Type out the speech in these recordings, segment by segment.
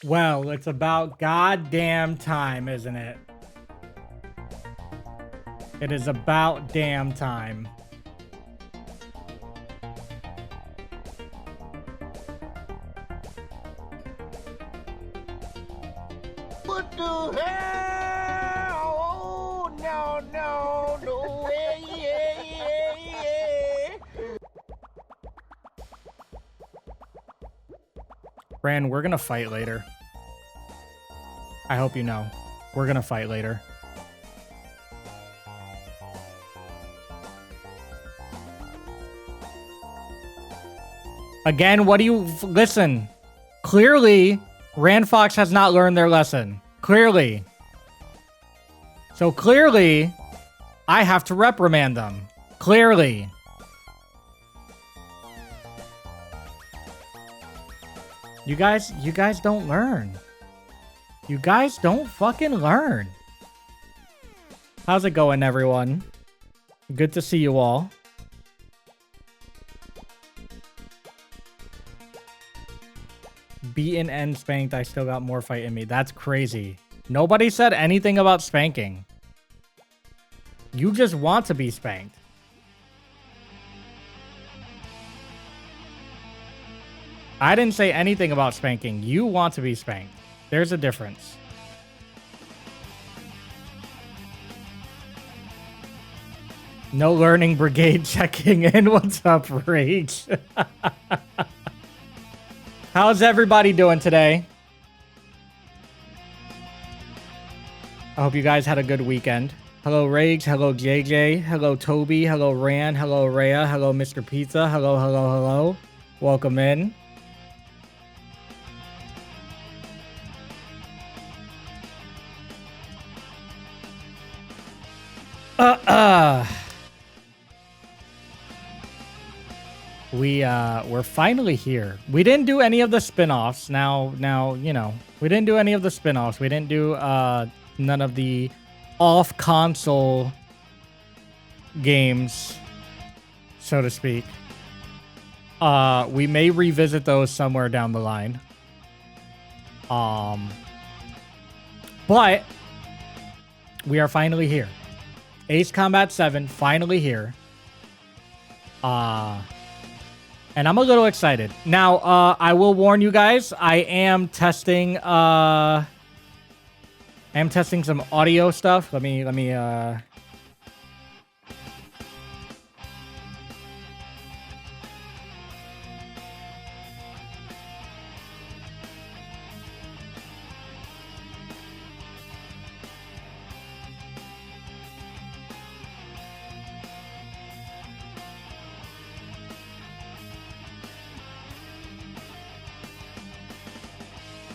Well, it's about goddamn time, isn't it? It is about damn time. What the hell? Oh, no, no, no way, yeah, yeah, yeah. Bran, we're gonna fight later. I hope you know. We're gonna fight later. Again, what do you... Listen. Clearly, Rand Fox has not learned their lesson. Clearly. So clearly, I have to reprimand them. Clearly. You guys don't learn. You guys don't fucking learn. How's it going, everyone? Good to see you all. Beaten and spanked, I still got more fight in me. That's crazy. Nobody said anything about spanking. You just want to be spanked. I didn't say anything about spanking. You want to be spanked. There's a difference. No learning brigade checking in. What's up, Rage? How's everybody doing today? I hope you guys had a good weekend. Hello, Rage. Hello, JJ. Hello, Toby. Hello, Ran. Hello, Rhea. Hello, Mr. Pizza. Hello, hello, hello. Welcome in. We're finally here. We didn't do any of the spin-offs. Now, you know, we didn't do any of the spin-offs. We didn't do none of the off-console games, so to speak. We may revisit those somewhere down the line. But we are finally here. Ace Combat 7 finally here. And I'm a little excited. Now, I will warn you guys, I am testing some audio stuff. Let me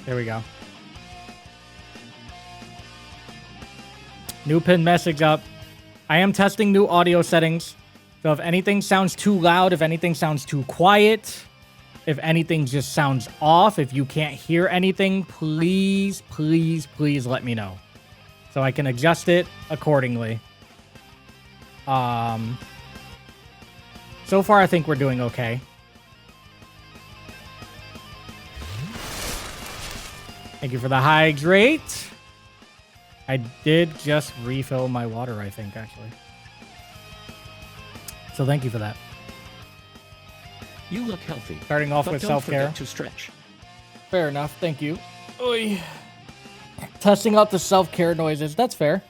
There we go. New pin message up. I am testing new audio settings. So if anything sounds too loud, if anything sounds too quiet, if anything just sounds off, if you can't hear anything, please, please, please let me know, so I can adjust it accordingly. So far, I think we're doing okay. Thank you for the hydrate. I did just refill my water, I think, actually. So thank you for that. You look healthy. Starting off with self-care. Don't forget to stretch. Fair enough. Thank you. Oy. Testing out the self-care noises. That's fair.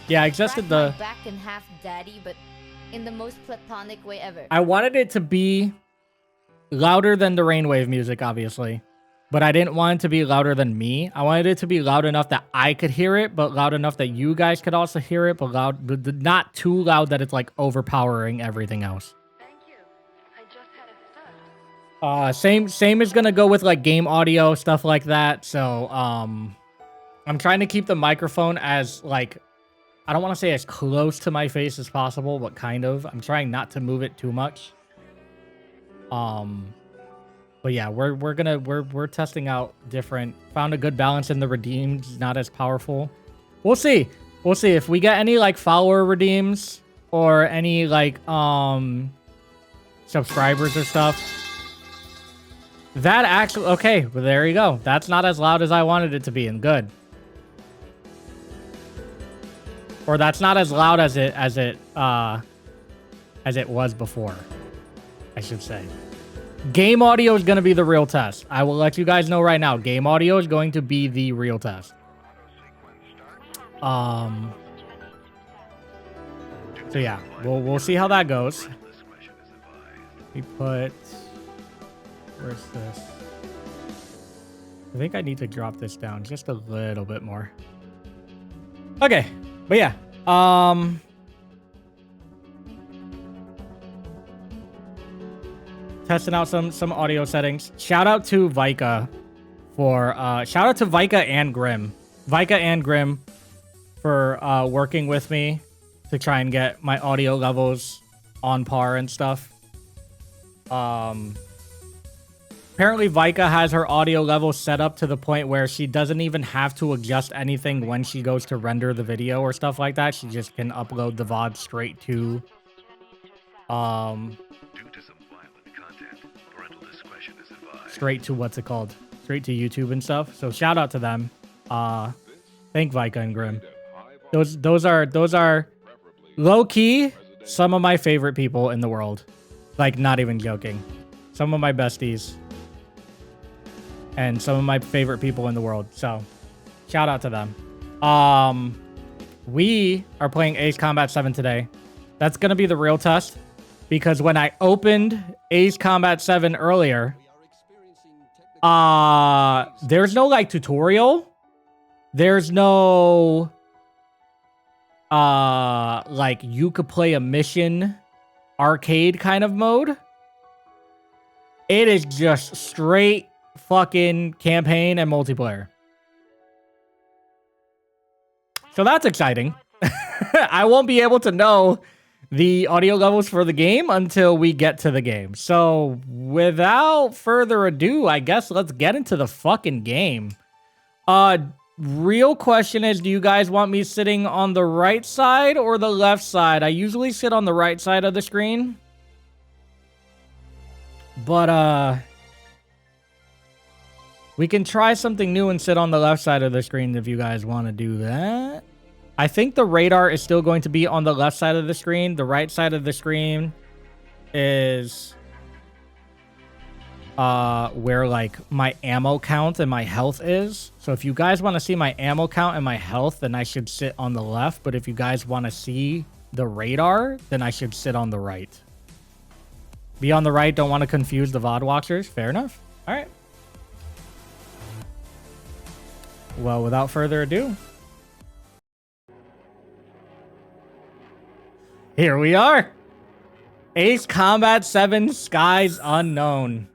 Yeah, I adjusted the... back in half, daddy, but in the most platonic way ever. I wanted it to be louder than the Rainwave music, obviously. But I didn't want it to be louder than me. I wanted it to be loud enough that I could hear it, but loud enough that you guys could also hear it, but not too loud that it's like overpowering everything else. Thank you. I just had a thought. Same is gonna go with like game audio, stuff like that. So I'm trying to keep the microphone as like, I don't want to say as close to my face as possible, but kind of. I'm trying not to move it too much. But yeah, we're testing out different. Found a good balance in the redeemed, not as powerful. We'll see. We'll see if we get any like follower redeems or any like subscribers or stuff. That actually, okay, well, there you go. That's not as loud as I wanted it to be, and good. Or that's not as loud as it was before, I should say. Game audio is going to be the real test. I will let you guys know right now. Game audio is going to be the real test. So yeah, we'll see how that goes. We put, where's this? I think I need to drop this down just a little bit more. Okay, but yeah, testing out some audio settings. Shout out to Vika for shout out to Vika and Grim. Vika and Grim for working with me to try and get my audio levels on par and stuff. Apparently Vika has her audio levels set up to the point where she doesn't even have to adjust anything when she goes to render the video or stuff like that. She just can upload the VOD straight to straight to what's it called? Straight to YouTube and stuff. So shout out to them. Thank Vika and Grim. Those are low key some of my favorite people in the world. Like, not even joking. Some of my besties. And some of my favorite people in the world. So, shout out to them. We are playing Ace Combat 7 today. That's going to be the real test. Because when I opened Ace Combat 7 earlier, there's no, like, tutorial. There's no, like, you could play a mission arcade kind of mode. It is just straight fucking campaign and multiplayer. So that's exciting. I won't be able to know the audio levels for the game until we get to the game. So without further ado, I guess let's get into the fucking game. Real question is, do you guys want me sitting on the right side or the left side? I usually sit on the right side of the screen. But, we can try something new and sit on the left side of the screen if you guys want to do that. I think the radar is still going to be on the left side of the screen. The right side of the screen is where, like, my ammo count and my health is. So if you guys want to see my ammo count and my health, then I should sit on the left. But if you guys want to see the radar, then I should sit on the right. Be on the right, don't want to confuse the VOD watchers. Fair enough. All right. Well, without further ado, here we are. Ace Combat 7 Skies Unknown.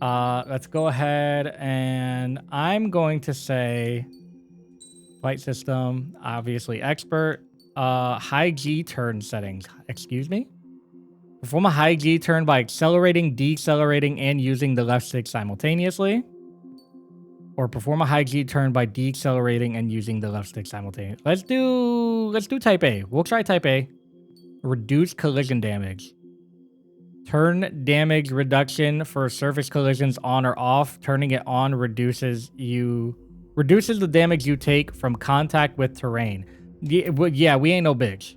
Let's go ahead and I'm going to say flight system, obviously expert, high G turn settings. Excuse me? Perform a high G turn by accelerating, decelerating, and using the left stick simultaneously. Or perform a high G turn by decelerating and using the left stick simultaneously. Let's do type A. We'll try type A. Reduce collision damage. Turn damage reduction for surface collisions on or off. Turning it on reduces the damage you take from contact with terrain. Yeah, we ain't no bitch.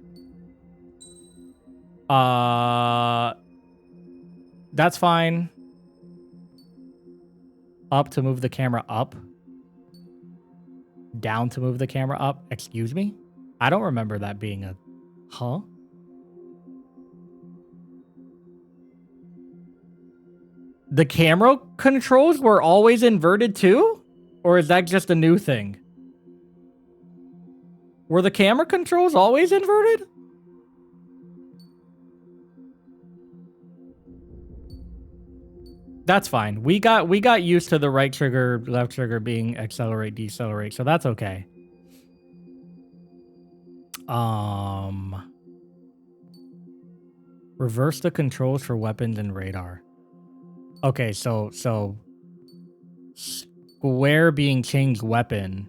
That's fine. Up to move the camera up. Down to move the camera up. Excuse me? I don't remember that being a... Huh? The camera controls were always inverted too? Or is that just a new thing? Were the camera controls always inverted? That's fine. We got used to the right trigger, left trigger being accelerate, decelerate, so that's okay. Reverse the controls for weapons and radar. Okay, so square being changed weapon.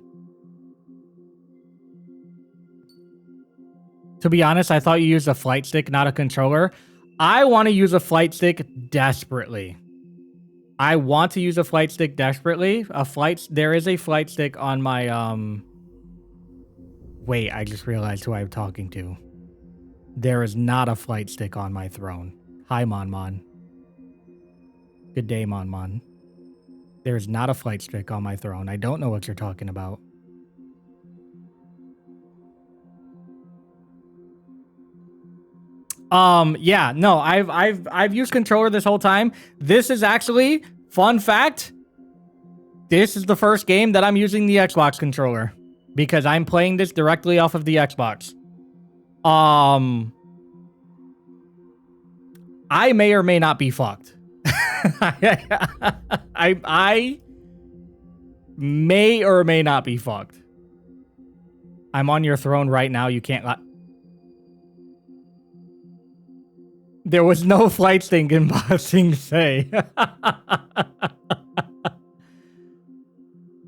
To be honest, I thought you used a flight stick, not a controller. I want to use a flight stick desperately. I want to use a flight stick desperately. There is a flight stick on my, Wait, I just realized who I'm talking to. There is not a flight stick on my throne. Hi, Mon. Good day, Mon. There is not a flight stick on my throne. I don't know what you're talking about. Yeah, no, I've used controller this whole time. This is actually, fun fact, this is the first game that I'm using the Xbox controller because I'm playing this directly off of the Xbox. I may or may not be fucked. I may or may not be fucked. I'm on your throne right now. You can't There was no flight stick in Bossing Say.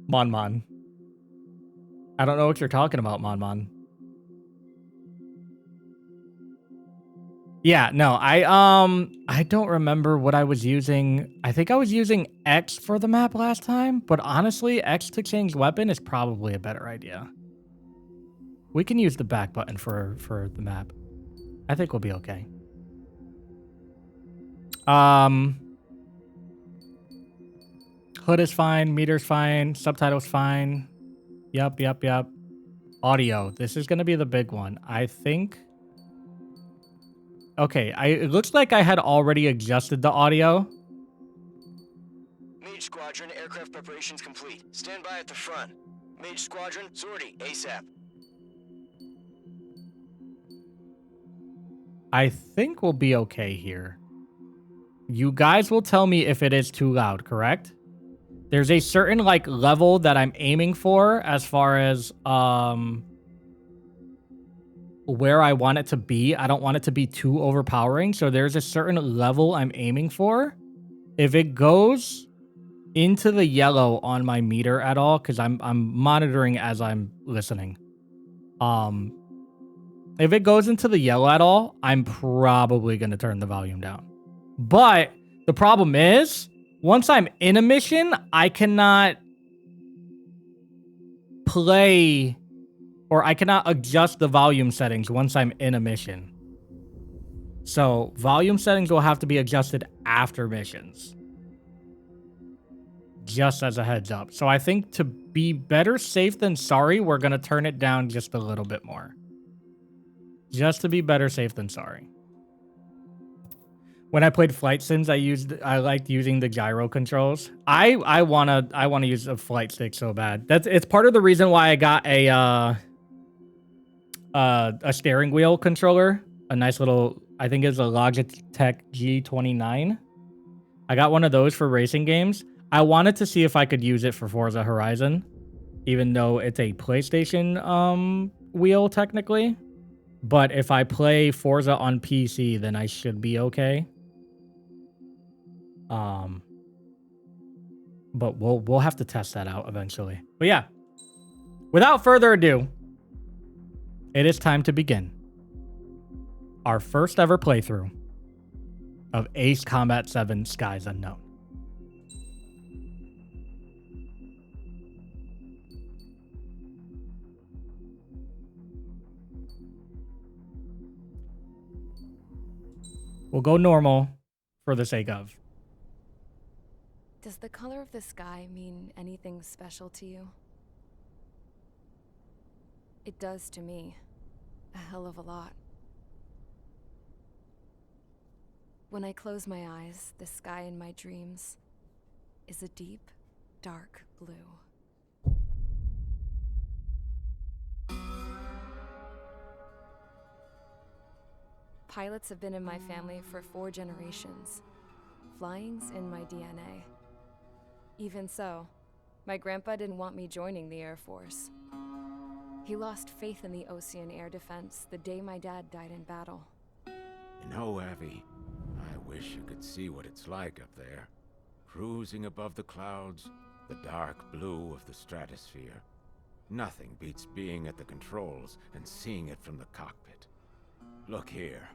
Mon. I don't know what you're talking about, Mon. Yeah, no, I don't remember what I was using. I think I was using X for the map last time, but honestly, X to change weapon is probably a better idea. We can use the back button for the map. I think we'll be okay. Hood is fine, meter's fine, subtitles fine. Yep. Audio. This is gonna be the big one. I think. Okay, it looks like I had already adjusted the audio. Mage Squadron, aircraft preparations complete. Stand by at the front. Mage Squadron, sortie, ASAP. I think we'll be okay here. You guys will tell me if it is too loud, correct? There's a certain, like, level that I'm aiming for as far as, where I want it to be. I don't want it to be too overpowering. So there's a certain level I'm aiming for. If it goes into the yellow on my meter at all, because I'm monitoring as I'm listening. If it goes into the yellow at all, I'm probably going to turn the volume down. But the problem is, once I'm in a mission, I cannot play or I cannot adjust the volume settings once I'm in a mission. So volume settings will have to be adjusted after missions. Just as a heads up. So I think to be better safe than sorry, we're going to turn it down just a little bit more. Just to be better safe than sorry. When I played flight sims, I liked using the gyro controls. I wanna use a flight stick so bad. It's part of the reason why I got a steering wheel controller, a nice little, I think it's a Logitech G29. I got one of those for racing games. I wanted to see if I could use it for Forza Horizon, even though it's a PlayStation wheel technically. But if I play Forza on PC, then I should be okay. But we'll have to test that out eventually. But yeah, without further ado, it is time to begin our first ever playthrough of Ace Combat 7 Skies Unknown. We'll go normal for the sake of. Does the color of the sky mean anything special to you? It does to me. A hell of a lot. When I close my eyes, the sky in my dreams is a deep, dark blue. Pilots have been in my family for 4 generations. Flying's in my DNA. Even so, my grandpa didn't want me joining the Air Force. He lost faith in the Ocean Air Defense the day my dad died in battle. You know, Abby, I wish you could see what it's like up there. Cruising above the clouds, the dark blue of the stratosphere. Nothing beats being at the controls and seeing it from the cockpit. Look here.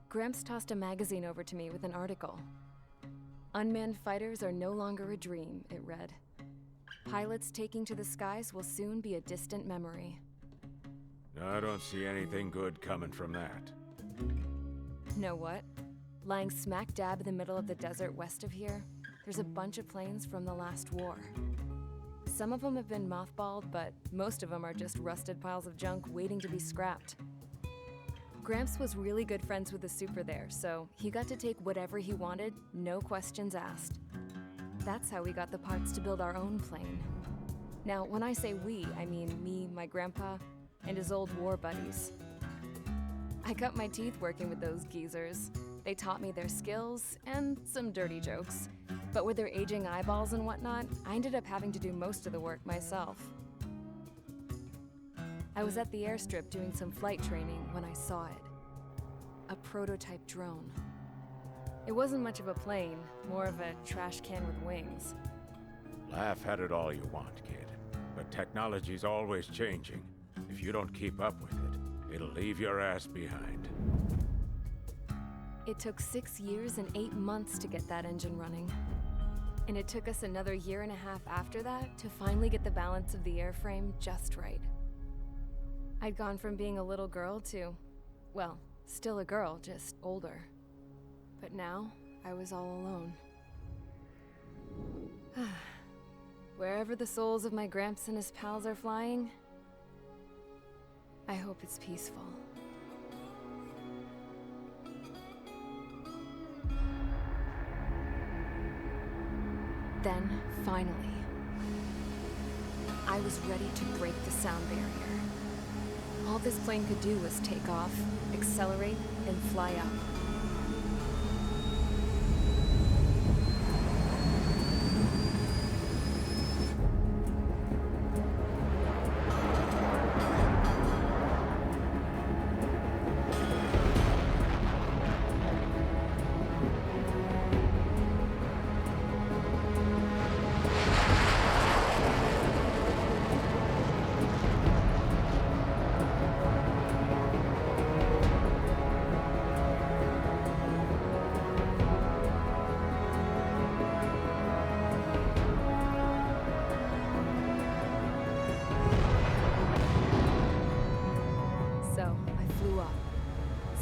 Gramps tossed a magazine over to me with an article. Unmanned fighters are no longer a dream, it read. Pilots taking to the skies will soon be a distant memory. I don't see anything good coming from that. Know what? Lying smack dab in the middle of the desert west of here, there's a bunch of planes from the last war. Some of them have been mothballed, but most of them are just rusted piles of junk waiting to be scrapped. Gramps was really good friends with the super there, so he got to take whatever he wanted, no questions asked. That's how we got the parts to build our own plane. Now, when I say we, I mean me, my grandpa, and his old war buddies. I cut my teeth working with those geezers. They taught me their skills and some dirty jokes. But with their aging eyeballs and whatnot, I ended up having to do most of the work myself. I was at the airstrip doing some flight training when I saw it. A prototype drone. It wasn't much of a plane, more of a trash can with wings. Laugh at it all you want, kid. But technology's always changing. If you don't keep up with it, it'll leave your ass behind. It took 6 years and 8 months to get that engine running. And it took us another 1.5 years after that to finally get the balance of the airframe just right. I'd gone from being a little girl to, well, still a girl, just older. But now, I was all alone. Wherever the souls of my Gramps and his pals are flying, I hope it's peaceful. Then, finally, I was ready to break the sound barrier. All this plane could do was take off, accelerate, and fly up.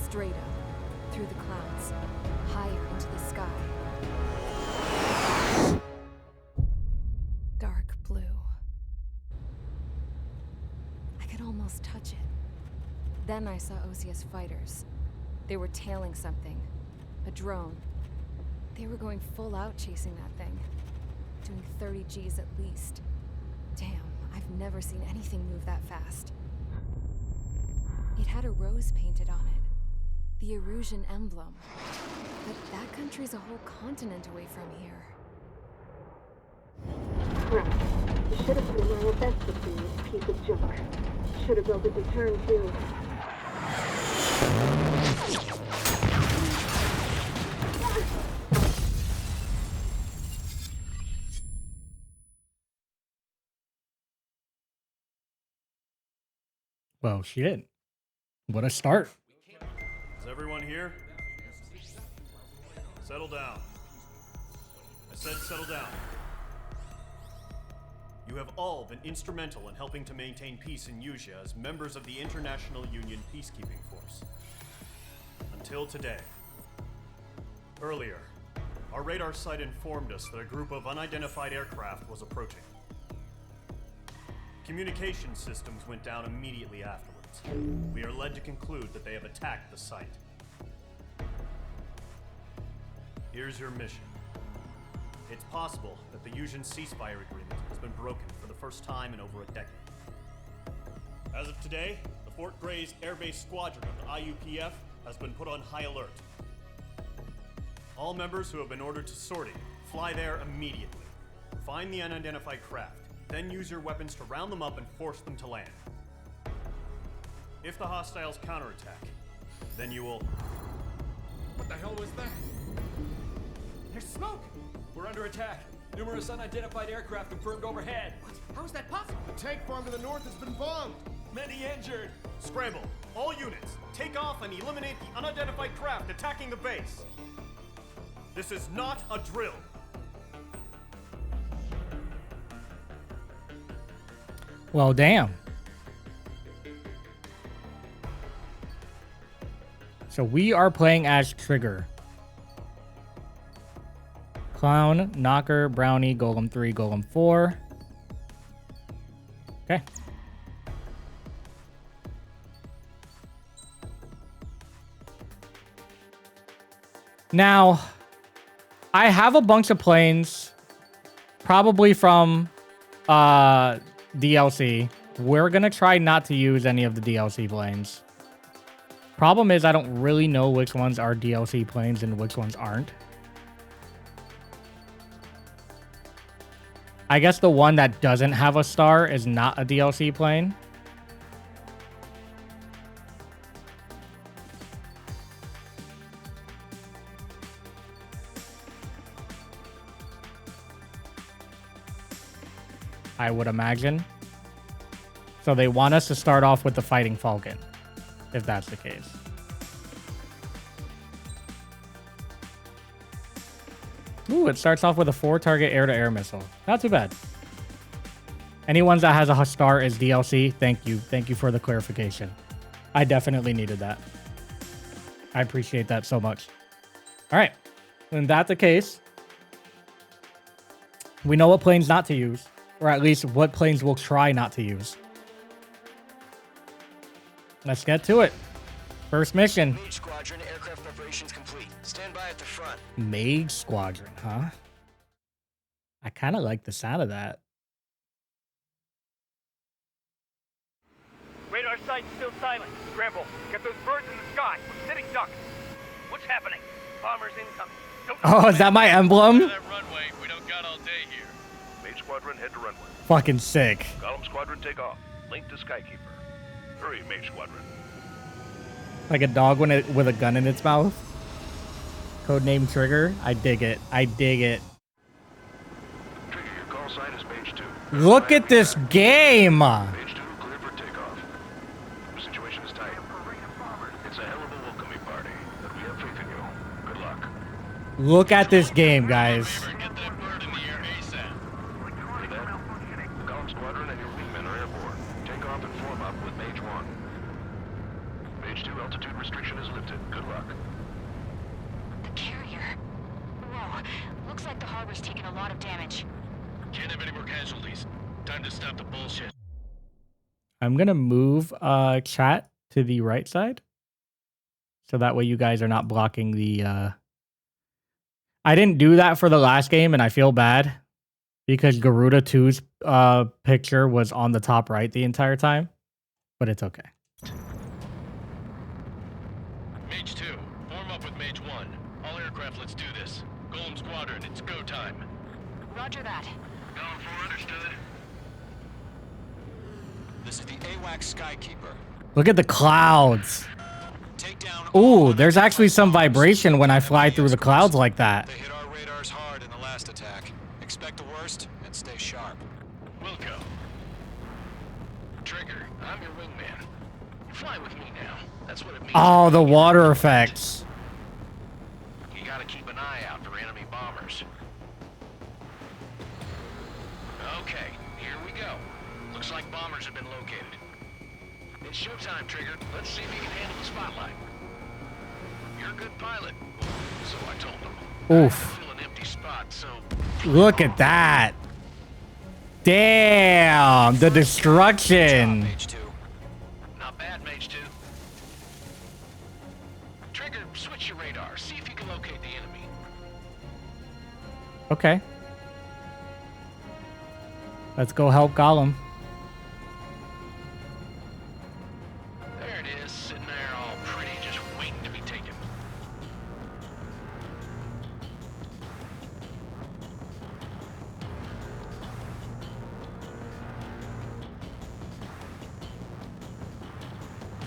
Straight up, through the clouds, higher into the sky. Dark blue. I could almost touch it. Then I saw Osia's fighters. They were tailing something. A drone. They were going full out chasing that thing. Doing 30 Gs at least. Damn, I've never seen anything move that fast. It had a rose painted on it. The Erusian emblem. But that country's a whole continent away from here. Crap. You should have been wearing a vest with me, this piece of junk. Should have built a return too. Well, shit. What a start. Is everyone here? Settle down. I said settle down. You have all been instrumental in helping to maintain peace in Usea as members of the International Union Peacekeeping Force. Until today. Earlier, our radar site informed us that a group of unidentified aircraft was approaching. Communication systems went down immediately afterwards. We are led to conclude that they have attacked the site. Here's your mission. It's possible that the Usian ceasefire agreement has been broken for the first time in over a decade. As of today, the Fort Gray's Airbase Squadron of the IUPF has been put on high alert. All members who have been ordered to sortie, fly there immediately. Find the unidentified craft, then use your weapons to round them up and force them to land. If the hostiles counterattack, then you will... What the hell was that? There's smoke! We're under attack. Numerous unidentified aircraft confirmed overhead. What? How is that possible? The tank farm to the north has been bombed! Many injured! Scramble! All units, take off and eliminate the unidentified craft attacking the base. This is not a drill. Well, damn. So we are playing as Trigger. Clown, Knocker, Brownie, Golem 3, Golem 4. Okay. Now, I have a bunch of planes, probably from DLC. We're gonna try not to use any of the DLC planes. Problem is, I don't really know which ones are DLC planes and which ones aren't. I guess the one that doesn't have a star is not a DLC plane. I would imagine. So they want us to start off with the Fighting Falcon, if that's the case. Ooh, it starts off with a 4-target air-to-air missile. Not too bad. Any ones that has a star is DLC. Thank you. Thank you for the clarification. I definitely needed that. I appreciate that so much. All right. When that's the case, we know what planes not to use. Or at least what planes we'll try not to use. Let's get to it. First mission. Mage Squadron, aircraft preparations complete. Stand by at the front. Mage Squadron, huh? I kind of like the sound of that. Radar site's still silent. Scramble. Get those birds in the sky. We're sitting ducks. What's happening? Bombers incoming. Oh, is that my emblem? That runway. We don't got all day here. Mage Squadron, head to runway. Fucking sick. Golem Squadron, take off. Link to Skykeeper. Hurry, Mage Squadron. Like a dog with a gun in its mouth. Codename Trigger. I dig it. I dig it. Trigger, your call sign is Mage 2. Look at this game. Mage 2, clear for takeoff. The situation is tight. It's a hell of a welcoming party, but we have faith in you. Good luck. Look at this game, guys. Get that bird in the air ASAP. Hear that? The Golem Squadron and your wingmen are airborne. Take off and form up with Mage 1. Mage 2, altitude restriction is lifted. Good luck. The carrier. Whoa. Looks like the harbor's taken a lot of damage. Can't have any more casualties. Time to stop the bullshit. I'm going to move chat to the right side. So that way you guys are not blocking the... I didn't do that for the last game, and I feel bad. Because Garuda 2's picture was on the top right the entire time. But it's okay. Mage 2, form up with Mage 1. All aircraft, let's do this. Golem Squadron, it's go time. Roger that. Golem 4, understood. This is the AWACS Skykeeper. Look at the clouds. Take down. Ooh, there's actually some vibration when I fly through the clouds like that. They hit our radars hard in the last attack. Expect the worst and stay sharp. Wilco. Trigger, I'm your wingman. You fly with me now. That's what it means. Oh, the water effects. You gotta keep an eye out for enemy bombers. Okay, here we go. Looks like bombers have been located. It's showtime, Trigger. Let's see if you can handle the spotlight. You're a good pilot. So I told them. Oof. Fill an empty spot, so... Look at that. Damn, the destruction. Mage 2. Not bad, Mage 2. Trigger, switch your radar. See if you can locate the enemy. Okay. Let's go help Gollum. There it is, sitting there all pretty, just waiting to be taken.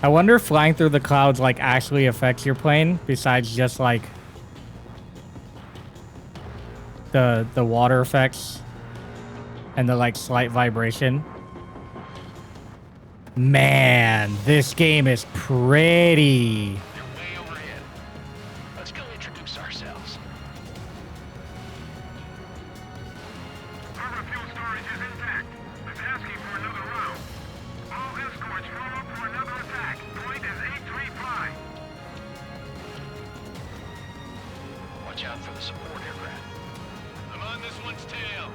I wonder if flying through the clouds like actually affects your plane besides just like the water effects and the like slight vibration. Man, this game is pretty. They're way overhead. Let's go introduce ourselves. Harbor fuel storage is intact. It's asking for another round. All escorts form up for another attack. Point is 835. Watch out for the support aircraft. I'm on this one's tail.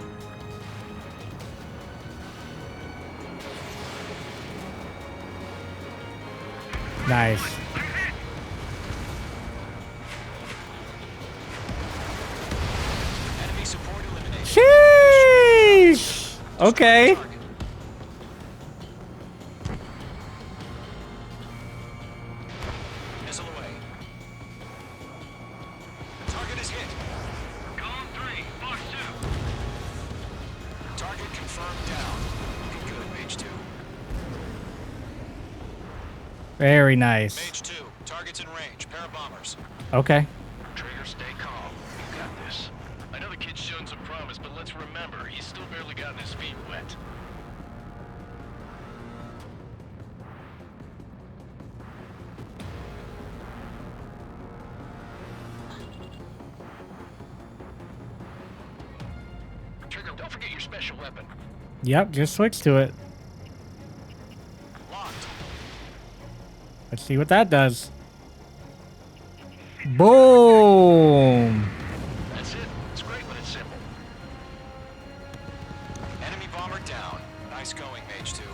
Nice. Enemy support eliminated. Sheesh. Okay. Missile away. Target is hit. Column 3, Fox 2. Target confirmed down. Looking good, Mage 2. Very nice. Mage 2, target's in range. Pair of bombers. Okay. Trigger, stay calm. You got this. I know the kid's shown some promise, but let's remember, he's still barely gotten his feet wet. Trigger, don't forget your special weapon. Yep, just switch to it. Locked. Let's see what that does. Boom. That's it. It's great when it's simple. Enemy bomber down. Nice going, Mage 2.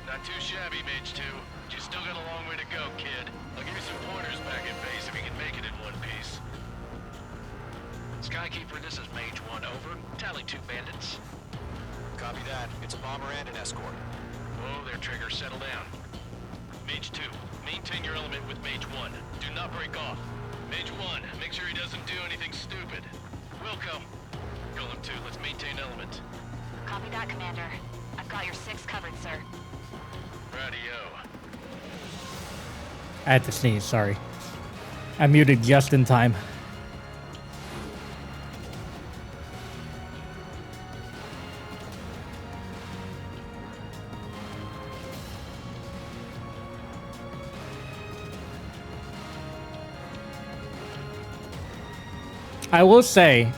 Not too shabby, Mage 2. But you still got a long way to go, kid. I'll give you some pointers back at base if you can make it in one piece. Skykeeper, this is Mage 1, over. Tally 2 bandits. Copy that. It's a bomber and an escort. Whoa there, Trigger. Settle down. Mage 2, maintain your element with Mage 1. Do not break off. Mage 1, make sure he doesn't do anything stupid. Welcome. Golem 2, let's maintain element. Copy that, Commander. I've got your 6 covered, sir. Radio. I had to sneeze, sorry. I muted just in time. I will say,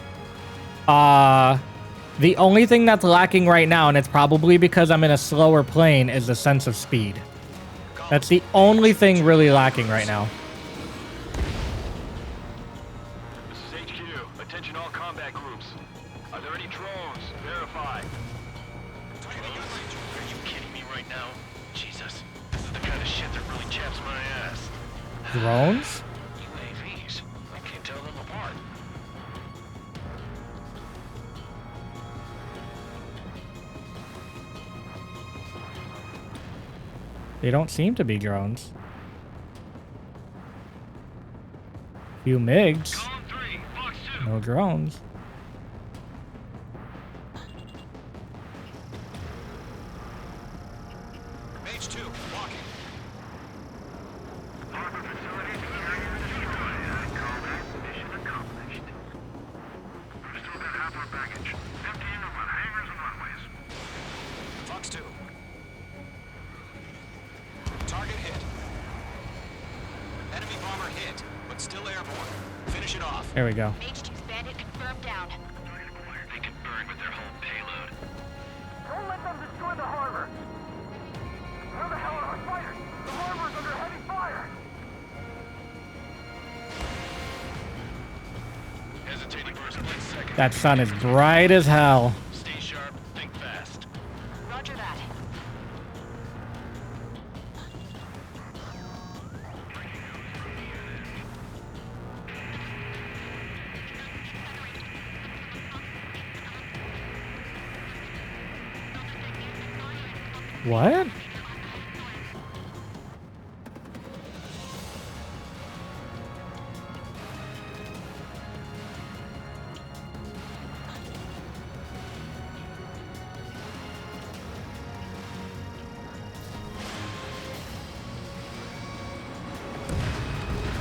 the only thing that's lacking right now, and it's probably because I'm in a slower plane, is the sense of speed. That's the only thing really lacking right now. This is HQ. Attention all combat groups. Are there any drones? Verify. Are you kidding me right now? Jesus. This is the kind of shit that really chaps my ass. Drones? UAVs. I can't tell them apart. They don't seem to be drones. Few MiGs. Column 3, Fox 2. No drones. Mage 2, walking. Harbor facilities carrier destroyed. I call that mission accomplished. We've still got half our baggage. Emptying of our hangars and runways. Fox 2. Target hit. Enemy bomber hit, but still airborne. Finish it off. There we go. Mage 2's bandit confirmed down. They can burn with their whole payload. Don't let them destroy the harbor. Where the hell are our fighters? The harbor's under heavy fire. Hesitating for a split second. That sun is bright as hell. Stay sharp, think fast. Roger that. What?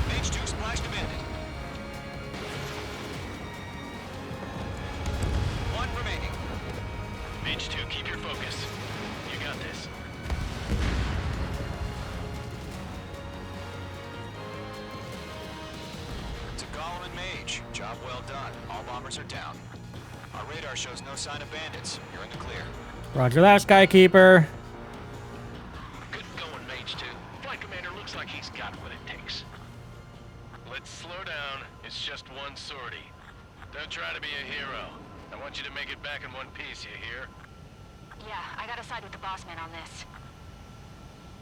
Mage 2 splashed a bandit. One remaining. Mage 2, keep your focus. You got this. Solid Mage. Job well done. All bombers are down. Our radar shows no sign of bandits. You're in the clear. Roger that, Skykeeper. Good going, Mage 2. Flight Commander looks like he's got what it takes. Let's slow down. It's just one sortie. Don't try to be a hero. I want you to make it back in one piece, you hear? Yeah, I gotta side with the boss man on this.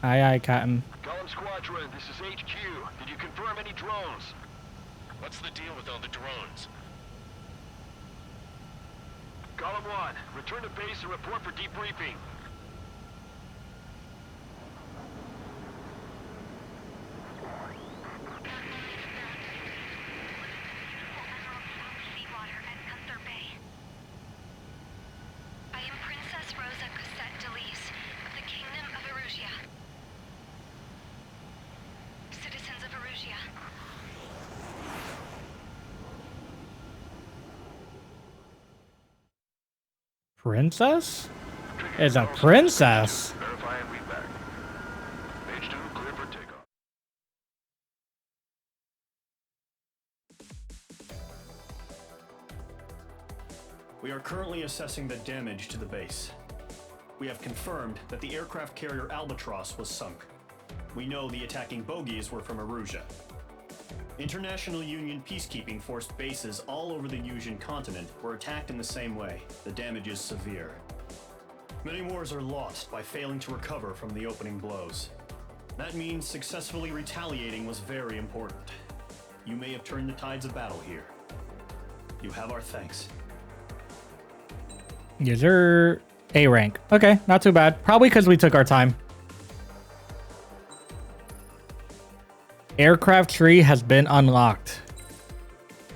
Aye, aye, Captain. Column Squadron, this is HQ. Did you confirm any drones? What's the deal with all the drones? Column 1, return to base and report for debriefing. I am Princess Rosa Cosette Delise of the Kingdom of Erusia. Citizens of Erusia. Princess? Is a princess? Verify and read back. Page 2, clear for takeoff. We are currently assessing the damage to the base. We have confirmed that the aircraft carrier Albatross was sunk. We know the attacking bogies were from Erusia. International Union peacekeeping force bases all over the Yusian continent were attacked in the same way. The damage is severe. Many wars are lost by failing to recover from the opening blows. That means successfully retaliating was very important. You may have turned the tides of battle here. You have our thanks. User A rank. Okay, not too bad. Probably because we took our time. Aircraft tree has been unlocked.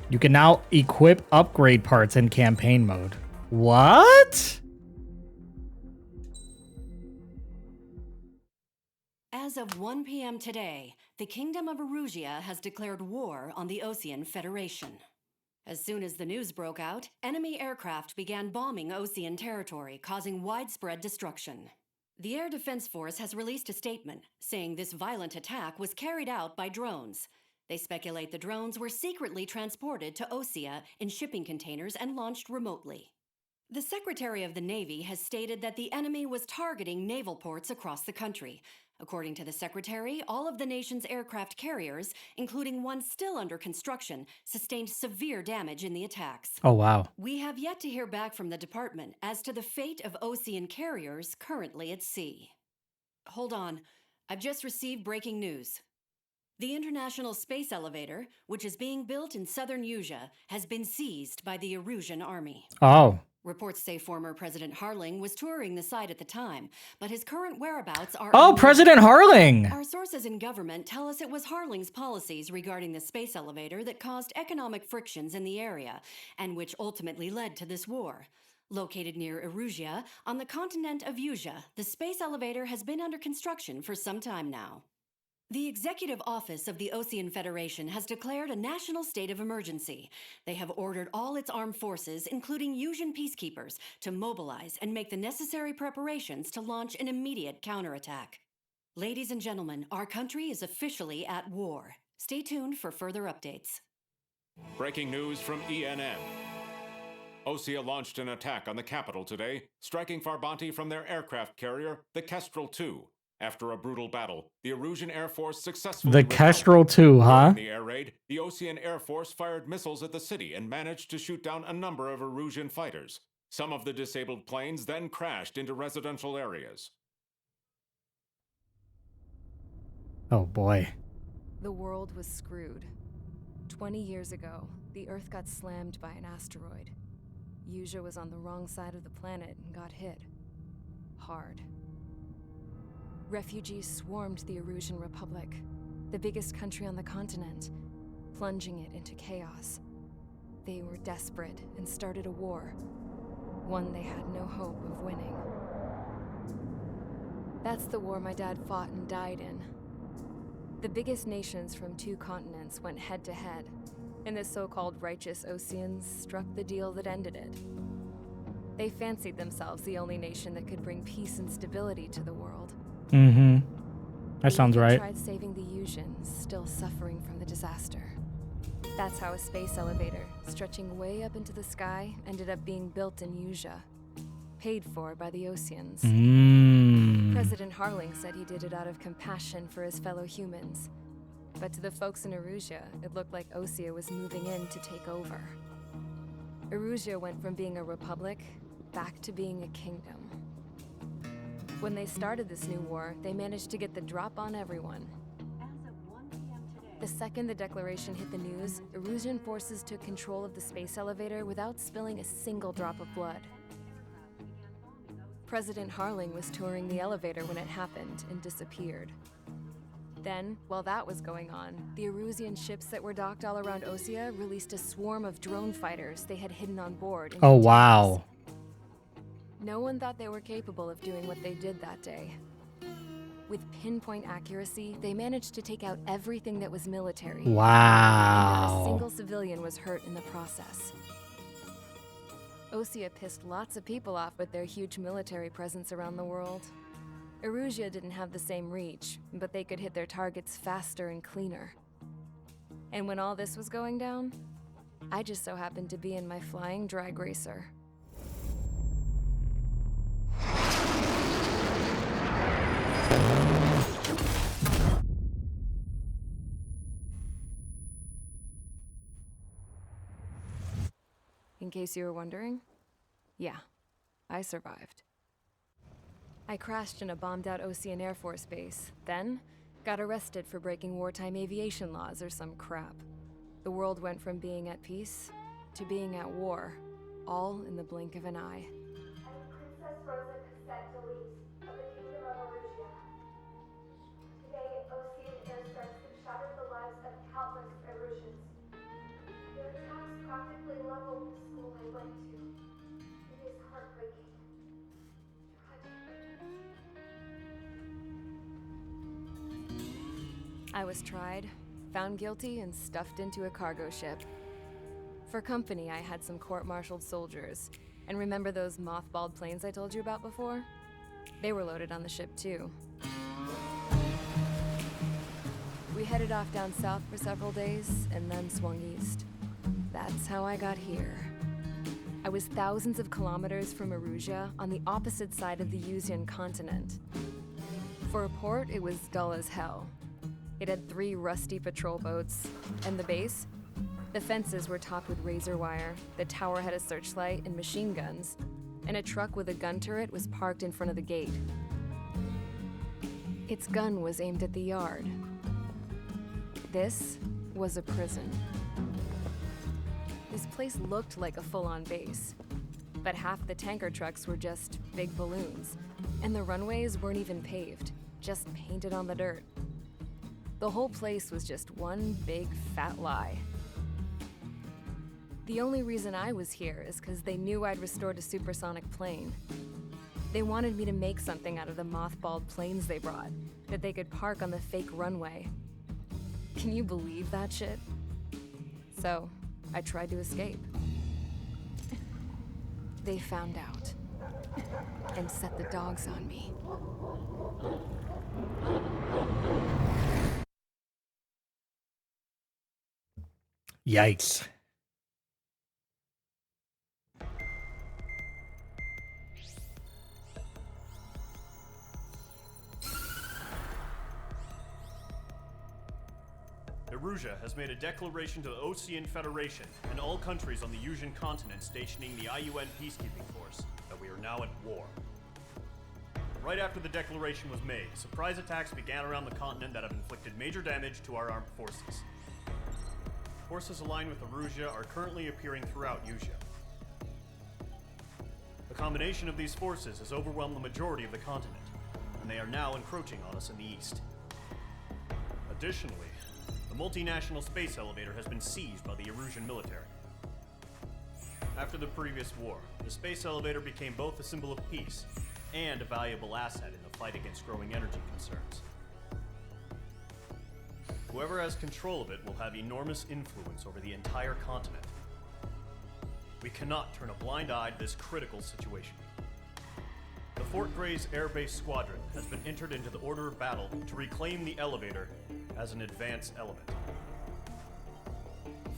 You can now equip upgrade parts in campaign mode. What? As of 1 p.m. today, the Kingdom of Erusia has declared war on the Osean Federation. As soon as the news broke out, enemy aircraft began bombing Osean territory, causing widespread destruction. The Air Defense Force has released a statement saying this violent attack was carried out by drones. They speculate the drones were secretly transported to Osea in shipping containers and launched remotely. The Secretary of the Navy has stated that the enemy was targeting naval ports across the country. According to the Secretary, all of the nation's aircraft carriers, including one still under construction, sustained severe damage in the attacks. Oh, wow. We have yet to hear back from the department as to the fate of Osean carriers currently at sea. Hold on. I've just received breaking news. The International Space Elevator, which is being built in southern Yusia, has been seized by the Erusian army. Oh. Reports say former President Harling was touring the site at the time, but his current whereabouts are Oh, unknown. President Harling! Our sources in government tell us it was Harling's policies regarding the space elevator that caused economic frictions in the area, and which ultimately led to this war. Located near Erusia, on the continent of Yusia, the space elevator has been under construction for some time now. The Executive Office of the Osean Federation has declared a national state of emergency. They have ordered all its armed forces, including Yusian peacekeepers, to mobilize and make the necessary preparations to launch an immediate counterattack. Ladies and gentlemen, our country is officially at war. Stay tuned for further updates. Breaking news from ENN. Osea launched an attack on the capital today, striking Farbanti from their aircraft carrier, the Kestrel II. After a brutal battle, the Erusian Air Force successfully... The Kestrel II, huh? In the air raid, the Osean Air Force fired missiles at the city and managed to shoot down a number of Erusian fighters. Some of the disabled planes then crashed into residential areas. Oh boy. The world was screwed. 20 years ago, the Earth got slammed by an asteroid. Yusia was on the wrong side of the planet and got hit. Hard. Refugees swarmed the Erusian Republic, the biggest country on the continent, plunging it into chaos. They were desperate and started a war, one they had no hope of winning. That's the war my dad fought and died in. The biggest nations from 2 continents went head-to-head, and the so-called righteous Oseans struck the deal that ended it. They fancied themselves the only nation that could bring peace and stability to the world. That sounds right. Tried saving the Yusians, still suffering from the disaster. That's how a space elevator, stretching way up into the sky, ended up being built in Usea. Paid for by the Oseans. President Harling said he did it out of compassion for his fellow humans. But to the folks in Erusea, it looked like Osea was moving in to take over. Erusea went from being a republic back to being a kingdom. When they started this new war, they managed to get the drop on everyone. The second the declaration hit the news, Erusian forces took control of the space elevator without spilling a single drop of blood. President Harling was touring the elevator when it happened and disappeared. Then, while that was going on, the Erusian ships that were docked all around Osea released a swarm of drone fighters they had hidden on board. Oh, wow. No one thought they were capable of doing what they did that day. With pinpoint accuracy, they managed to take out everything that was military. Wow. And not a single civilian was hurt in the process. Osea pissed lots of people off with their huge military presence around the world. Erusea didn't have the same reach, but they could hit their targets faster and cleaner. And when all this was going down, I just so happened to be in my flying drag racer. In case you were wondering, yeah, I survived. I crashed in a bombed-out Osean Air Force base, then got arrested for breaking wartime aviation laws or some crap. The world went from being at peace to being at war, all in the blink of an eye. Princess Rosa Cassette Delete of the Kingdom of Erusea. Today, Osean airstrikes have shattered the lives of countless Erusians. Their attacks practically leveled the school I went to. It is heartbreaking. I was tried, found guilty, and stuffed into a cargo ship. For company, I had some court-martialed soldiers. And remember those mothballed planes I told you about before? They were loaded on the ship too. We headed off down south for several days, and then swung east. That's how I got here. I was thousands of kilometers from Erusea, on the opposite side of the Usean continent. For a port, it was dull as hell. It had 3 rusty patrol boats, and the base? The fences were topped with razor wire, the tower had a searchlight and machine guns, and a truck with a gun turret was parked in front of the gate. Its gun was aimed at the yard. This was a prison. This place looked like a full-on base, but half the tanker trucks were just big balloons, and the runways weren't even paved, just painted on the dirt. The whole place was just one big fat lie. The only reason I was here is because they knew I'd restored a supersonic plane. They wanted me to make something out of the mothballed planes they brought, that they could park on the fake runway. Can you believe that shit? So, I tried to escape. They found out, and set the dogs on me. Yikes. Erusea has made a declaration to the Osean Federation and all countries on the Usean continent stationing the IUN peacekeeping force that we are now at war. Right after the declaration was made, surprise attacks began around the continent that have inflicted major damage to our armed forces. Forces aligned with Erusea are currently appearing throughout Usea. The combination of these forces has overwhelmed the majority of the continent, and they are now encroaching on us in the east. Additionally, the multinational space elevator has been seized by the Erusian military. After the previous war, the space elevator became both a symbol of peace and a valuable asset in the fight against growing energy concerns. Whoever has control of it will have enormous influence over the entire continent. We cannot turn a blind eye to this critical situation. The Fort Gray's Air Base Squadron has been entered into the order of battle to reclaim the elevator as an advance element.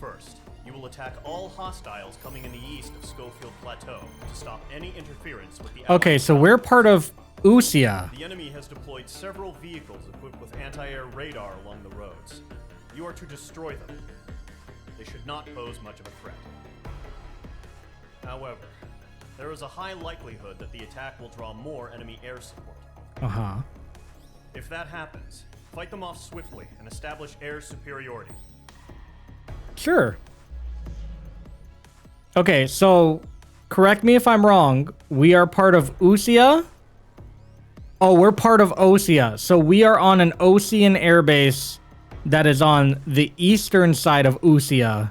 First, you will attack all hostiles coming in the east of Schofield Plateau to stop any interference with the Okay, so we're part of Usia. The enemy has deployed several vehicles equipped with anti-air radar along the roads. You are to destroy them. They should not pose much of a threat. However, there is a high likelihood that the attack will draw more enemy air support. Uh-huh. If that happens, fight them off swiftly and establish air superiority. Sure. Okay, so correct me if I'm wrong. We are part of Usia? Oh, we're part of Osia. So we are on an Osean airbase that is on the eastern side of Usia.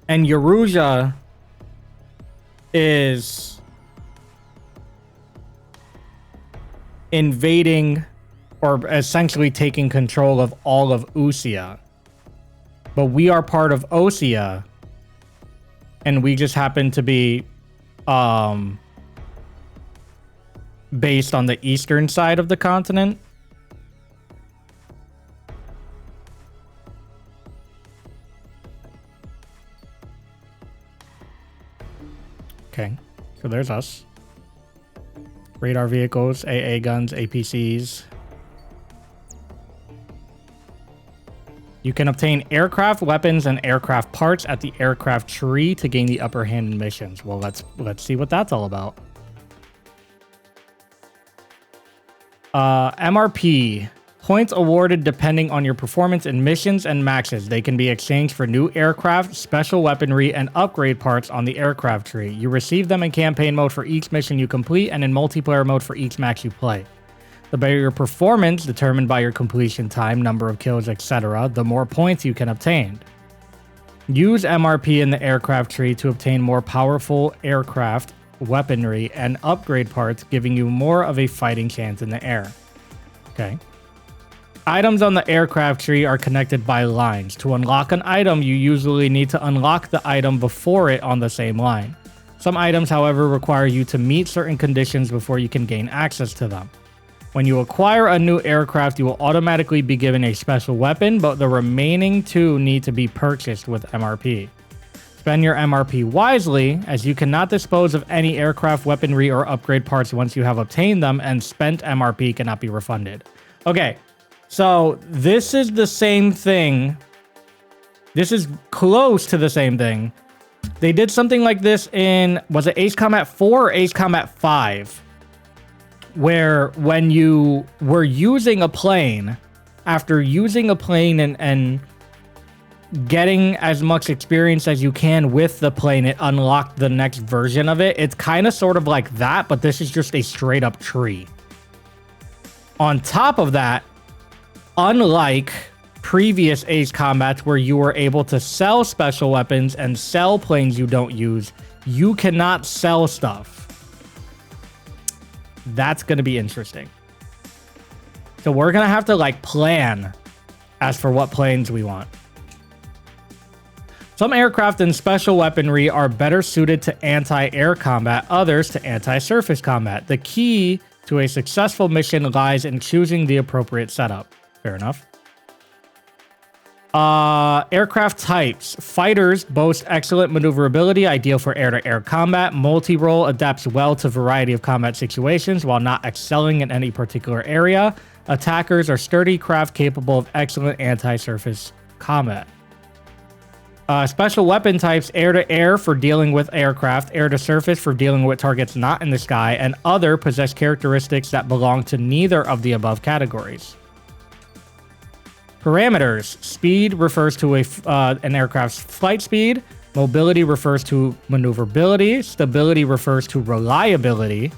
And Erusia is invading or essentially taking control of all of Usia. But we are part of Osia. And we just happen to be based on the eastern side of the continent. Okay, so there's us. Radar vehicles, AA guns, APCs. You can obtain aircraft weapons and aircraft parts at the aircraft tree to gain the upper hand in missions. Well, let's see what that's all about. MRP. Points awarded depending on your performance in missions and maxes. They can be exchanged for new aircraft, special weaponry, and upgrade parts on the aircraft tree. You receive them in campaign mode for each mission you complete and in multiplayer mode for each max you play. The better your performance, determined by your completion time, number of kills, etc., the more points you can obtain. Use MRP in the aircraft tree to obtain more powerful aircraft, weaponry, and upgrade parts, giving you more of a fighting chance in the air. Okay. Items on the aircraft tree are connected by lines. To unlock an item, you usually need to unlock the item before it on the same line. Some items, however, require you to meet certain conditions before you can gain access to them. When you acquire a new aircraft, you will automatically be given a special weapon, but the remaining two need to be purchased with MRP. Spend your MRP wisely, as you cannot dispose of any aircraft weaponry or upgrade parts once you have obtained them, and spent MRP cannot be refunded. Okay, so this is the same thing. This is close to the same thing. They did something like this in, was it Ace Combat 4 or Ace Combat 5? Where when you were using a plane, after using a plane and getting as much experience as you can with the plane, it unlocked the next version of it. It's kind of sort of like that, but this is just a straight up tree. On top of that, unlike previous Ace Combats where you were able to sell special weapons and sell planes you don't use, you cannot sell stuff. That's going to be interesting. So we're going to have to like plan as for what planes we want. Some aircraft and special weaponry are better suited to anti-air combat, others to anti-surface combat. The key to a successful mission lies in choosing the appropriate setup. Fair enough. Aircraft types. Fighters boast excellent maneuverability, ideal for air-to-air combat. Multi-role adapts well to a variety of combat situations while not excelling in any particular area. Attackers are sturdy craft capable of excellent anti-surface combat. Special weapon types. Air-to-air for dealing with aircraft. Air-to-surface for dealing with targets not in the sky. And other possess characteristics that belong to neither of the above categories. Parameters. Speed refers to an aircraft's flight speed. Mobility refers to maneuverability. Stability refers to reliability.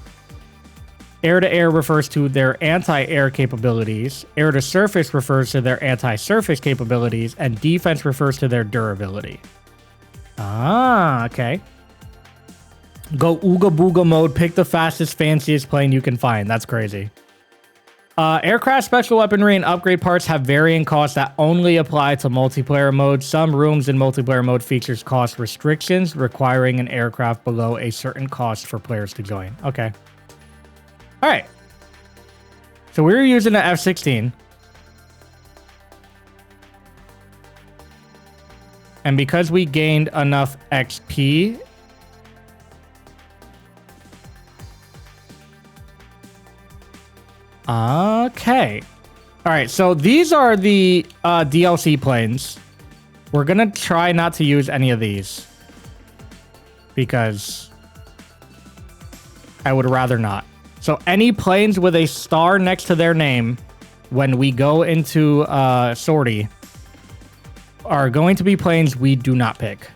Air-to-air refers to their anti-air capabilities. Air-to-surface refers to their anti-surface capabilities. And defense refers to their durability. Ah, okay. Go Ooga Booga mode. Pick the fastest, fanciest plane you can find. That's crazy. Aircraft special weaponry and upgrade parts have varying costs that only apply to multiplayer mode. Some rooms in multiplayer mode features cost restrictions, requiring an aircraft below a certain cost for players to join. Okay. All right. So we're using the F-16. And because we gained enough XP... Okay. Alright, so these are the DLC planes. We're gonna try not to use any of these. Because I would rather not. So any planes with a star next to their name when we go into sortie are going to be planes we do not pick.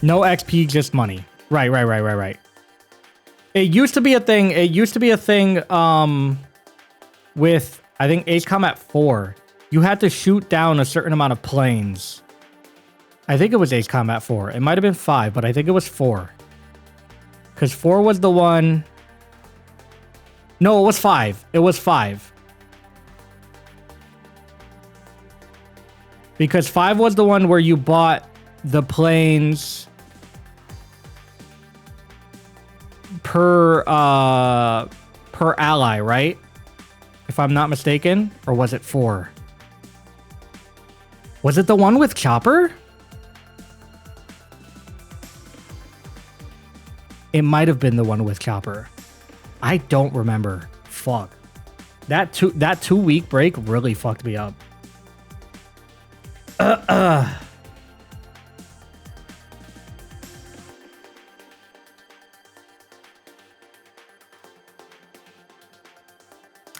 No XP, just money. Right. It used to be a thing. It used to be a thing with, I think, Ace Combat 4. You had to shoot down a certain amount of planes. I think it was Ace Combat 4. It might have been 5, but I think it was 4. Because 4 was the one... No, it was 5. It was 5. Because 5 was the one where you bought the planes... per ally, right? If I'm not mistaken. Or was it 4? Was it the one with Chopper? It might have been the one with Chopper. I don't remember. Fuck. That 2-week break really fucked me up.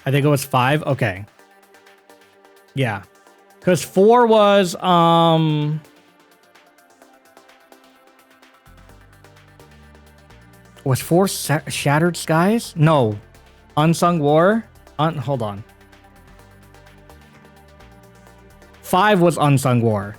I think it was 5. Okay. Yeah. Because 4 was, was 4 Shattered Skies? No. Unsung War? Hold on. 5 was Unsung War.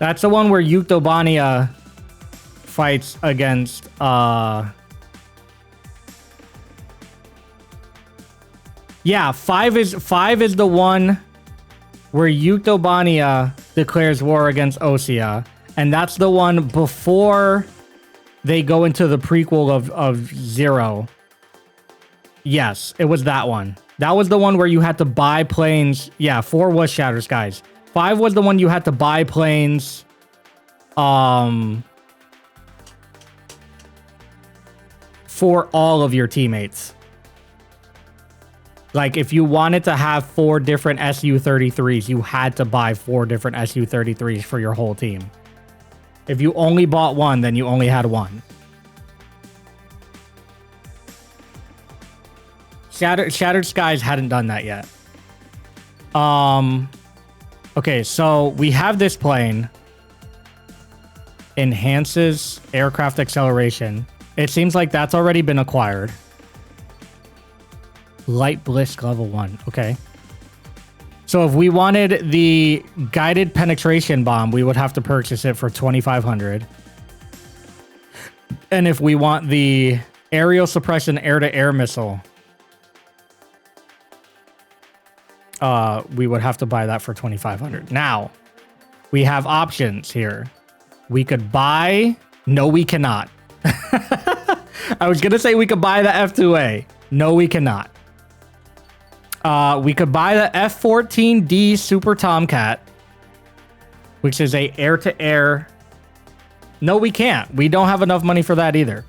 That's the one where Yuktobania fights against yeah, 5 is the one where Yuktobania declares war against Osea, and that's the one before they go into the prequel of 0. Yes, it was that one. That was the one where you had to buy planes. Yeah, 4 was Shattered Skies. 5 was the one you had to buy planes. For all of your teammates. Like, if you wanted to have 4 different Su-33s, you had to buy 4 different Su-33s for your whole team. If you only bought one, then you only had one. Shattered Skies hadn't done that yet. Okay, so we have this plane. Enhances aircraft acceleration. It seems like that's already been acquired. Light Blisk level 1. Okay. So if we wanted the guided penetration bomb, we would have to purchase it for 2,500. And if we want the aerial suppression air-to-air missile, we would have to buy that for 2,500. Now, we have options here. We could buy... No, we cannot. I was going to say we could buy the F2A. No, we cannot. We could buy the F-14D Super Tomcat, which is a air-to-air... No, we can't. We don't have enough money for that either.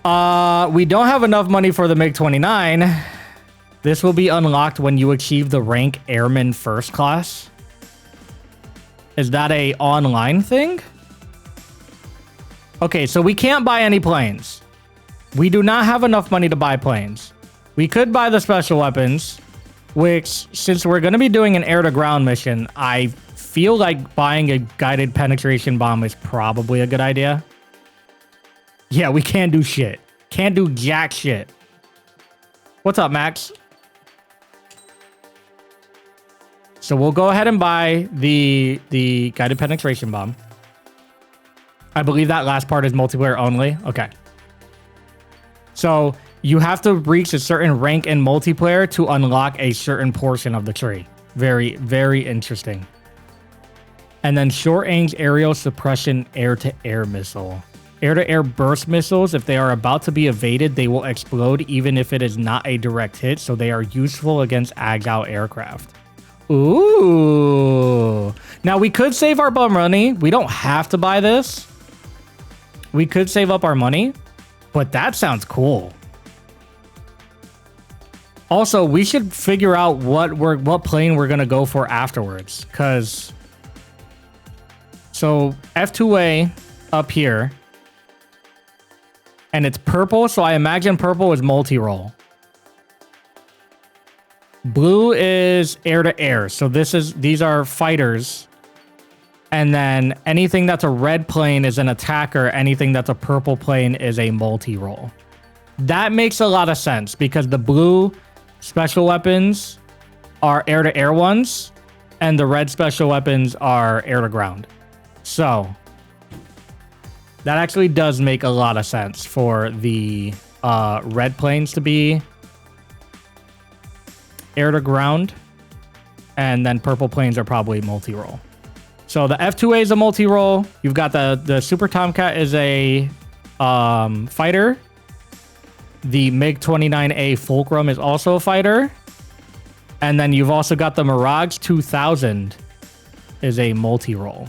We don't have enough money for the MiG-29. This will be unlocked when you achieve the rank Airman First Class. Is that a online thing? Okay, so we can't buy any planes. We do not have enough money to buy planes. We could buy the special weapons, which, since we're going to be doing an air-to-ground mission, I feel like buying a guided penetration bomb is probably a good idea. Yeah, we can't do shit. Can't do jack shit. What's up, Max? So we'll go ahead and buy the guided penetration bomb. I believe that last part is multiplayer only. Okay. So you have to reach a certain rank in multiplayer to unlock a certain portion of the tree. Very, very interesting. And then short-range aerial suppression air-to-air missile. Air-to-air burst missiles, if they are about to be evaded, they will explode even if it is not a direct hit, so they are useful against agile aircraft. Ooh. Now, we could save our bum money. We don't have to buy this. We could save up our money, but that sounds cool. Also, we should figure out what plane we're going to go for afterwards, because... So, F2A up here. And it's purple, so I imagine purple is multi-role. Blue is air-to-air, so these are fighters. And then anything that's a red plane is an attacker. Anything that's a purple plane is a multi-role. That makes a lot of sense, because the blue special weapons are air-to-air ones, and the red special weapons are air-to-ground. So, that actually does make a lot of sense for the red planes to be air-to-ground, and then purple planes are probably multi-role. So, the F2A is a multi-role. You've got the Super Tomcat is a fighter. The MiG-29A Fulcrum is also a fighter. And then you've also got the Mirage 2000 is a multi-role.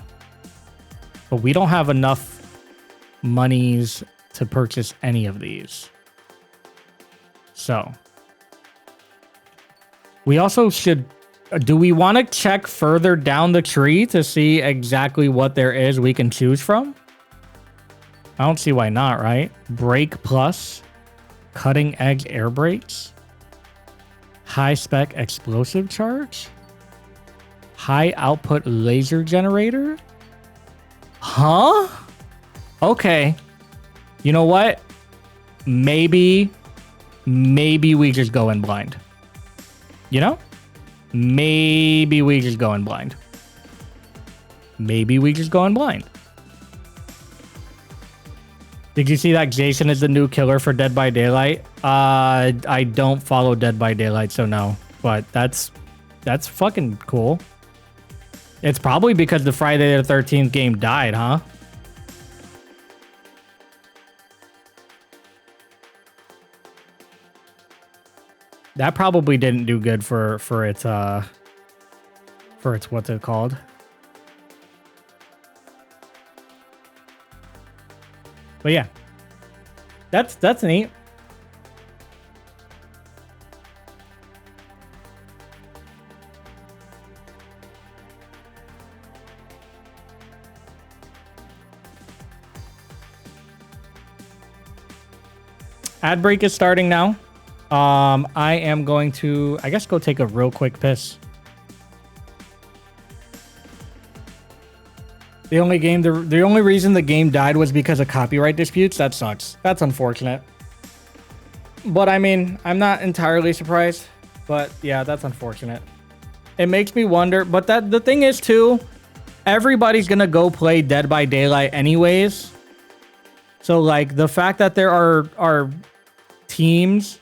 But we don't have enough monies to purchase any of these. So. We also should... Do we want to check further down the tree to see exactly what there is we can choose from? I don't see why not, right? Brake Plus. Cutting Edge Air Brakes. High Spec Explosive Charge. High Output Laser Generator. Huh? Okay. You know what? Maybe we just go in blind. You know? Maybe we just go in blind. Maybe we just go in blind. Did you see that Jason is the new killer for Dead by Daylight? I don't follow Dead by Daylight, so no. But that's fucking cool. It's probably because the Friday the 13th game died, huh? That probably didn't do good for its what's it called? But yeah. That's neat. Ad break is starting now. I am going to, I guess, go take a real quick piss. The only reason the game died was because of copyright disputes. That sucks. That's unfortunate. But I mean, I'm not entirely surprised. But yeah, that's unfortunate. It makes me wonder. But the thing is too, everybody's gonna go play Dead by Daylight anyways. So like the fact that there are teams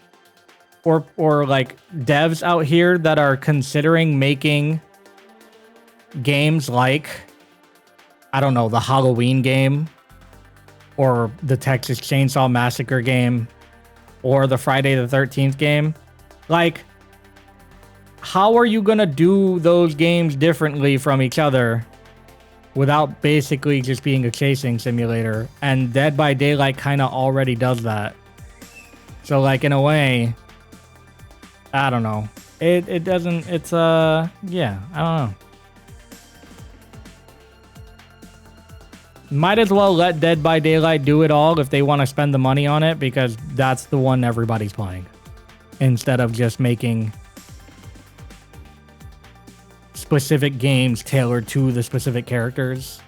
or like devs out here that are considering making games like, I don't know, the Halloween game or the Texas Chainsaw Massacre game or the Friday the 13th game. Like, how are you going to do those games differently from each other without basically just being a chasing simulator? And Dead by Daylight kind of already does that. So like in a way, I don't know. It doesn't, it's yeah, I don't know. Might as well let Dead by Daylight do it all if they want to spend the money on it, because that's the one everybody's playing. Instead of just making specific games tailored to the specific characters.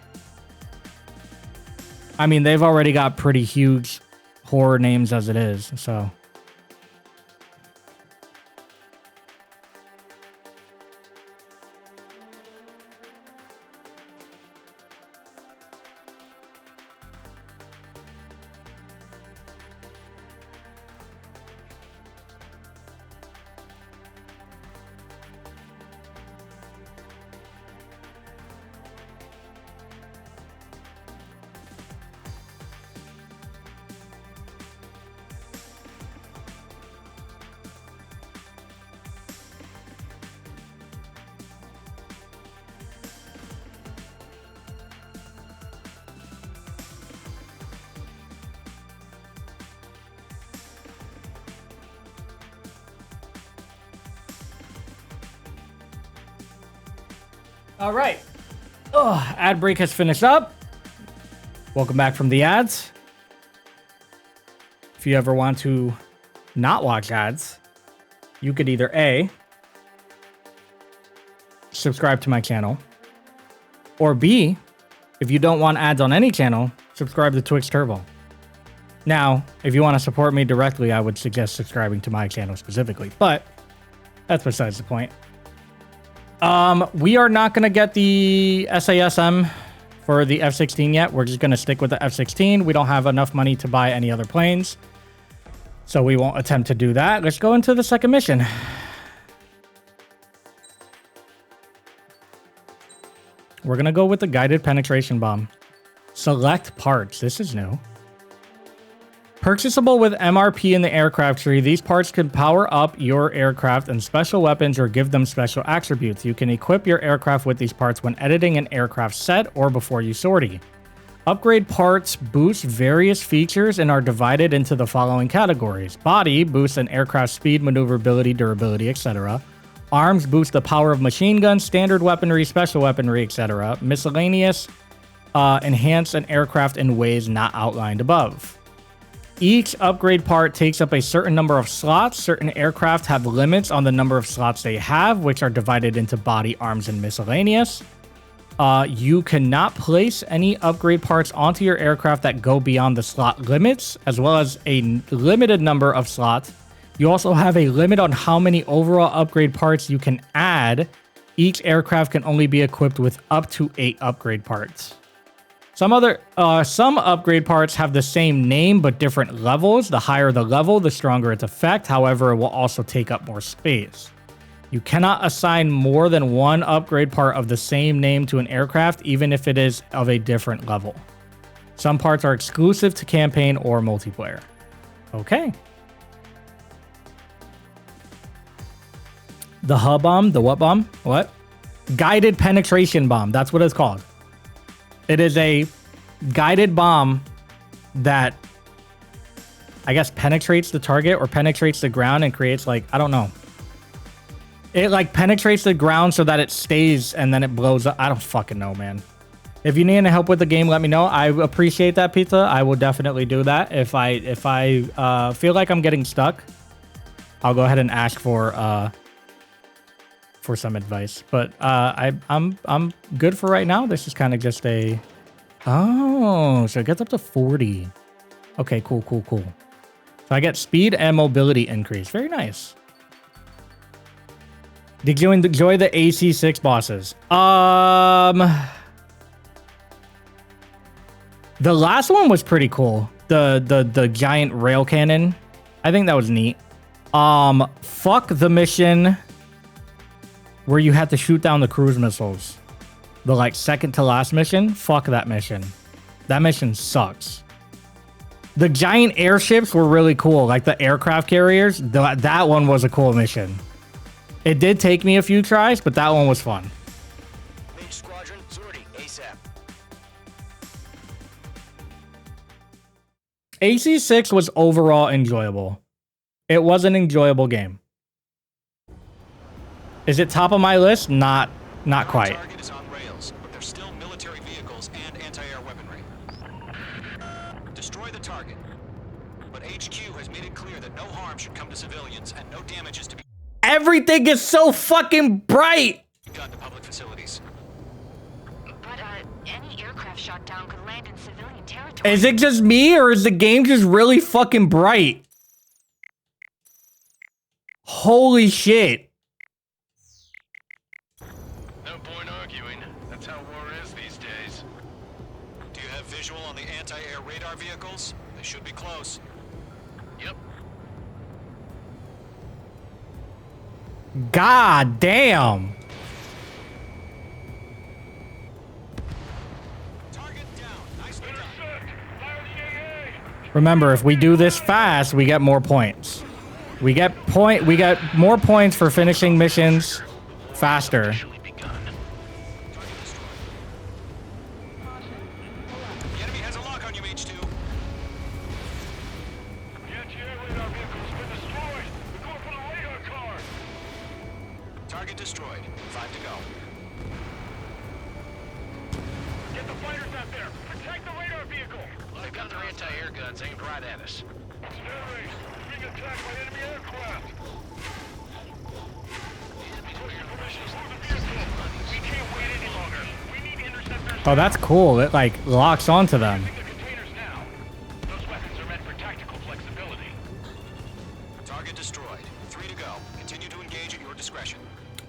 I mean, they've already got pretty huge horror names as it is, so. All right. Oh, ad break has finished up. Welcome back from the ads. If you ever want to not watch ads, you could either A, subscribe to my channel, or B, if you don't want ads on any channel, subscribe to Twitch Turbo. Now, if you want to support me directly, I would suggest subscribing to my channel specifically, but that's besides the point. We are not going to get the SASM for the F-16 yet. We're just going to stick with the F-16. We don't have enough money to buy any other planes, so we won't attempt to do that. Let's go into the second mission. We're going to go with the guided penetration bomb. Select parts. This is new. Purchasable with MRP in the aircraft tree, these parts can power up your aircraft and special weapons or give them special attributes. You can equip your aircraft with these parts when editing an aircraft set or before you sortie. Upgrade parts boost various features and are divided into the following categories. Body boosts an aircraft speed, maneuverability, durability, etc. Arms boost the power of machine guns, standard weaponry, special weaponry, etc. Miscellaneous enhance an aircraft in ways not outlined above. Each upgrade part takes up a certain number of slots. Certain aircraft have limits on the number of slots they have, which are divided into body, arms, and miscellaneous. You cannot place any upgrade parts onto your aircraft that go beyond the slot limits, as well as a limited number of slots. You also have a limit on how many overall upgrade parts you can add. Each aircraft can only be equipped with up to 8 upgrade parts. Some upgrade parts have the same name but different levels. The higher the level, the stronger its effect. However, it will also take up more space. You cannot assign more than one upgrade part of the same name to an aircraft, even if it is of a different level. Some parts are exclusive to campaign or multiplayer. Okay. The hub bomb, the what bomb? What? Guided penetration bomb. That's what it's called. It is a guided bomb that, I guess, penetrates the target or penetrates the ground and creates, like, I don't know. It, like, penetrates the ground so that it stays and then it blows up. I don't fucking know, man. If you need any help with the game, let me know. I appreciate that, Pizza. I will definitely do that. If I feel like I'm getting stuck, I'll go ahead and ask for some advice. But I'm good for right now. This is kind of just a... Oh, so it gets up to 40. Okay, cool. So I get speed and mobility increase. Very nice. Did you enjoy the AC-6 bosses? The last one was pretty cool. The giant rail cannon. I think that was neat. Fuck the mission where you had to shoot down the cruise missiles. The, like, second to last mission. Fuck that mission. That mission sucks. The giant airships were really cool. Like the aircraft carriers. That one was a cool mission. It did take me a few tries, but that one was fun. Mage Squadron, sortie, ASAP. AC-6 was overall enjoyable. It was an enjoyable game. Is it top of my list? Not quite. Target is on rails, but there's still military vehicles and anti-air weaponry. Destroy the target. But HQ has made it clear that no harm should come to civilians and no damage is to be Everything is so fucking bright. done to public facilities. But any aircraft shot down could land in civilian territory. Is it just me or is the game just really fucking bright? Holy shit. No point arguing. That's how war is these days. Do you have visual on the anti-air radar vehicles? They should be close. Yep. God damn. Remember, if we do this fast, we get more points. We get more points for finishing missions faster. Target destroyed. 5 to go. the fighters out there! Protect the radar vehicle! They've got their anti-air guns aimed right at us. Stanley, being attacked by enemy aircraft! We can't wait any longer. We need to intercept their... Oh, that's cool. It like locks onto them. Those weapons are meant for tactical flexibility. Target destroyed. 3 to go. Continue to engage at your discretion.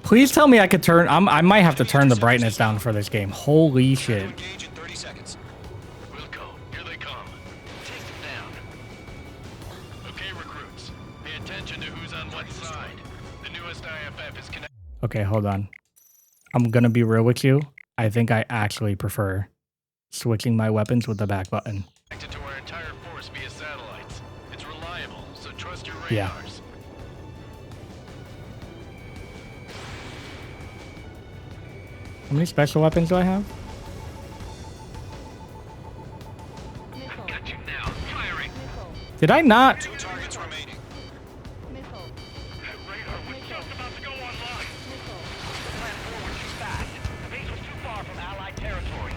Please tell me I could turn. I might have to turn the brightness down for this game. Holy shit. Engage in 30 seconds. Wilco, here they come. Take them down. Okay, recruits. Pay attention to who's on what side. The newest IFF is connected. Okay, hold on. I'm gonna be real with you. I think I actually prefer switching my weapons with the back button. To our entire force via satellites. It's reliable, so trust your radars. Yeah. How many special weapons do I have? Got you now. Firing. Did I not? 2 targets remaining. That radar was just about to go online. Plan forward too fast. The base was too far from Allied territory.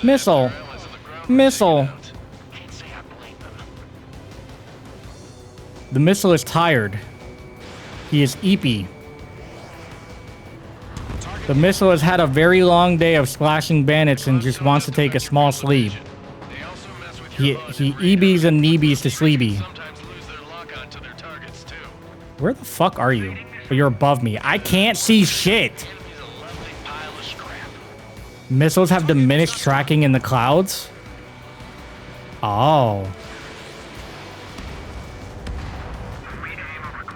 Missile. Missile. The missile is tired. He is eepy. The missile has had a very long day of splashing bandits and just wants to take a small sleep. He EBs and kneebies to sleepy. Where the fuck are you? Oh, you're above me. I can't see shit. Missiles have diminished tracking in the clouds? Oh.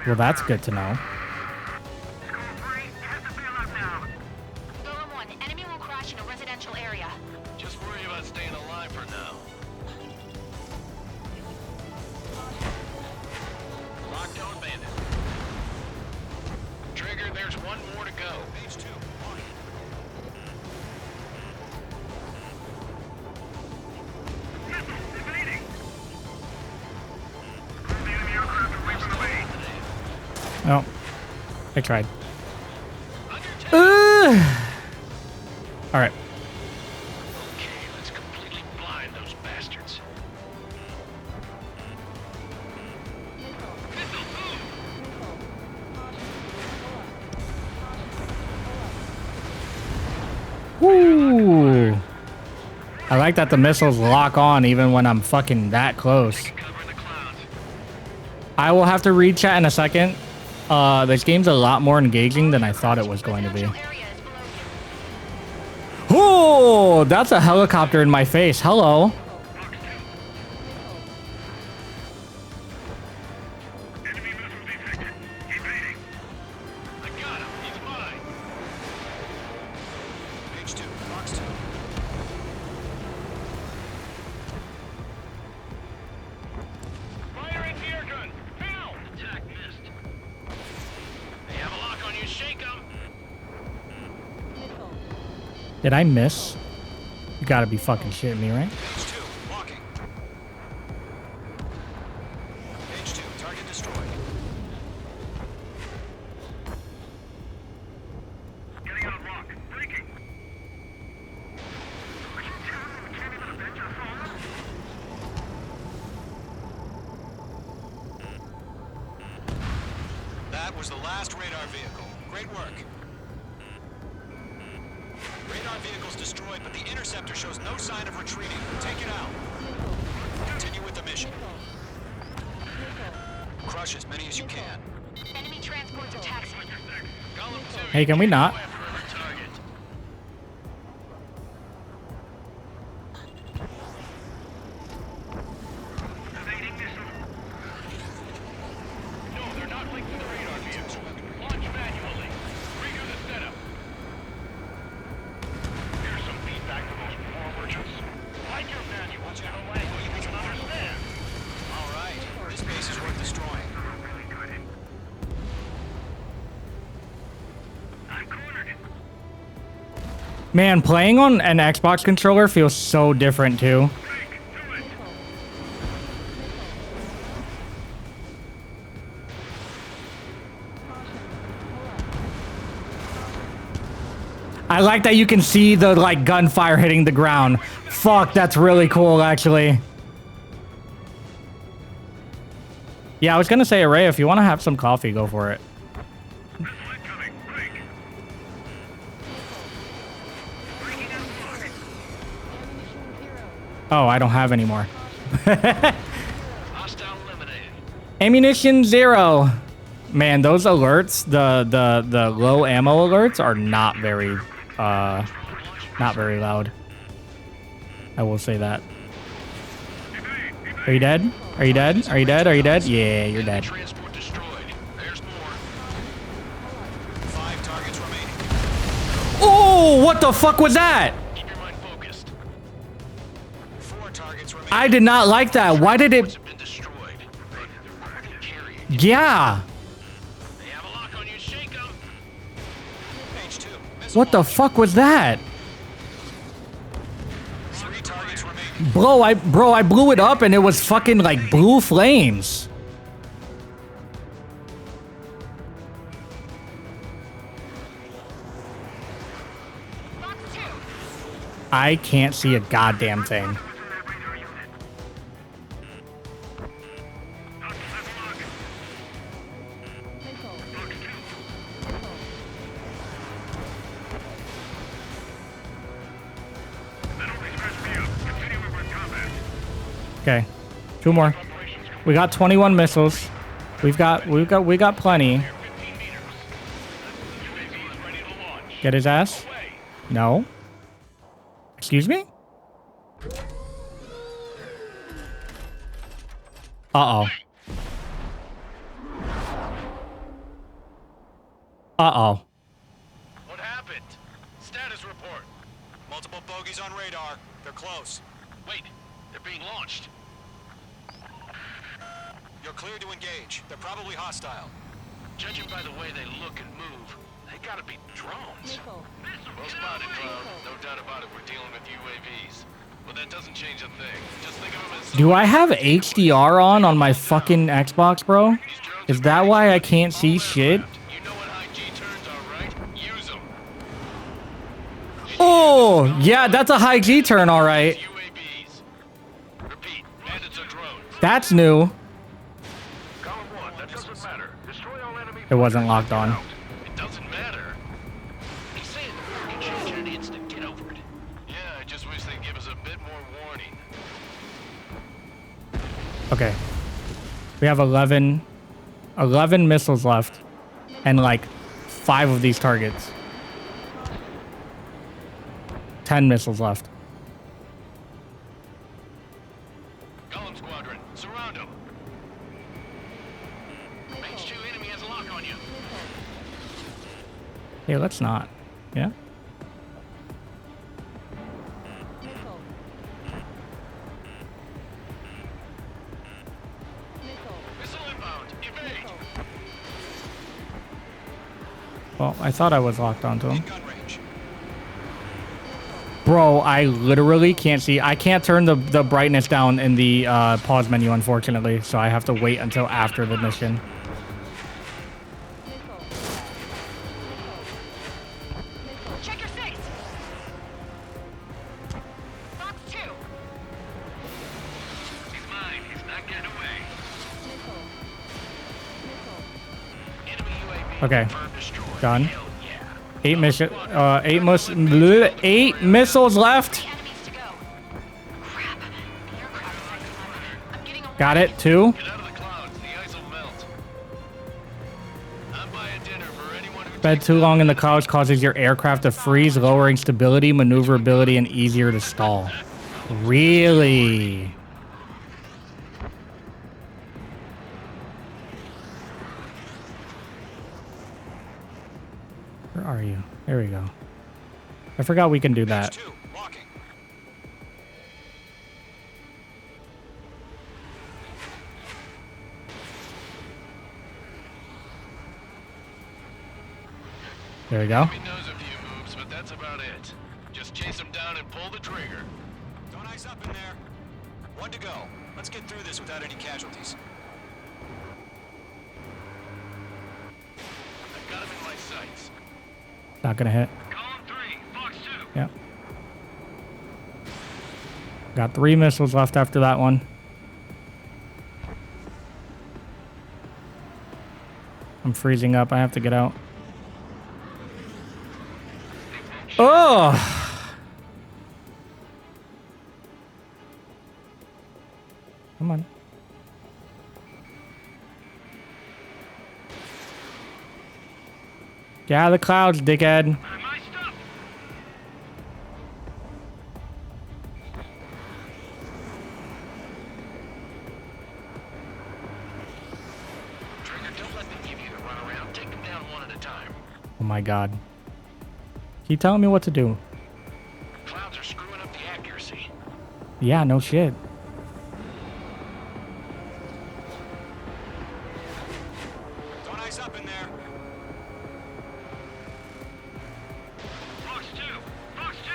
Well, that's good to know. Enemy will crash in a residential area. Just worry about staying alive for now. Lockdown bandit. Trigger, there's 1 more to go. Page 2. No. I tried. Alright. Okay, let's completely blind those bastards. Woo! I like that the missiles lock on even when I'm fucking that close. I will have to read chat in a second. This game's a lot more engaging than I thought it was going to be. Oh, that's a helicopter in my face. Hello. Page 2. Box 2. Fire anti-air gun! Now! Attack missed. They have a lock on you. Shake them! Did I miss? You gotta be fucking shitting me, right? Page 2. Walking. Page 2. Target destroyed. Getting out of rock. Breaking. That was the last radar vehicle. Great work. Radar vehicle's destroyed, but the interceptor shows no sign of retreating. Take it out. Continue with the mission. Crush as many as you can. Enemy transports are taxiing. Hey, can we not? No, they're not linked to the radar vehicle. Launch manually. Redo the setup. Here's some feedback from those poor merchants. Like your manual, channel language we can understand. All right, this base is worth destroying. I'm cornered. Man, playing on an Xbox controller feels so different too. I like that you can see the like gunfire hitting the ground. Fuck, that's really cool actually. Yeah, I was gonna say, Array, if you want to have some coffee, go for it. Oh, I don't have any more. Ammunition 0. Man, those alerts, the low ammo alerts are not very loud. I will say that. Are you dead? Are you dead? Are you dead? Are you dead? Yeah, you're dead. Oh, what the fuck was that? I did not like that. Why did it? Yeah. What the fuck was that? Bro, I blew it up and it was fucking like blue flames. I can't see a goddamn thing. Okay, 2 more. We got 21 missiles. We got plenty. Get his ass? No. Excuse me? Uh-oh. Uh-oh. What happened? Status report. Multiple bogeys on radar. They're close. Wait, they're being launched. You're clear to engage. They're probably hostile. Judging by the way they look and move, they gotta be drones. Well spotted, Cloud. No doubt about it, we're dealing with UAVs. But that doesn't change a thing. Just think of them as... Do I have HDR on my fucking Xbox, bro? Is that why I can't see shit? Oh, yeah, that's a high G turn, all right. That's new. It wasn't locked on. It doesn't matter. He's saying the fucking show idiots to get over it. Yeah, I just wish they'd give us a bit more warning. Okay. We have 11 missiles left. And like 5 of these targets. 10 missiles left. Golem Squadron, surround them. Range 2 enemy has a lock on you. Hey, let's not. Yeah? Missile inbound. Evade. Well, I thought I was locked onto him. Bro, I literally can't see. I can't turn the brightness down in the pause menu, unfortunately. So I have to wait until after the mission. Check your six. Box 2. He's mine. He's not getting away. Okay. Done. 8 missiles left. Got it. 2. Spend too long in the clouds causes your aircraft to freeze, lowering stability, maneuverability, and easier to stall. Really? Where are you? There we go. I forgot we can do that. There we go. He knows a few moves, but that's about it. Just chase him down and pull the trigger. Don't ice up in there. 1 to go. Let's get through this without any casualties. I've got him in my sights. Not gonna hit. Column 3, Got 3 missiles left after that one. I'm freezing up. I have to get out. Oh! Come on. Get out of the clouds, dickhead. Oh my god. Keep telling me what to do. Clouds are screwing up the accuracy. Yeah, no shit. Don't ice up in there. Fox 2! Fox 2!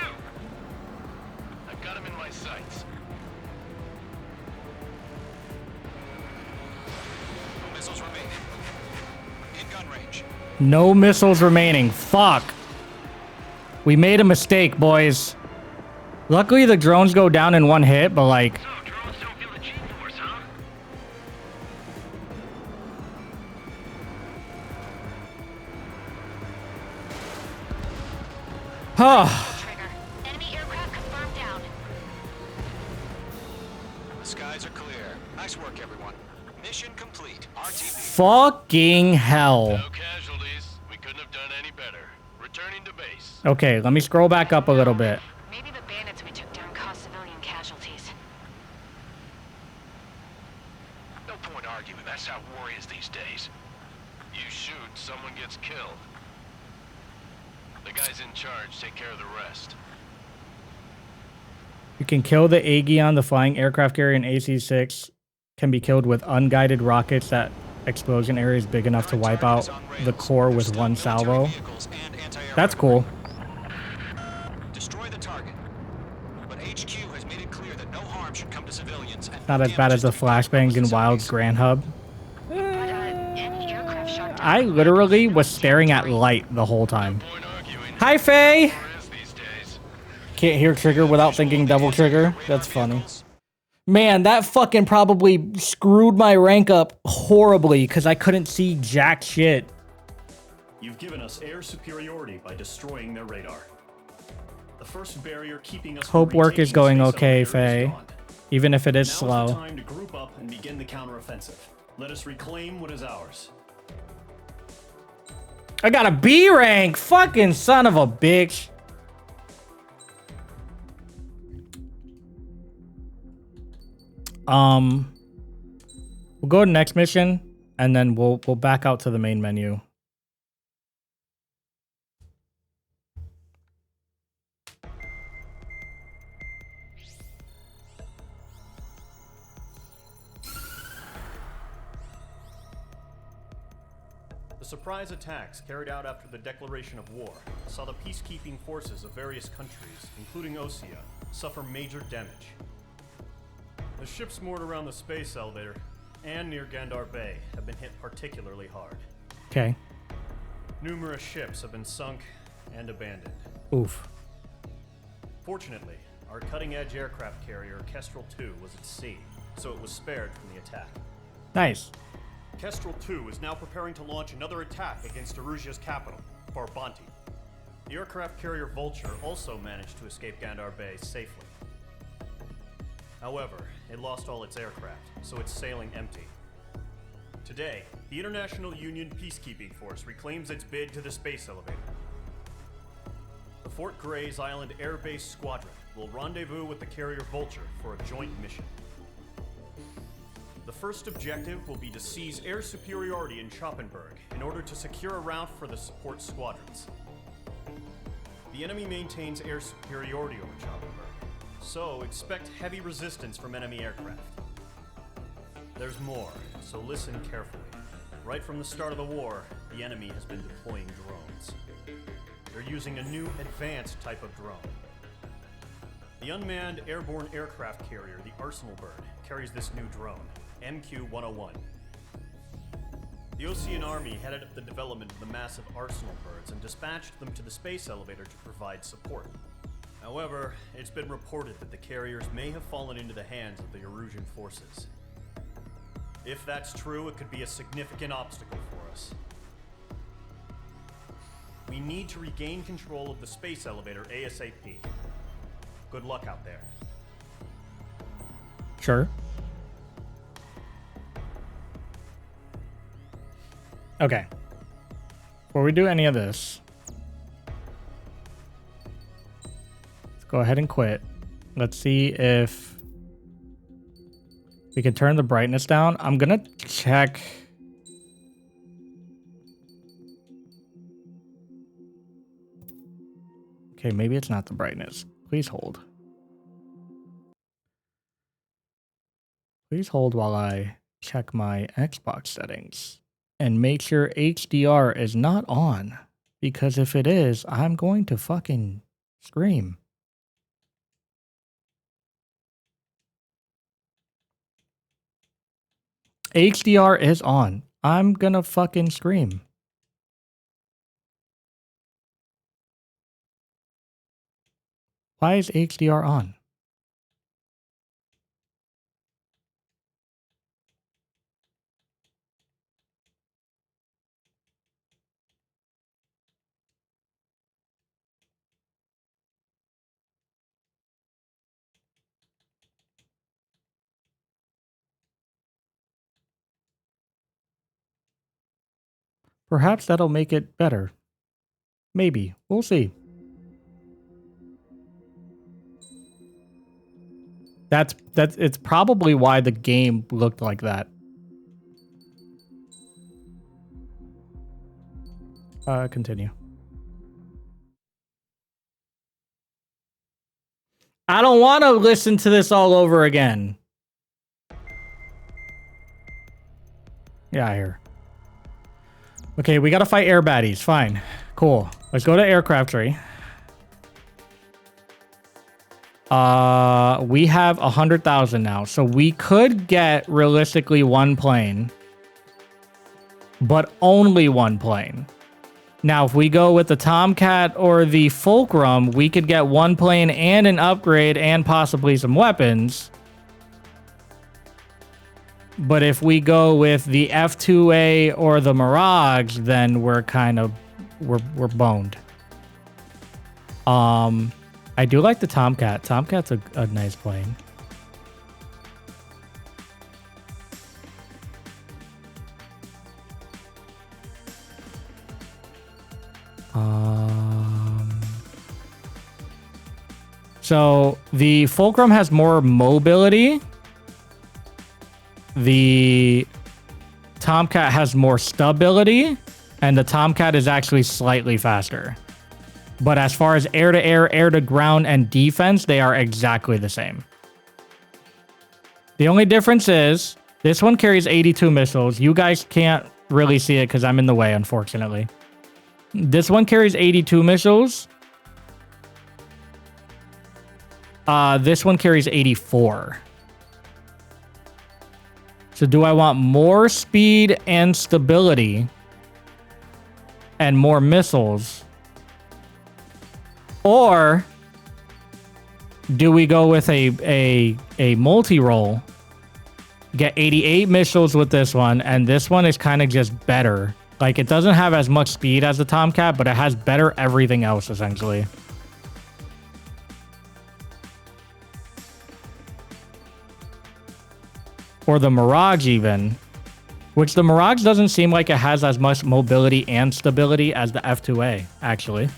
I've got him in my sights. No missiles remaining. In gun range. No missiles remaining. Fuck. We made a mistake, boys. Luckily, the drones go down in 1 hit, but like... So, drones don't feel the G-force, huh? Enemy aircraft confirmed down. The skies are clear. Nice work, everyone. Mission complete. RTB. Fucking hell. No casualties. We couldn't have done any better. Returning to base. Okay, let me scroll back up a little bit. Maybe the bandits we took down caused civilian casualties. No point arguing. That's how war is these days. You shoot, someone gets killed. The guys in charge take care of the rest. You can kill the Aegeon, the flying aircraft carrier, and AC-6 can be killed with unguided rockets. That explosion area is big enough to wipe out the core with 1 salvo. That's cool. Destroy the target. But HQ has made it clear that no harm should come to civilians. And Not as bad as the flashbangs in Wild's Grand Hub. I literally was staring at light the whole time. Hi, Faye! Can't hear trigger without thinking double trigger. That's funny. Man, that fucking probably screwed my rank up horribly because I couldn't see jack shit. You've given us air superiority by destroying their radar. The first barrier keeping us Hope from work is retaking going space okay, elevator is Faye. gone. Even if it is Now slow. is the time to group up and begin the counteroffensive. Let us reclaim what is ours. I got a B rank! Fucking son of a bitch. We'll go to next mission, and then we'll back out to the main menu. The surprise attacks carried out after the declaration of war saw the peacekeeping forces of various countries, including Osea, suffer major damage. The ships moored around the space elevator and near Gandar Bay have been hit particularly hard. Okay. Numerous ships have been sunk and abandoned. Oof. Fortunately, our cutting-edge aircraft carrier, Kestrel 2, was at sea, so it was spared from the attack. Nice. Kestrel 2 is now preparing to launch another attack against Erusia's capital, Farbanti. The aircraft carrier Vulture also managed to escape Gandar Bay safely. However, it lost all its aircraft, so it's sailing empty. Today, the International Union Peacekeeping Force reclaims its bid to the space elevator. The Fort Gray's Island Air Base Squadron will rendezvous with the carrier Vulture for a joint mission. The first objective will be to seize air superiority in Schoppenberg in order to secure a route for the support squadrons. The enemy maintains air superiority over Schoppenberg, so expect heavy resistance from enemy aircraft. There's more, so listen carefully. Right from the start of the war, the enemy has been deploying drones. They're using a new advanced type of drone. The unmanned airborne aircraft carrier, the Arsenal Bird, carries this new drone, MQ-101. The Osean Army headed up the development of the massive Arsenal Birds and dispatched them to the space elevator to provide support. However, it's been reported that the carriers may have fallen into the hands of the Erusian forces. If that's true, it could be a significant obstacle for us. We need to regain control of the space elevator ASAP. Good luck out there. Sure. Okay. Before we do any of this, let's go ahead and quit. Let's see if we can turn the brightness down. I'm gonna check. Okay, maybe it's not the brightness. Please hold. Please hold while I check my Xbox settings and make sure HDR is not on, because if it is, I'm going to fucking scream. HDR is on. I'm gonna fucking scream. Why is HDR on? Perhaps that'll make it better. Maybe. We'll see. It's probably why the game looked like that. Continue. I don't want to listen to this all over again. Yeah, I hear. Okay, we gotta fight air baddies. Fine. Cool. Let's go to aircraft tree. We have 100,000 now, so we could get realistically one plane, but only one plane. Now, if we go with the Tomcat or the Fulcrum, we could get one plane and an upgrade and possibly some weapons. But if we go with the F2A or the Mirage, then we're kind of we're boned. I do like the Tomcat. Tomcat's a nice plane. So the Fulcrum has more mobility. The Tomcat has more stability, and the Tomcat is actually slightly faster. But as far as air-to-air, air-to-ground, and defense, they are exactly the same. The only difference is this one carries 82 missiles. You guys can't really see it because I'm in the way, unfortunately. This one carries 82 missiles. This one carries 84. So do I want more speed and stability and more missiles? Or do we go with a multi-roll, get 88 missiles with this one, and this one is kind of just better. Like, it doesn't have as much speed as the Tomcat, but it has better everything else, essentially. Or the Mirage, even. Which the Mirage doesn't seem like it has as much mobility and stability as the F2A, actually.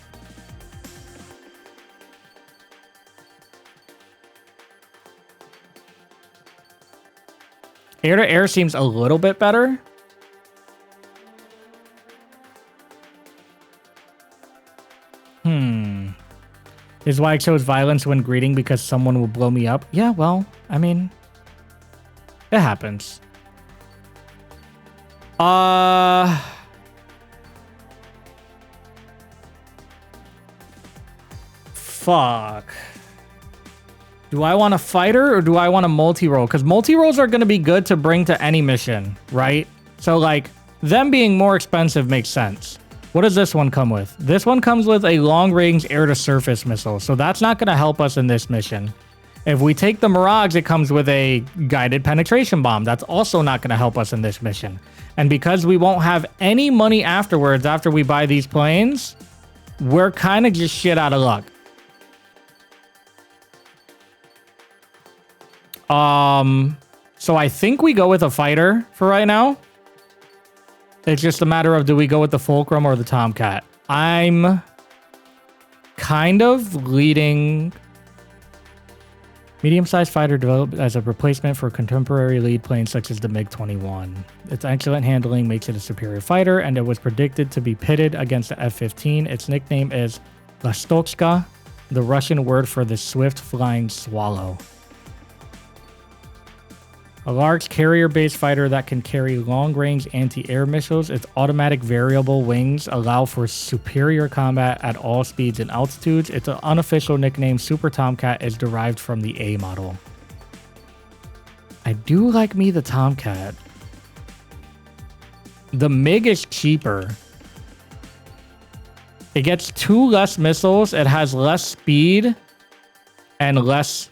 Air-to-air seems a little bit better. Is why I chose violence when greeting because someone will blow me up. Yeah, well, I mean, it happens. Fuck. Do I want a fighter or do I want a multi-roll? Because multi-rolls are going to be good to bring to any mission, right? So, like, them being more expensive makes sense. What does this one come with? This one comes with a long-range air-to-surface missile, so that's not going to help us in this mission. If we take the Mirage, it comes with a guided penetration bomb. That's also not going to help us in this mission. And because we won't have any money afterwards after we buy these planes, we're kind of just shit out of luck. So I think we go with a fighter for right now. It's just a matter of, do we go with the Fulcrum or the Tomcat? I'm kind of leading... Medium-sized fighter developed as a replacement for contemporary lead planes such as the MiG-21. Its excellent handling makes it a superior fighter, and it was predicted to be pitted against the F-15. Its nickname is Lastotchka, the Russian word for the swift flying swallow. A large carrier-based fighter that can carry long-range anti-air missiles. Its automatic variable wings allow for superior combat at all speeds and altitudes. Its unofficial nickname, Super Tomcat, is derived from the A model. I do like me the Tomcat. The MiG is cheaper. It gets 2 less missiles. It has less speed and less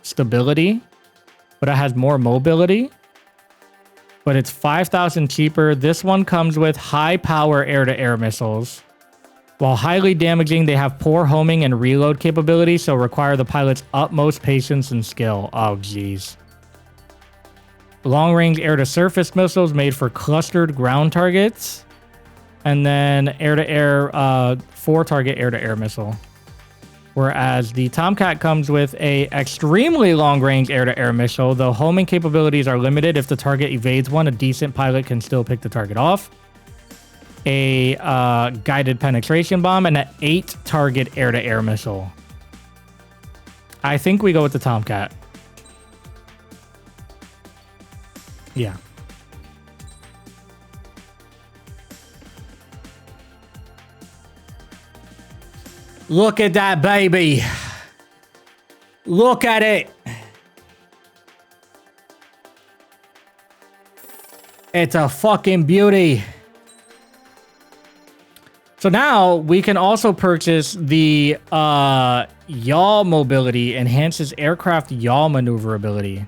stability. But it has more mobility. But it's 5,000 cheaper. This one comes with high power air-to-air missiles. While highly damaging, they have poor homing and reload capability, so require the pilot's utmost patience and skill. Oh, geez. Long-range air-to-surface missiles made for clustered ground targets. And then air-to-air, 4-target air-to-air missile. Whereas the Tomcat comes with a extremely long-range air-to-air missile. Though homing capabilities are limited, if the target evades one, a decent pilot can still pick the target off. A guided penetration bomb and an 8-target air-to-air missile. I think we go with the Tomcat. Yeah. Look at that, baby. Look at it. It's a fucking beauty. So now we can also purchase the yaw mobility, enhances aircraft yaw maneuverability.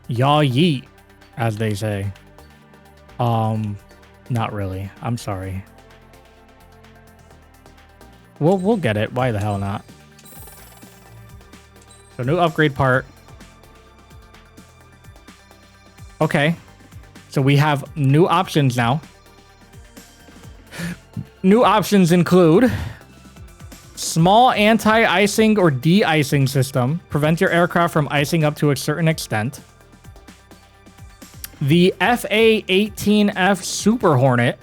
Yaw yeet, as they say. Not really. I'm sorry. We'll get it. Why the hell not? So new upgrade part. Okay. So we have new options now. New options include small anti-icing or de-icing system. Prevent your aircraft from icing up to a certain extent. The FA-18F Super Hornet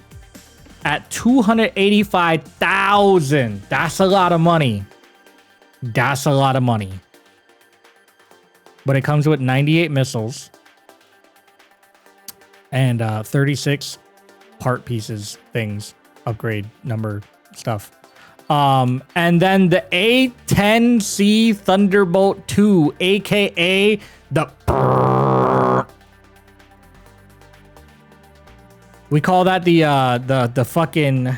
at 285,000. That's a lot of money. That's a lot of money. But it comes with 98 missiles and 36 part pieces, things, upgrade number stuff. And then the A-10C Thunderbolt 2, aka the we call that the fucking...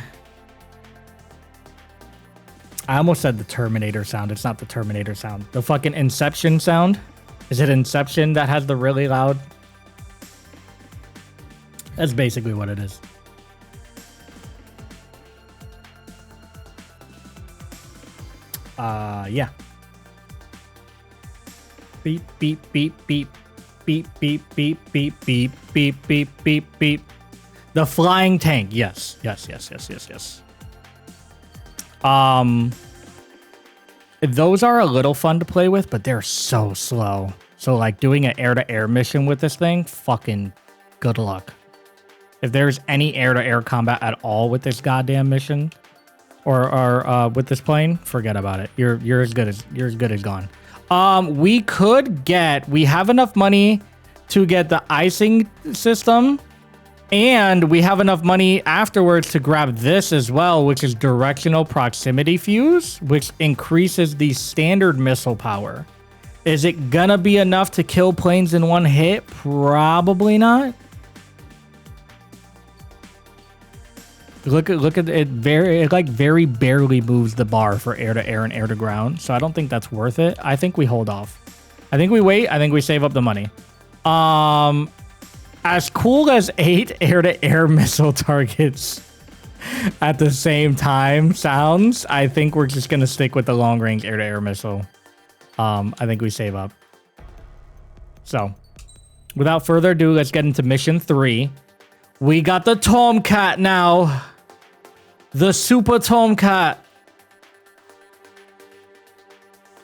I almost said the Terminator sound. It's not the Terminator sound. The fucking Inception sound. Is it Inception that has the really loud? That's basically what it is. Yeah. Beep, beep, beep, beep. Beep, beep, beep, beep, beep, beep, beep, beep, beep. The flying tank. Yes. Yes, yes, yes, yes, yes. Those are a little fun to play with, but they're so slow. So, like, doing an air-to-air mission with this thing, fucking good luck. If there's any air-to-air combat at all with this goddamn mission, or with this plane, forget about it. You're as good as gone. We have enough money to get the icing system, and we have enough money afterwards to grab this as well, which is directional proximity fuse, which increases the standard missile power. Is it gonna be enough to kill planes in one hit? Probably not. Look at it. It like very barely moves the bar for air to air and air to ground. So I don't think that's worth it. I think we hold off. I think we wait. I think we save up the money. As cool as 8 air to air missile targets at the same time sounds, I think we're just gonna stick with the long range air to air missile. I think we save up. So, without further ado, let's get into mission 3. We got the Tomcat now. The Super Tomcat.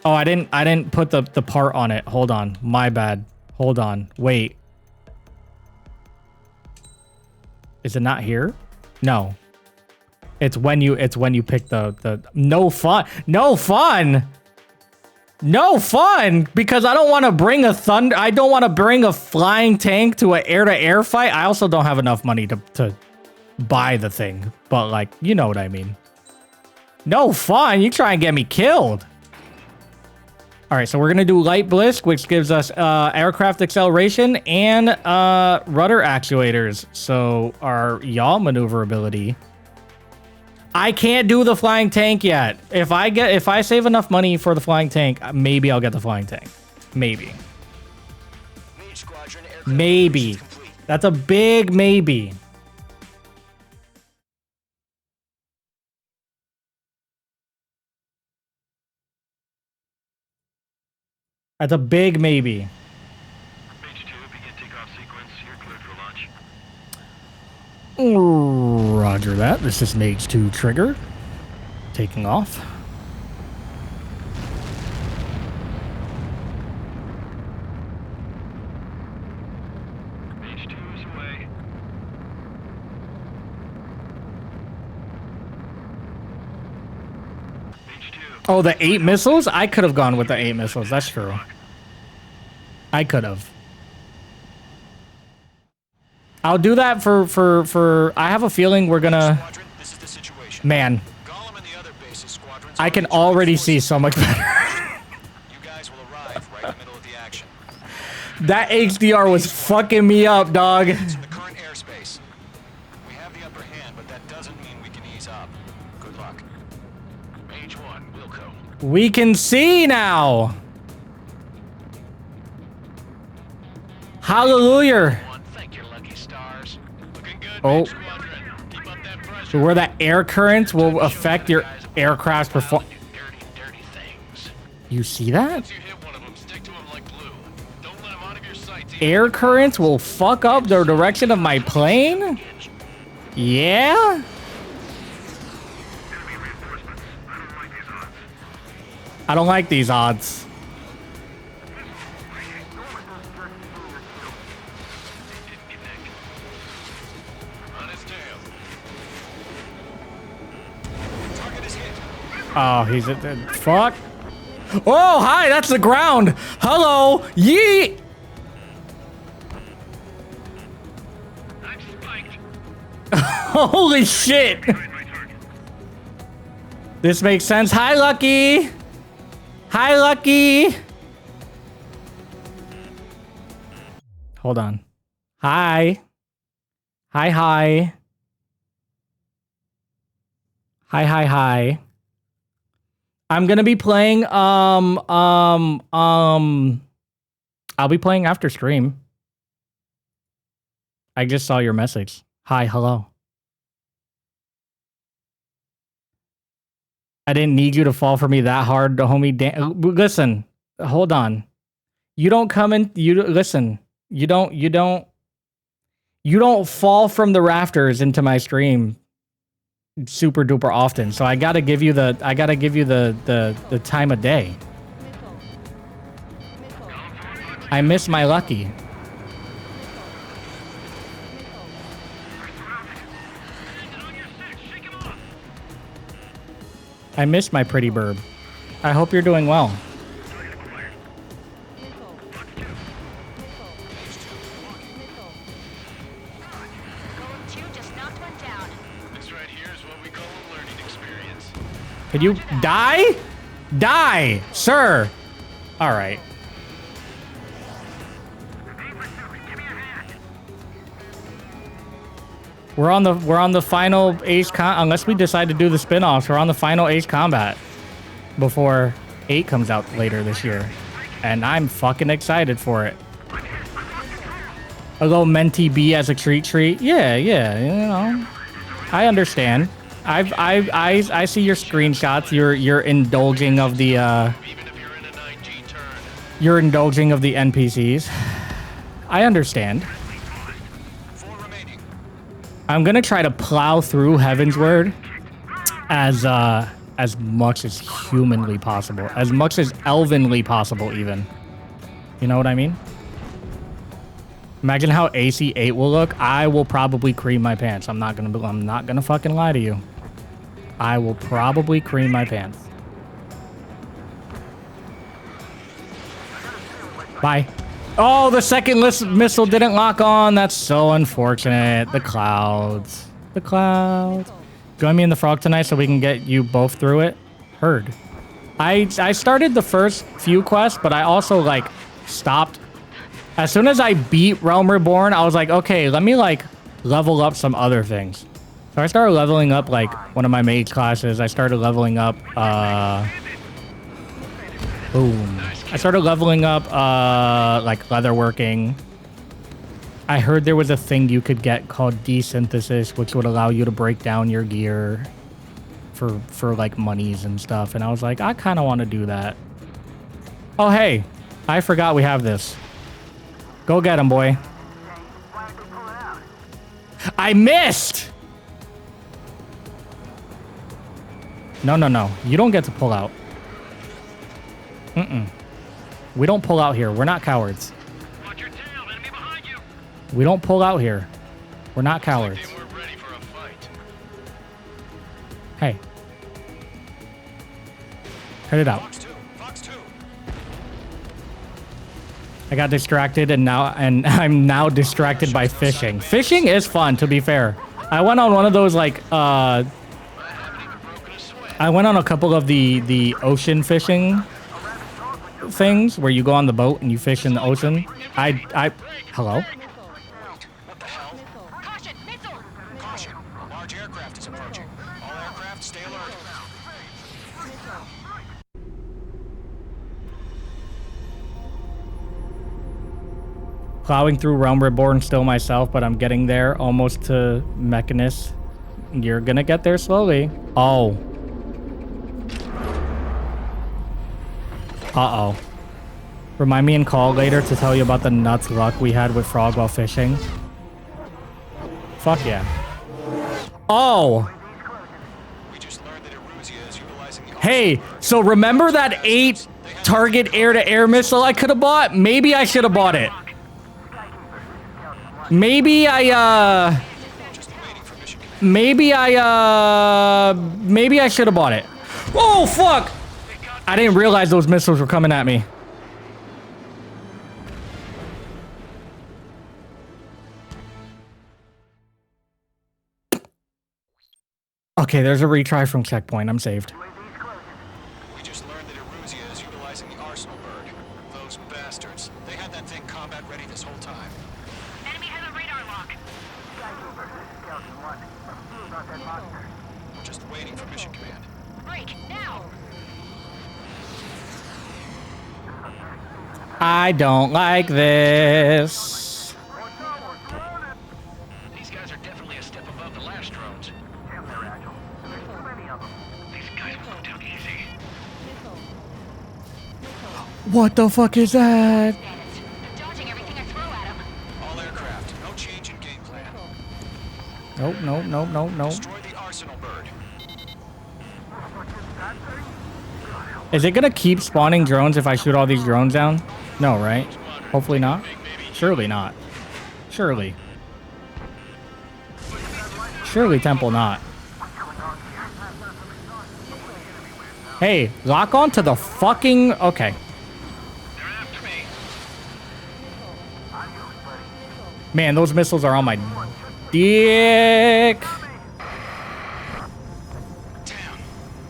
Oh, I didn't put the part on it. Hold on. My bad. Hold on. Wait. Is it not here? No. It's when you pick the no fun. No fun. No fun, because I don't want to bring I don't want to bring a flying tank to an air-to-air fight. I also don't have enough money to buy the thing, but like, you know what I mean. No fun. You try and get me killed. All right, so we're gonna do light blisk, which gives us aircraft acceleration and rudder actuators. So our yaw maneuverability. I can't do the flying tank yet. If I save enough money for the flying tank, maybe I'll get the flying tank. Maybe. Maybe. That's a big maybe. That's a big maybe. Roger that. This is Mage 2 trigger. Taking off. Mage 2 is away. Mage 2. Oh, the 8 missiles? I could have gone with the 8 missiles. That's true. I could have. I'll do that for I have a feeling we're gonna... Man. I can already see so much better. That HDR was fucking me up, dog. We can see now. Hallelujah. Oh. So where that air currents will affect your aircraft's performance. You see that? Air currents will fuck up the direction of my plane? Yeah? I don't like these odds. Oh, he's at the fuck. Oh, hi, that's the ground. Hello, yeet. Holy shit. This makes sense. Hi, Lucky. Hi, Lucky. Hold on. Hi. Hi, hi. Hi, hi, hi. I'm gonna be playing, I'll be playing after stream. I just saw your message. Hi, hello. I didn't need you to fall for me that hard, homie. Listen, hold on. You don't come in, listen, you don't fall from the rafters into my stream super duper often, so I gotta give you the time of day. I miss my Lucky. I miss my pretty burb. I hope you're doing well. Could you die? Die, sir. All right. We're on the final Ace unless we decide to do the spin-offs, we're on the final Ace Combat before 8 comes out later this year. And I'm fucking excited for it. A little Menti B as a treat. Yeah, you know. I understand. I see your screenshots. You're indulging of the you're indulging of the NPCs. I understand. I'm gonna try to plow through Heaven's Word as much as humanly possible, as much as elvenly possible, even. You know what I mean? Imagine how AC8 will look. I will probably cream my pants. I'm not gonna fucking lie to you. I will probably cream my pants. Bye. Oh, the second missile didn't lock on. That's so unfortunate. The clouds. The clouds. Join me in the frog tonight so we can get you both through it. Heard. I started the first few quests, but I also, like, stopped. As soon as I beat Realm Reborn, I was like, okay, let me, like, level up some other things. So I started leveling up, like, one of my mage classes. I started leveling up, boom. I started leveling up, like, leatherworking. I heard there was a thing you could get called desynthesis, which would allow you to break down your gear for like, monies and stuff. And I was like, I kind of want to do that. Oh, hey. I forgot we have this. Go get him, boy. I missed! No. You don't get to pull out. We don't pull out here. We're not cowards. Watch your tail, enemy behind you. We don't pull out here. We're not cowards. They weren't ready for a fight. Hey. Cut it out. Fox 2. I got distracted and I'm now distracted by fishing. Fishing is fun, to be fair. I went on one of those, like, I went on a couple of the ocean fishing things where you go on the boat and you fish in the ocean. Hello? What the hell? Caution, missile! Caution, a large aircraft is approaching. All aircraft stay alert. Plowing through Realm Reborn still myself, but I'm getting there almost to Mechanist. You're gonna get there slowly. Oh. Uh-oh. Remind me and call later to tell you about the nuts luck we had with Frog while fishing. Fuck yeah. Oh! Hey, so remember that 8 target air-to-air missile I could have bought? Maybe I should have bought it. Maybe I should have bought it. Oh, fuck! I didn't realize those missiles were coming at me. Okay, there's a retry from checkpoint. I'm saved. We just learned that Eruzia is utilizing the arsenal bird. Those bastards. They had that thing combat ready this whole time. Enemy has a radar lock. Just waiting for mission command. Break, now! I don't like this. These guys are definitely a step above the last drones. These guys will go down easy. What the fuck is that? Dodging everything I throw at him. All aircraft, no change in game plan. Nope. Destroy the arsenal bird. Is it gonna keep spawning drones if I shoot all these drones down? No, right? Hopefully not. Surely not. Surely Temple not. Hey, lock on to the fucking... Okay. Man, those missiles are on my dick.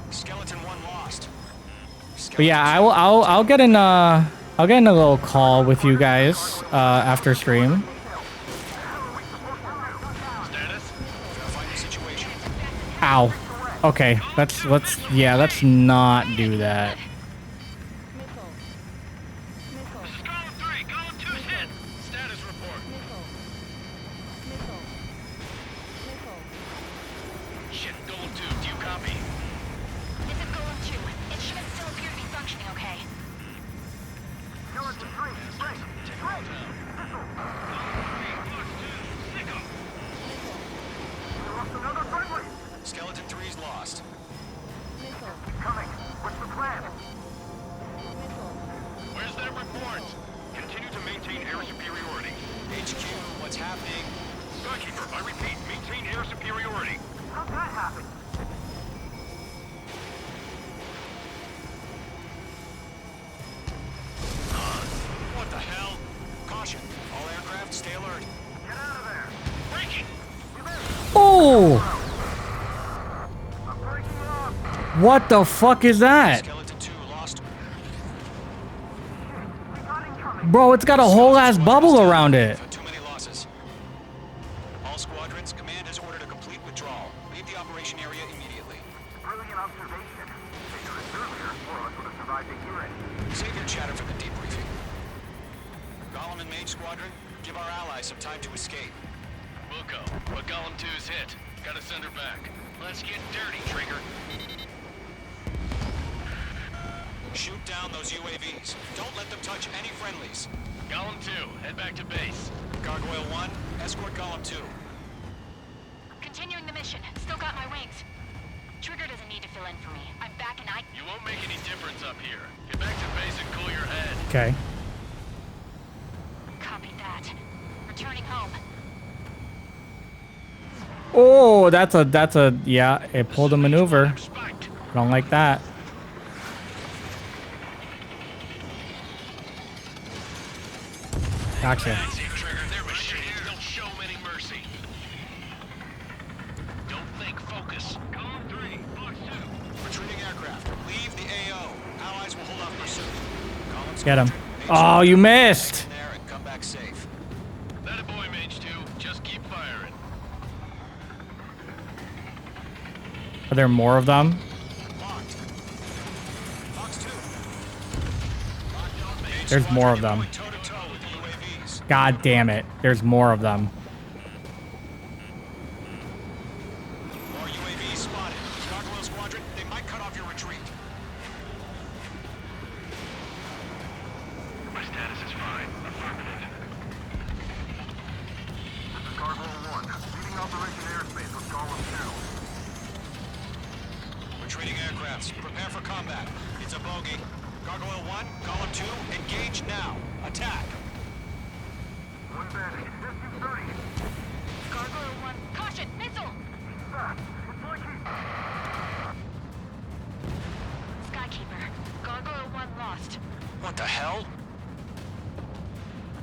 Skeleton 1 lost. But yeah, I'll get in a little call with you guys after stream. Ow. Okay, let's not do that. Column 3, Column 2's hit. Status report. Shit, Golem 2, do you copy? This is Golem 2. Instruments still appear to be functioning okay. Skeleton 3, break. Take them all down. Skeleton 3's lost. Coming. What's the plan? Where's their report? Continue to maintain air superiority. HQ, what's happening? Skykeeper, I repeat, maintain air superiority. How'd that happen? What the hell? Caution. All aircraft, stay alert. Get out of there. Breaking! Oh! What the fuck is that? Skeleton 2 lost. Bro, it's got a whole ass bubble around it. Too many losses. All squadrons, command has ordered a complete withdrawal. Leave the operation area immediately. Brilliant observation. If it was earlier, more of us would have survived the hearing. Save your chatter for the debriefing. Golem and Mage Squadron, give our allies some time to escape. We'll go, but Golem 2's hit. Gotta send her back. Let's get dirty, Trigger. Shoot down those UAVs. Don't let them touch any friendlies. Golem 2, head back to base. Gargoyle 1, escort Golem 2. Continuing the mission. Still got my wings. Trigger doesn't need to fill in for me. I'm back and You won't make any difference up here. Get back to base and cool your head. Okay. Copy that. Returning home. Oh, that's a yeah, it pulled a maneuver. Don't like that. Gotcha. Trigger, their machines don't show any mercy. Don't think, focus. Golem 3, Box 2. Retreating aircraft. Leave the AO. Allies will hold off pursuit. Golem's Get him. Mage Oh, you missed. in there and come back safe. That a boy, Mage 2. Just keep firing. Are there more of them? Locked. Box 2. Locked on Mage There's more of Squadron, them. you're going toe-to-toe with the UAVs. God damn it. There's more of them. More UAVs spotted. Gargoyle Squadron, they might cut off your retreat. My status is fine. Affirmative. This is Gargoyle 1. Leading Operation Airspace with Golem 2. Retreating aircrafts, prepare for combat. It's a bogey. Gargoyle 1, Golem 2, engage now. Attack. One bandit. SU-30. Gargoyle 1. Caution! Missile! It's like Skykeeper. Gargoyle 1 lost. What the hell?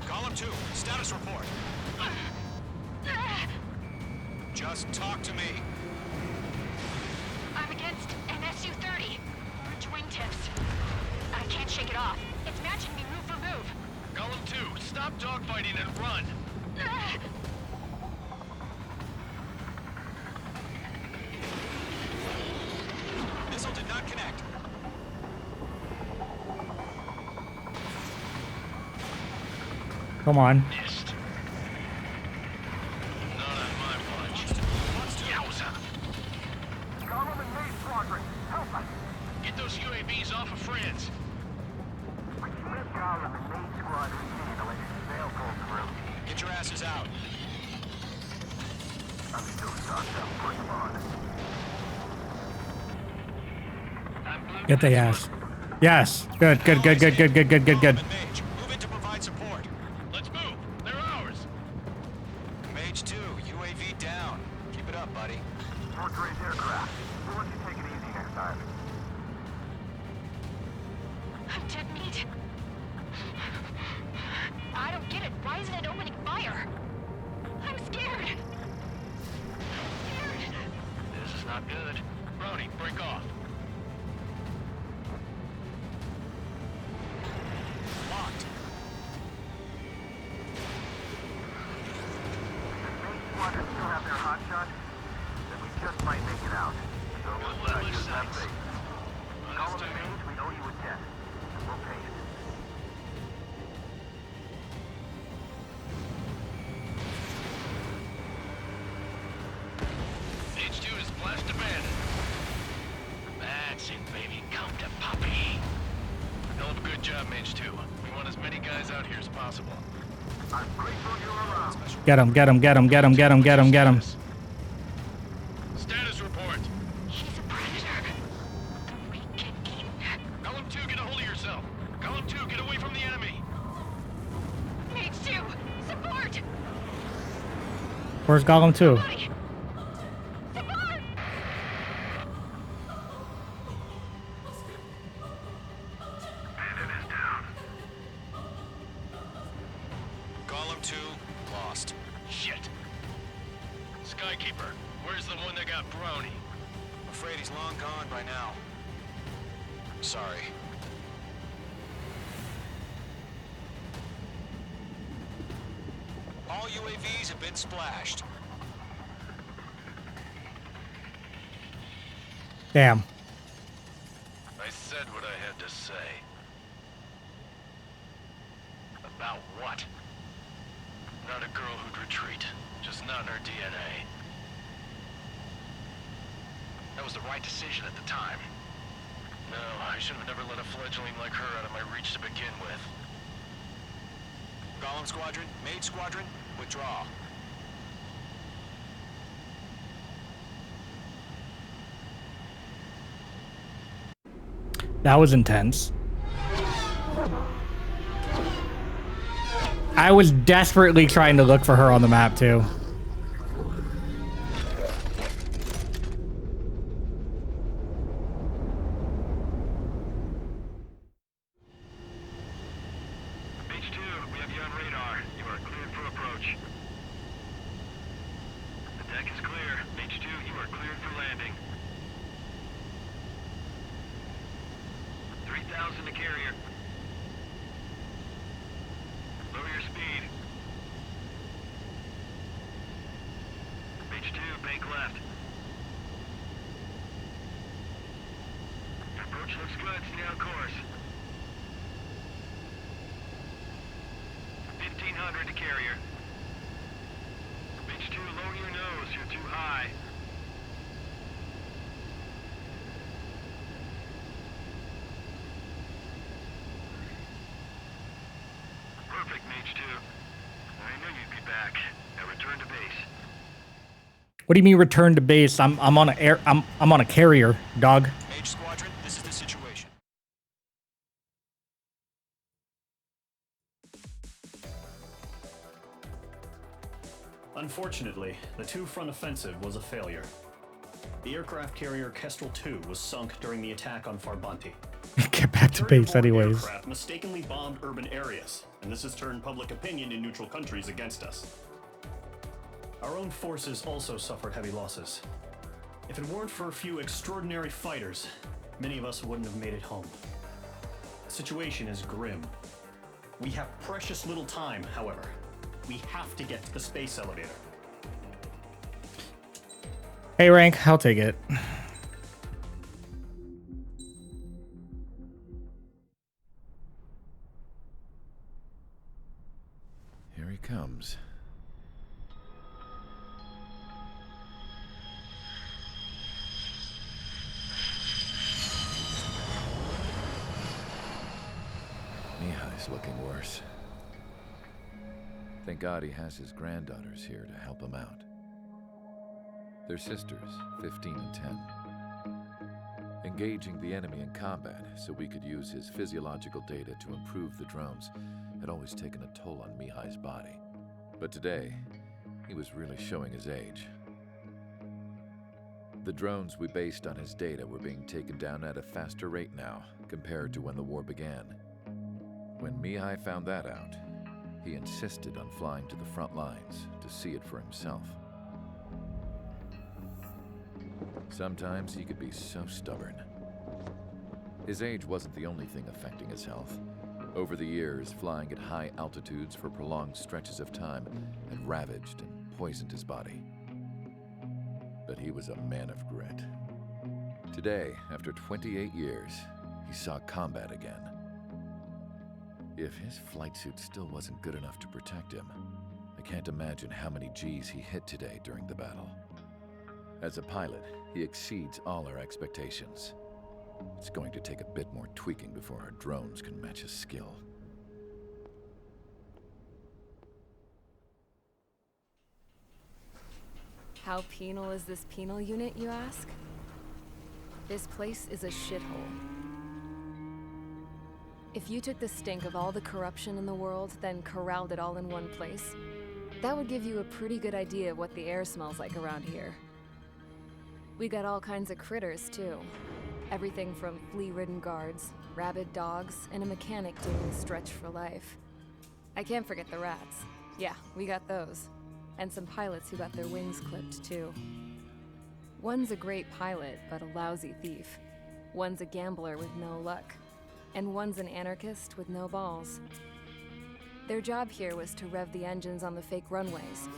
Golem 2, status report. Just talk to me. I'm against an SU-30. Orange wingtips. I can't shake it off. It's matching me move for move. Golem 2, stop dogfighting and run. Missile did not connect. Come on. Missed. Not on my watch. Yowza. Golem and Mage Squadron, help us. Get those UAVs off of France. Golem and Mage Squadron handle it. They'll pull through. Get your asses out. I'm still stocked up. Push them on. Get the ass. Yes. Good, good, good, good, good, good, good, good, good. Mage, move in to provide support. Let's move. They're ours. Mage 2, UAV down. Keep it up, buddy. Portrait aircraft. We'll let you take it easy next time. I'm dead meat. I don't get it. Why isn't it opening fire? I'm scared. This is not good. Brody, break off. Locked. Mage Squadron still have their hot shot? Then we just might make it out. So, just have faith. Call him names, we owe you a debt. We'll pay it. H2 is blast abandoned. That's it, baby. Come to Poppy. Hell of a good job, Mage 2. We want as many guys out here as possible. I'm grateful you're around. Get him, get him, get him, get him, get him, get him, get him. Status report. He's a predator. We can eat. Column 2, get a hold of yourself. Column 2, get away from the enemy. Mage 2, support! Where's Gollum 2? Support! Column 2, lost. Shit. Skykeeper, where's the one that got brownie? Afraid he's long gone by now. Sorry. All UAVs have been splashed. Damn. I said what I had to say. About what? Not a girl who'd retreat. Just not in her DNA. That was the right decision at the time. No, I should have never let a fledgling like her out of my reach to begin with. Golem Squadron, Mage Squadron, withdraw. That was intense. I was desperately trying to look for her on the map too. Mage 2, we have you on radar. You are cleared for approach. The deck is clear. Mage 2, you are cleared for landing. 3,000 to carrier. Lower your speed. Mage 2, bank left. Approach looks good. Stay on course. 1,500 to carrier. Mage 2, lower your nose. You're too high. Perfect, Mage 2. I knew you'd be back. Now return to base. What do you mean return to base? I'm on a air. I'm on a carrier, dog. Mage Squadron, this is the situation. Unfortunately, the two-front offensive was a failure. The aircraft carrier Kestrel 2 was sunk during the attack on Farbanti. Get back to base, anyways. Aircraft mistakenly bombed urban areas, and this has turned public opinion in neutral countries against us. Our own forces also suffered heavy losses. If it weren't for a few extraordinary fighters, many of us wouldn't have made it home. The situation is grim. We have precious little time, however. We have to get to the space elevator. Hey, rank, I'll take it. Here he comes. Mihai's looking worse. Thank God he has his granddaughters here to help him out. They're sisters, 15 and 10. Engaging the enemy in combat so we could use his physiological data to improve the drones had always taken a toll on Mihai's body. But today, he was really showing his age. The drones we based on his data were being taken down at a faster rate now compared to when the war began. When Mihai found that out, he insisted on flying to the front lines to see it for himself. Sometimes he could be so stubborn. His age wasn't the only thing affecting his health. Over the years, flying at high altitudes for prolonged stretches of time had ravaged and poisoned his body. but he was a man of grit. Today, after 28 years, he saw combat again. If his flight suit still wasn't good enough to protect him, I can't imagine how many G's he hit today during the battle. As a pilot, he exceeds all our expectations. It's going to take a bit more tweaking before our drones can match his skill. How penal is this penal unit, you ask? This place is a shithole. If you took the stink of all the corruption in the world, then corralled it all in one place, that would give you a pretty good idea of what the air smells like around here. We got all kinds of critters, too. Everything from flea-ridden guards, rabid dogs, and a mechanic doing the stretch for life. I can't forget the rats. Yeah, we got those. And some pilots who got their wings clipped, too. One's a great pilot, but a lousy thief. One's a gambler with no luck. And one's an anarchist with no balls. Their job here was to rev the engines on the fake runways.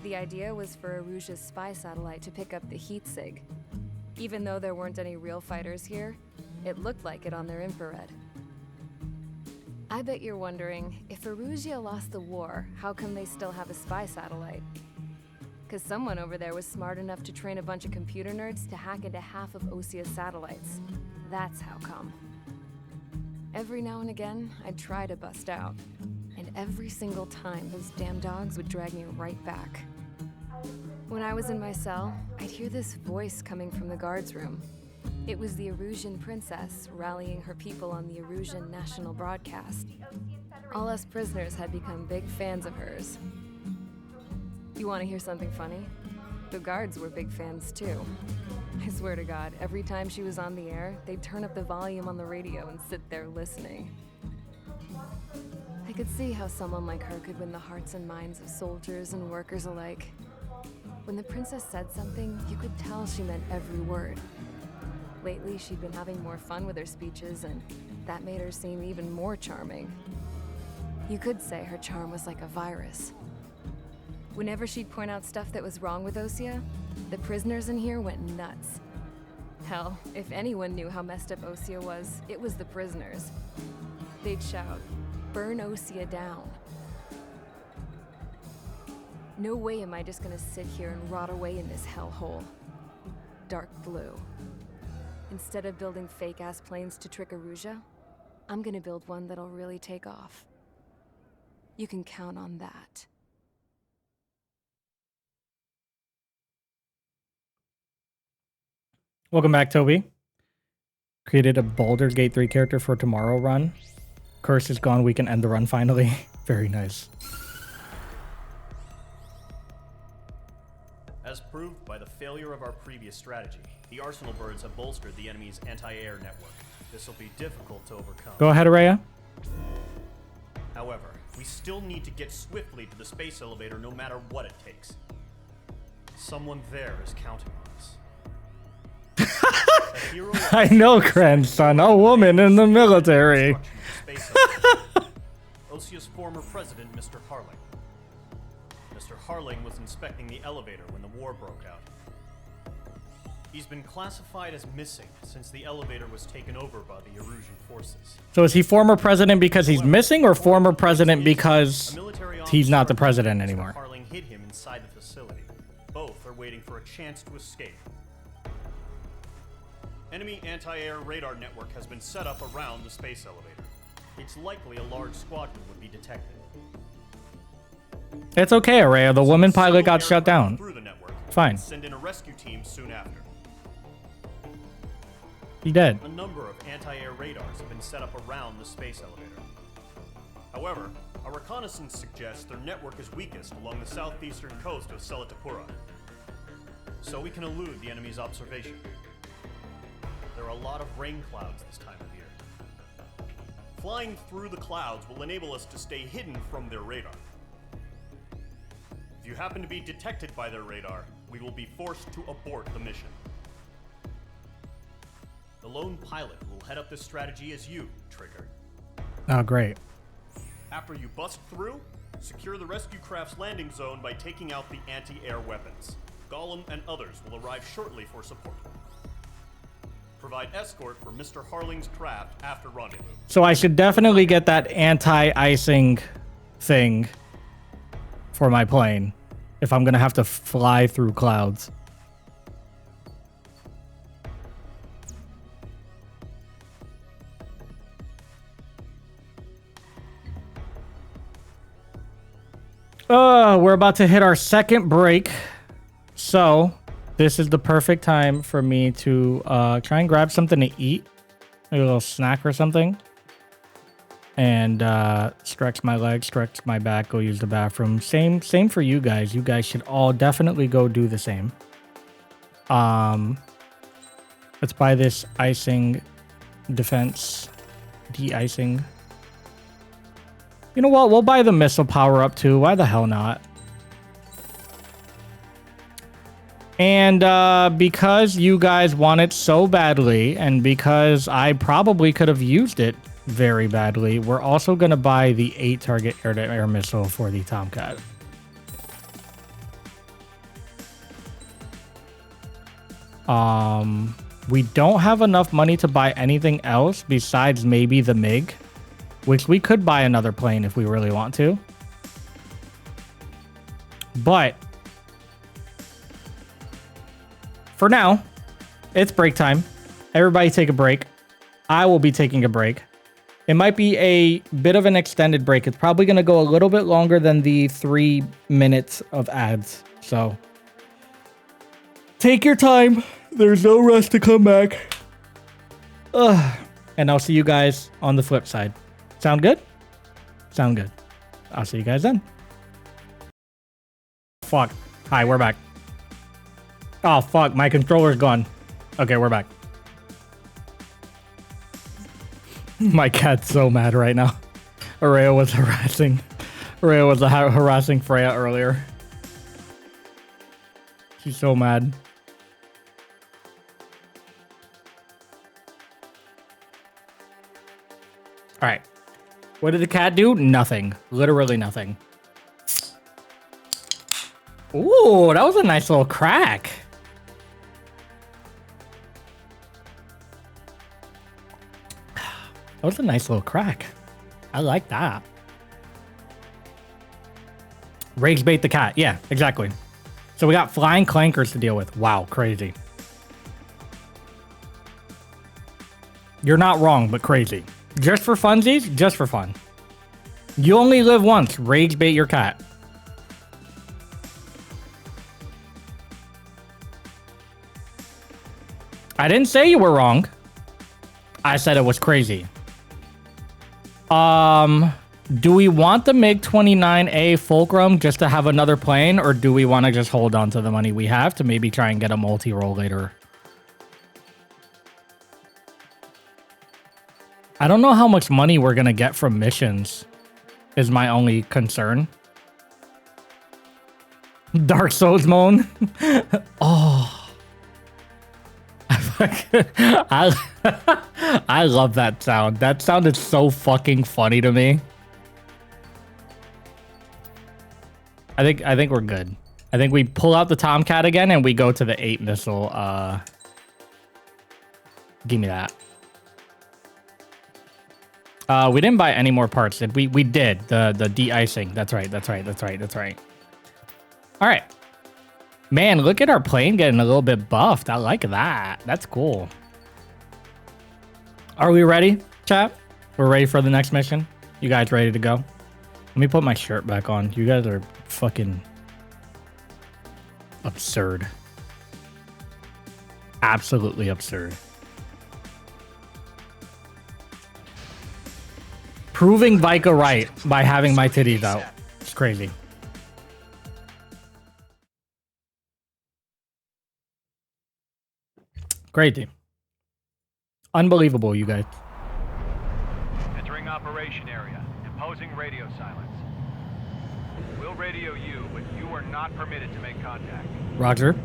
The idea was for Erusia's spy satellite to pick up the heat sig. Even though there weren't any real fighters here, it looked like it on their infrared. I bet you're wondering, if Erusia lost the war, how come they still have a spy satellite? 'Cause someone over there was smart enough to train a bunch of computer nerds to hack into half of Osia's satellites. That's how come. Every now and again, I'd try to bust out. And every single time, those damn dogs would drag me right back. When I was in my cell, I'd hear this voice coming from the guards room. It was the Erusian princess rallying her people on the Erusian national broadcast. All us prisoners had become big fans of hers. You want to hear something funny? The guards were big fans too. I swear to God, every time she was on the air, they'd turn up the volume on the radio and sit there listening. I could see how someone like her could win the hearts and minds of soldiers and workers alike. When the princess said something, you could tell she meant every word. Lately, she'd been having more fun with her speeches, and that made her seem even more charming. You could say her charm was like a virus. Whenever she'd point out stuff that was wrong with Osia, the prisoners in here went nuts. Hell, if anyone knew how messed up Osia was, it was the prisoners. They'd shout, "Burn Osia down." No way am I just gonna sit here and rot away in this hellhole. Dark blue. Instead of building fake-ass planes to trick Erusia, I'm gonna build one that'll really take off. You can count on that. Welcome back, Toby. Created a Baldur's Gate 3 character for tomorrow run. Curse is gone, we can end the run finally. Very nice. As proved by the failure of our previous strategy, the Arsenal birds have bolstered the enemy's anti-air network. This will be difficult to overcome. Go ahead, Araya. However, we still need to get swiftly to the space elevator no matter what it takes. Someone there is counting on us. I know, grandson. A woman in the military. Osia's former president, Mr. Harling. Mr. Harling was inspecting the elevator when the war broke out. He's been classified as missing since the elevator was taken over by the Erusian forces. So is he former president because he's missing, or former president because he's not the president anymore? Harling hid him inside the facility. Both are waiting for a chance to escape. Enemy anti-air radar network has been set up around the space elevator. It's likely a large squadron would be detected. It's okay, Araya. The woman pilot got shut down. Through the network, Fine. send in a rescue team soon after. He dead. A number of anti-air radars have been set up around the space elevator. However, our reconnaissance suggests their network is weakest along the southeastern coast of Selatapura, so we can elude the enemy's observation. There are a lot of rain clouds this time of year. Flying through the clouds will enable us to stay hidden from their radar. If you happen to be detected by their radar, we will be forced to abort the mission. The lone pilot will head up this strategy as you, Trigger. Oh, great. After you bust through, secure the rescue craft's landing zone by taking out the anti-air weapons. Gollum and others will arrive shortly for support. Provide escort for Mr. Harling's craft after rendezvous. So I should definitely get that anti-icing thing for my plane if I'm gonna have to fly through clouds. We're about to hit our second break. So this is the perfect time for me to try and grab something to eat. Maybe a little snack or something. And stretch my legs, stretch my back, go use the bathroom. Same for you guys. You guys should all definitely go do the same. Let's buy this icing defense, de-icing. You know what? We'll buy the missile power up too. Why the hell not? And because you guys want it so badly, and because I probably could have used it very badly, we're also going to buy the 8-target air-to-air missile for the Tomcat. We don't have enough money to buy anything else besides maybe the MiG, which we could buy another plane if we really want to. But for now, it's break time. Everybody take a break. I will be taking a break. It might be a bit of an extended break. It's probably going to go a little bit longer than the 3 minutes of ads. So take your time. There's no rush to come back. And I'll see you guys on the flip side. Sound good? Sound good. I'll see you guys then. Fuck. Hi, we're back. Oh, fuck. My controller's gone. Okay, we're back. My cat's so mad right now. Araya was harassing Freya earlier. She's so mad. All right. What did the cat do? Nothing. Literally nothing. Ooh, that was a nice little crack. That was a nice little crack. I like that. Rage bait the cat. Yeah, exactly. So we got flying clankers to deal with. Wow, crazy. You're not wrong, but crazy. Just for funsies? Just for fun. You only live once. Rage bait your cat. I didn't say you were wrong. I said it was crazy. Do we want the MiG-29A Fulcrum just to have another plane, or do we want to just hold on to the money we have to maybe try and get a multi-roll later? I don't know how much money we're going to get from missions, is my only concern. Dark Souls moan. Oh. I love that sound. That sounded so fucking funny to me. I think we're good. I think we pull out the Tomcat again and we go to the 8 missile. Give me that. We didn't buy any more parts, did we? We did. The de-icing. That's right. All right. Man, look at our plane getting a little bit buffed. I like that. That's cool. Are we ready, chat? We're ready for the next mission? You guys ready to go? Let me put my shirt back on. You guys are fucking absurd. Absolutely absurd. Proving Vika right by having my titties out. It's crazy. Crazy. Unbelievable, you guys. Entering operation area. Imposing radio silence. We'll radio you, but you are not permitted to make contact. Roger.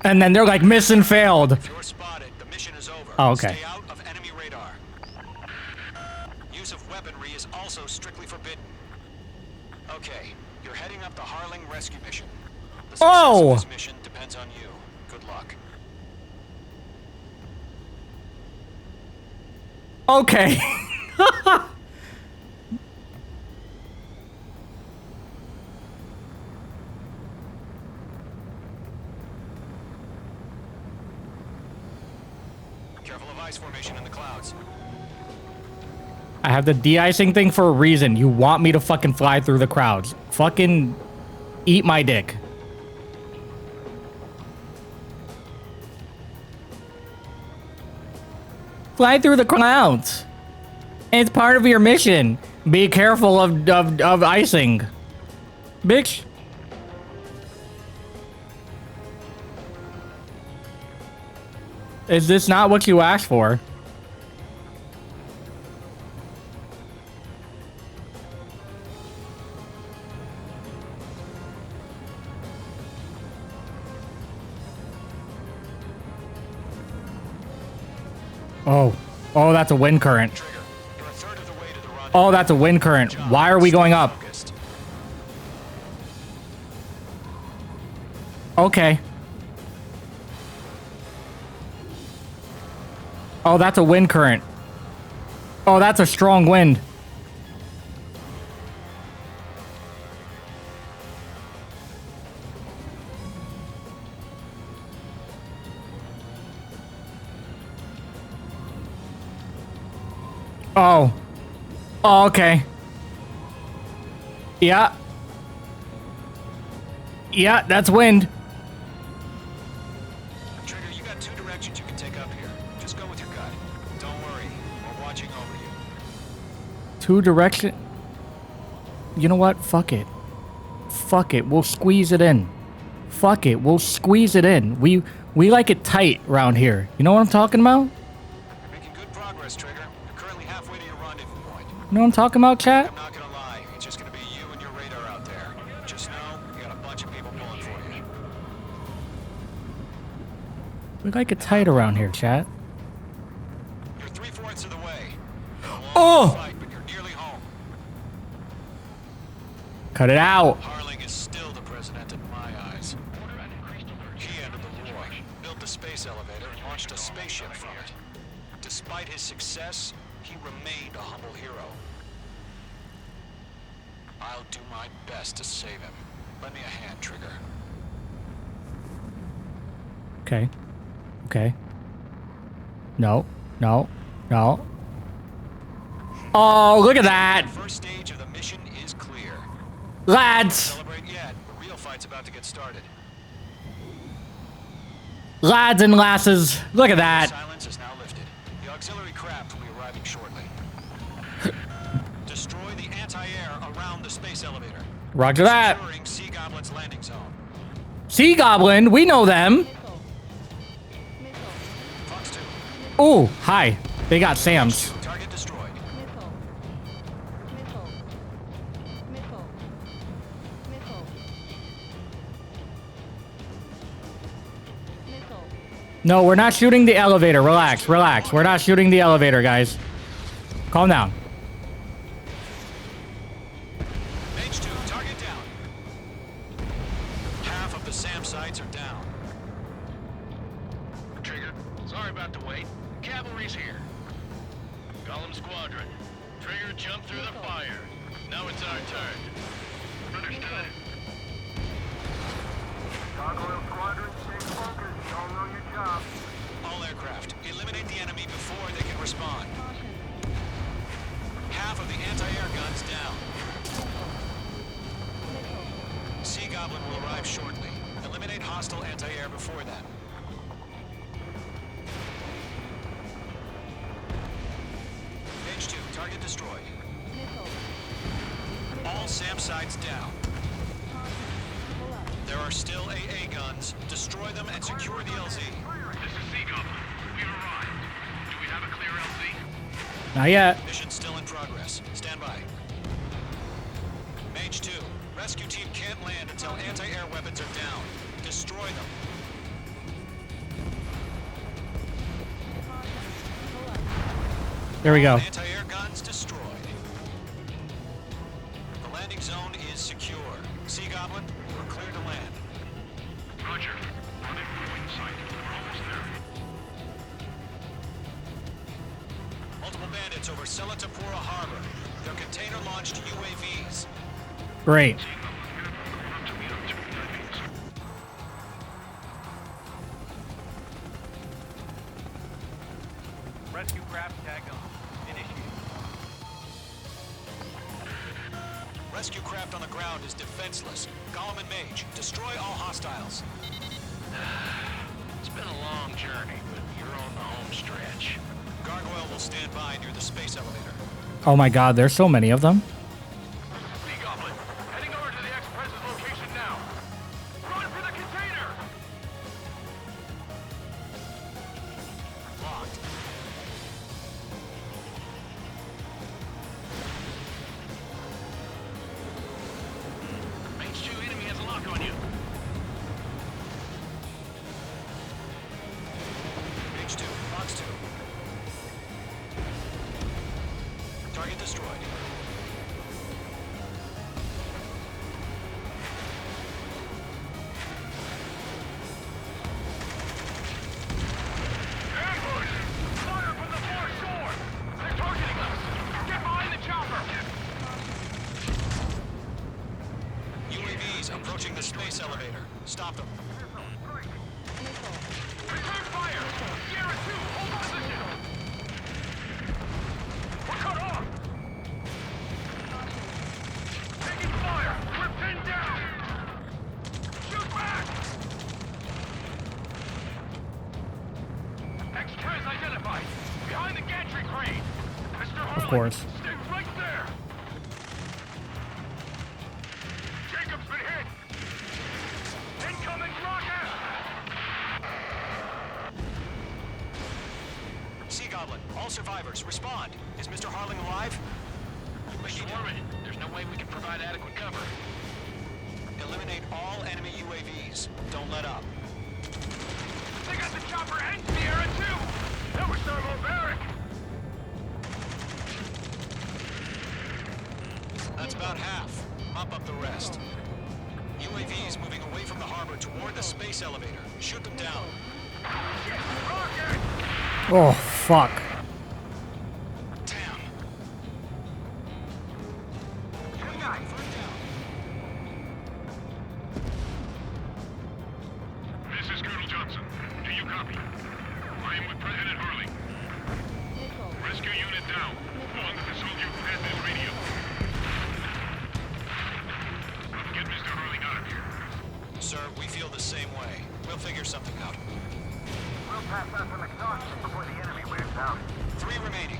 And then they're like, mission failed. If you're spotted, the mission is over. Oh, okay. Stay out of enemy radar. Use of weaponry is also strictly forbidden. Okay, you're heading up the Harling rescue mission. The Oh! This mission depends on you. Good luck. Okay. Careful of ice formation in the clouds. I have the de-icing thing for a reason. You want me to fucking fly through the crowds. Fucking eat my dick. Fly through the clouds. It's part of your mission. Be careful of icing. Bitch. Is this not what you asked for? Oh. Oh, that's a wind current. Oh, that's a wind current. Why are we going up? Okay. Oh, that's a wind current. Oh, that's a strong wind. Oh. Oh, okay. Yeah. Yeah, that's wind. Trigger, you got two directions you can take up here. Just go with your gut. Don't worry, we're watching over you. Two direction. You know what? Fuck it. Fuck it. We'll squeeze it in. Fuck it. We'll squeeze it in. We like it tight around here. You know what I'm talking about? You're making good progress, Trigger. You're currently halfway to your rendezvous point. You know what I'm talking about, chat? I'm not gonna lie, it's just gonna be you and your radar out there. Just know, you got a bunch of people pulling for you. We like it tight around here, chat. You're 3/4 of the way. Oh! Fight, but you're nearly home. Cut it out. Harling is still the president in my eyes. He ended the war, built the space elevator, and launched a spaceship from it. Despite his success, he remained a humble hero. I'll do my best to save him. Lend me a hand, Trigger. Okay. Okay. No. No. No. Oh, look at that. The first stage of the mission is clear. Lads. Celebrate yet. The real fight's about to get started. Lads and lasses. Look at that. Silence is now lifted. The auxiliary craft will be arriving shortly. Destroy the anti-air around the space elevator. Roger that. Securing Sea Goblin's landing zone. Sea Goblin. We know them. Oh, hi. They got Sam's. Target destroyed. No, we're not shooting the elevator. Relax, relax. We're not shooting the elevator, guys. Calm down. Mage 2, target down. Half of the SAM sites are down. Trigger, sorry about the wait. Cavalry's here. Golem Squadron. Trigger jumped through the fire. Now it's our turn. Understood. Gargoyle Squadron, stay focused. Y'all know your job. All aircraft, eliminate the enemy before they can respond. Half of the anti-air guns down. Sea Goblin will arrive shortly. Eliminate hostile anti-air before then. Mage 2, target destroyed. All SAM sites down. There are still AA guns. Destroy them and secure the LZ. This is Sea Goblin. We've arrived. Do we have a clear LZ? Not yet. Mission still in progress. Stand by. Mage 2, rescue team can't land until anti-air weapons are down. Destroy them. There we go. Anti-air guns destroyed. The landing zone is secure. Sea Goblin, we're clear to land. Selatapura Harbor. They're container-launched UAVs. Great. Rescue craft tagged on. Initiate. Rescue craft on the ground is defenseless. Gollum and Mage, destroy all hostiles. It's been a long journey, but you're on the home stretch. Gargoyle will stand by near the space elevator. Oh my god, there's so many of them. Goblin, heading over to the Express's location now. Run for the container! Locked. Mage 2 enemy has a lock on you. Mage 2, box 2. Target destroyed. Ambush! Fire from the far shore! They're targeting us! Get behind the chopper! UAVs approaching the space elevator. Stop them. Return fire! Sierra 2, hold position! We're cut off! Taking fire! We're pinned down! Shoot back! Extras identified! Behind the gantry crane! Mr. Harlan, Of course. stay right there! Jacob's been hit! Incoming rocket! Sea Goblin, all survivors, respond. Is Mr. Harling alive? We're swarming. There's no way we can provide adequate cover. Eliminate all enemy UAVs. Don't let up. They got the chopper and Sierra too! That was thermobaric! That's about half. Mop up the rest. UAVs moving away from the harbor toward the space elevator. Shoot them down. Rocket! Oh, fuck. Damn. This is Colonel Johnson. Do you copy? I am with President Harling. Rescue unit down. One soldier has his radio. Get Mr. Harling out of here. Sir, we feel the same way. We'll figure something out. We'll pass out some exhaustion before the enemy wears out. 3 remaining.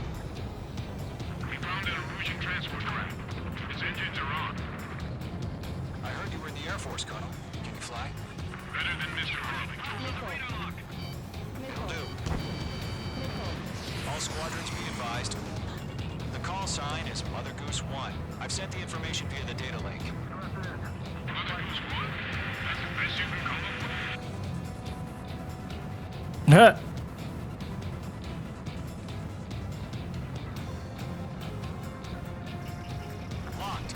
We found an Erusian transport craft. Its engines are on. I heard you were in the Air Force, Colonel. Can you fly? Better than Mr. Harling. Will do. All squadrons be advised. The call sign is Mother Goose 1. I've sent the information via the data link. Mother Goose 1? That's the best you can come up with? Huh. Locked.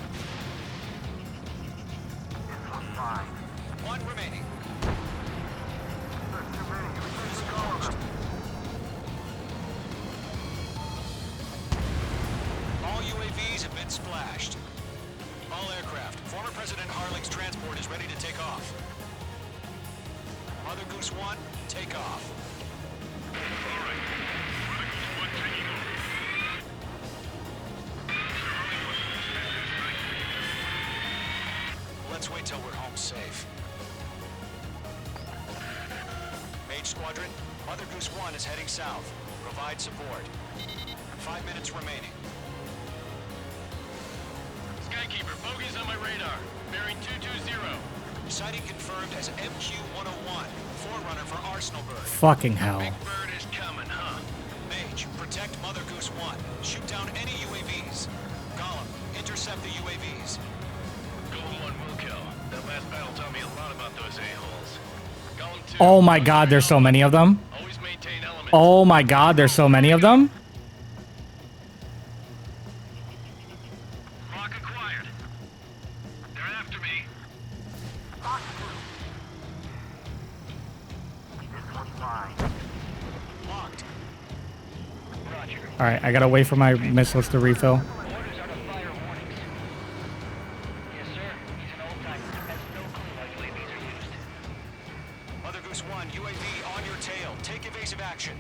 Fine. 1 remaining. All UAVs have been splashed. All aircraft. Former President Harling's transport is ready to take off. Mother Goose 1, take off. Let's wait till we're home safe. Mage Squadron, Mother Goose 1 is heading south. Provide support. 5 minutes remaining. Skykeeper, bogeys on my radar. Bearing 220. Sighting confirmed as MQ-101, forerunner for Arsenalberg. Fucking hell. Big Bird is coming, huh? Mage, protect Mother Goose 1. Shoot down any UAVs. Gollum, intercept the UAVs. Golden 1 will kill. That last battle taught me a lot about those a-holes. Golem 2. Oh my god, there's so many of them. Always maintain elements. Oh my god, there's so many of them. Lock acquired. They're after me. This one's mine. Locked. Roger. All right, I gotta wait for my missiles to refill. Mother Goose 1, UAV on your tail. Take evasive action.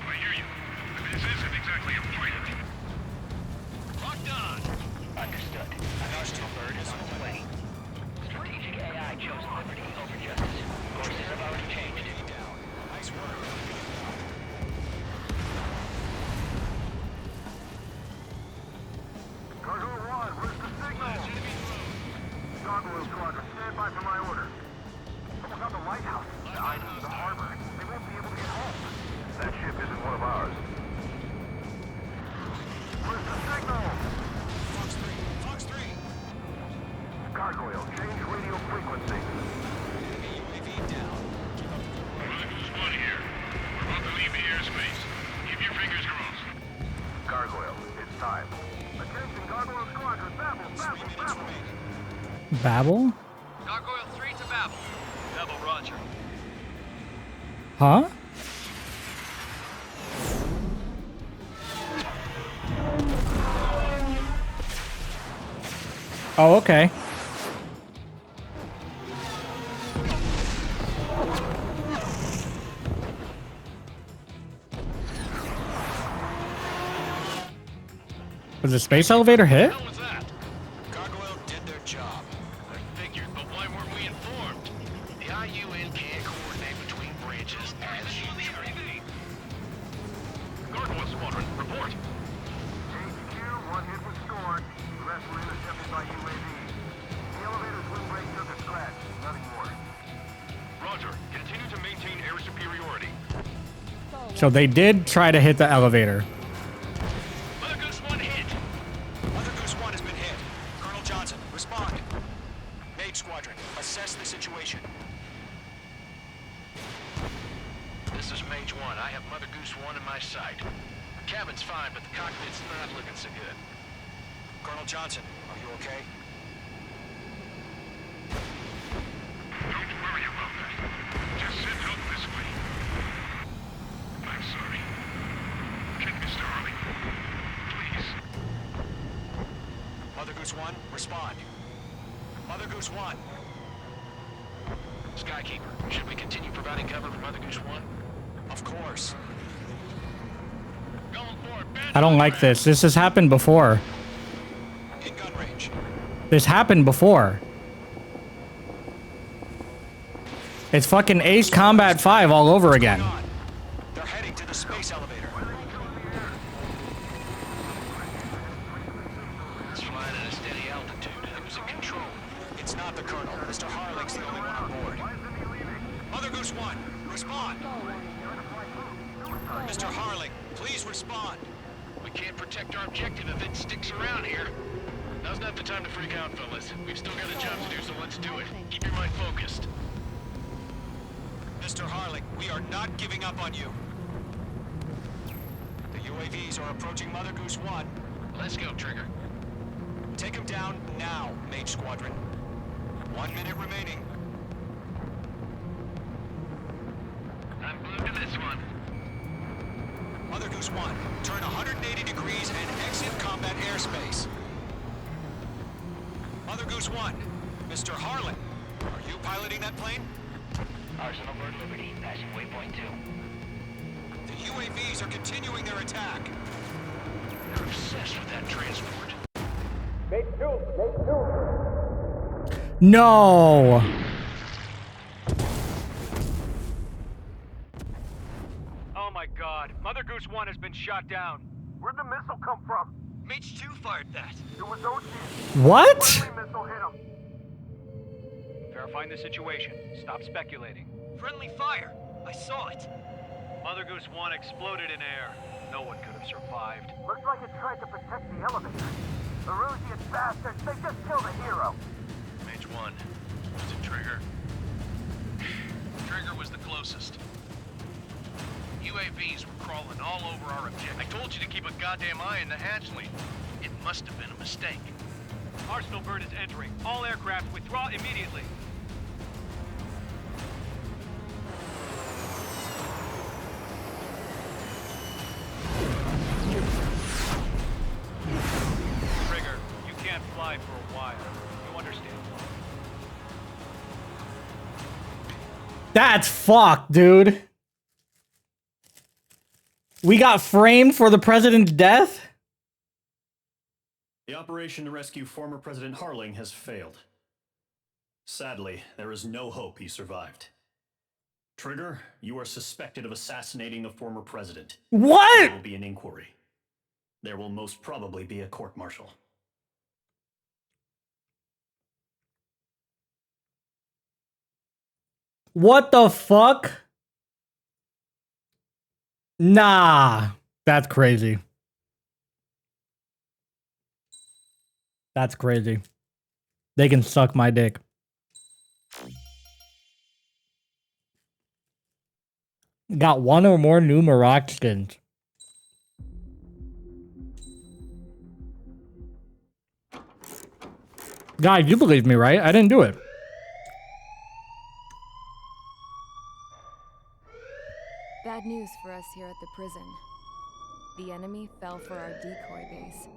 I hear you. But this isn't exactly a pilot. Locked on. Understood. Arsenal bird is on its way. Strategic AI chose liberty over justice. Courses have already changed. Nice work. Cargo 1, where's the signal? Gargoyle Squadron, stand by for my order. Someone got the lighthouse, the island, the harbor. They won't be able to get home. That ship isn't one of ours. Where's the signal? Fox 3. Fox 3. Gargoyle, change radio frequency. UAV down. Mother Goose 1 here. We're about to leave the airspace. Keep your fingers crossed. Gargoyle, it's time. Attention, Gargoyle Squadron, Babel, Babel, Babel. Babel? Gargoyle 3 to Babel. Babel, roger. Huh? Oh, okay. Was the space elevator hit? What was that? Gargoyle did their job. I figured, but why weren't we informed? The IUN can't coordinate between branches as usual. Gargoyle Squadron, report. HQ, one hit was scored. The rest were intercepted by UAV. The elevator's windbreak took a scratch. Nothing more. Roger. Continue to maintain air superiority. So they did try to hit the elevator. Mother Goose 1 hit. Mother Goose 1 has been hit. Colonel Johnson, respond. Mage Squadron, assess the situation. This is Mage 1. I have Mother Goose 1 in my sight. The cabin's fine, but the cockpit's not looking so good. Colonel Johnson, are you okay? Don't worry about that. Just send help this way. I'm sorry. Get Mr. Harley. Please. Mother Goose 1, respond. Mother Goose 1. Skykeeper, should we continue providing cover for Mother Goose 1? Of course. Going forward, I don't like this. This has happened before. In gun range. This happened before. It's fucking Ace Combat 5 all over again. They're heading to the space elevator. It's flying at a steady altitude. Who's in control? It's not the Colonel. Mr. Harling's the only one on board. Mother Goose 1, respond. Mr. Harling, please respond. We can't protect our objective if it sticks around here. Now's not the time to freak out, fellas. We've still got a job to do, so let's do it. Keep your mind focused. Mr. Harling, we are not giving up on you. The UAVs are approaching Mother Goose 1. Let's go, Trigger. Take them down now, Mage Squadron. 1 minute remaining. I'm glued to this one. Mother Goose 1, turn 180 degrees and exit combat airspace. Mother Goose 1, Mr. Harlan, are you piloting that plane? Arsenal Bird Liberty, passing waypoint 2. The UAVs are continuing their attack. They're obsessed with that transport. No. Oh my god. Mother Goose 1 has been shot down. Where'd the missile come from? Mage 2 fired that. It was Ocean. What? Friendly missile hit him. Verifying the situation. Stop speculating. Friendly fire. I saw it. Mother Goose 1 exploded in air. No one could have survived. Looks like it tried to protect the elevator. The Erusian bastards, they just killed a hero. Mage 1. Was it Trigger? Trigger was the closest. UAVs were crawling all over our objective. I told you to keep a goddamn eye in the hatchling. It must have been a mistake. Arsenal Bird is entering. All aircraft withdraw immediately. That's fucked, dude. We got framed for the president's death? The operation to rescue former President Harling has failed. Sadly, there is no hope he survived. Trigger, you are suspected of assassinating the former president. What? There will be an inquiry. There will most probably be a court-martial. What the fuck? Nah. That's crazy. That's crazy. They can suck my dick. Got one or more new Marach skins. Guys, you believe me, right? I didn't do it. Bad news for us here at the prison. The enemy fell for our decoy base.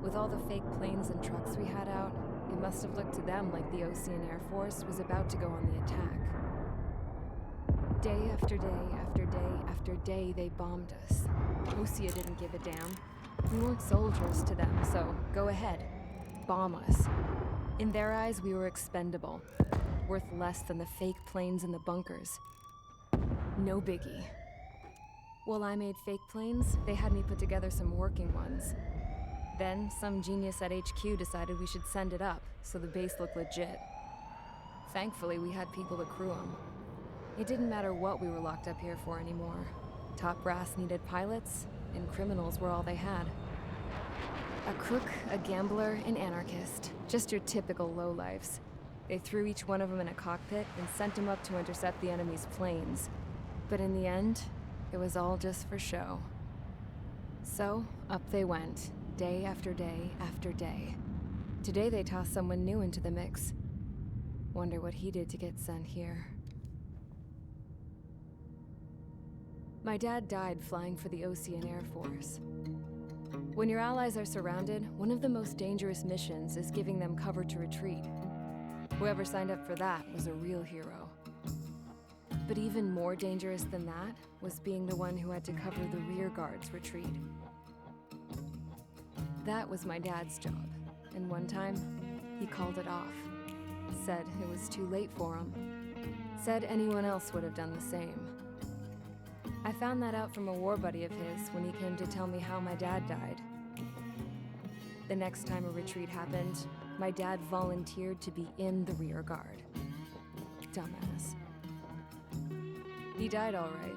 With all the fake planes and trucks we had out, it must have looked to them like the Osean Air Force was about to go on the attack. Day after day after day after day, they bombed us. Osea didn't give a damn. We weren't soldiers to them, so go ahead. Bomb us. In their eyes, we were expendable. Worth less than the fake planes in the bunkers. No biggie. While I made fake planes, they had me put together some working ones. Then, some genius at HQ decided we should send it up, so the base looked legit. Thankfully, we had people to crew them. It didn't matter what we were locked up here for anymore. Top brass needed pilots, and criminals were all they had. A crook, a gambler, an anarchist. Just your typical lowlifes. They threw each one of them in a cockpit and sent them up to intercept the enemy's planes. But in the end, it was all just for show. So, up they went, day after day after day. Today they tossed someone new into the mix. Wonder what he did to get sent here. My dad died flying for the Osean Air Force. When your allies are surrounded, one of the most dangerous missions is giving them cover to retreat. Whoever signed up for that was a real hero. But even more dangerous than that was being the one who had to cover the rear guard's retreat. That was my dad's job, and one time, he called it off. Said it was too late for him. Said anyone else would have done the same. I found that out from a war buddy of his when he came to tell me how my dad died. The next time a retreat happened, my dad volunteered to be in the rear guard. Dumbass. He died all right.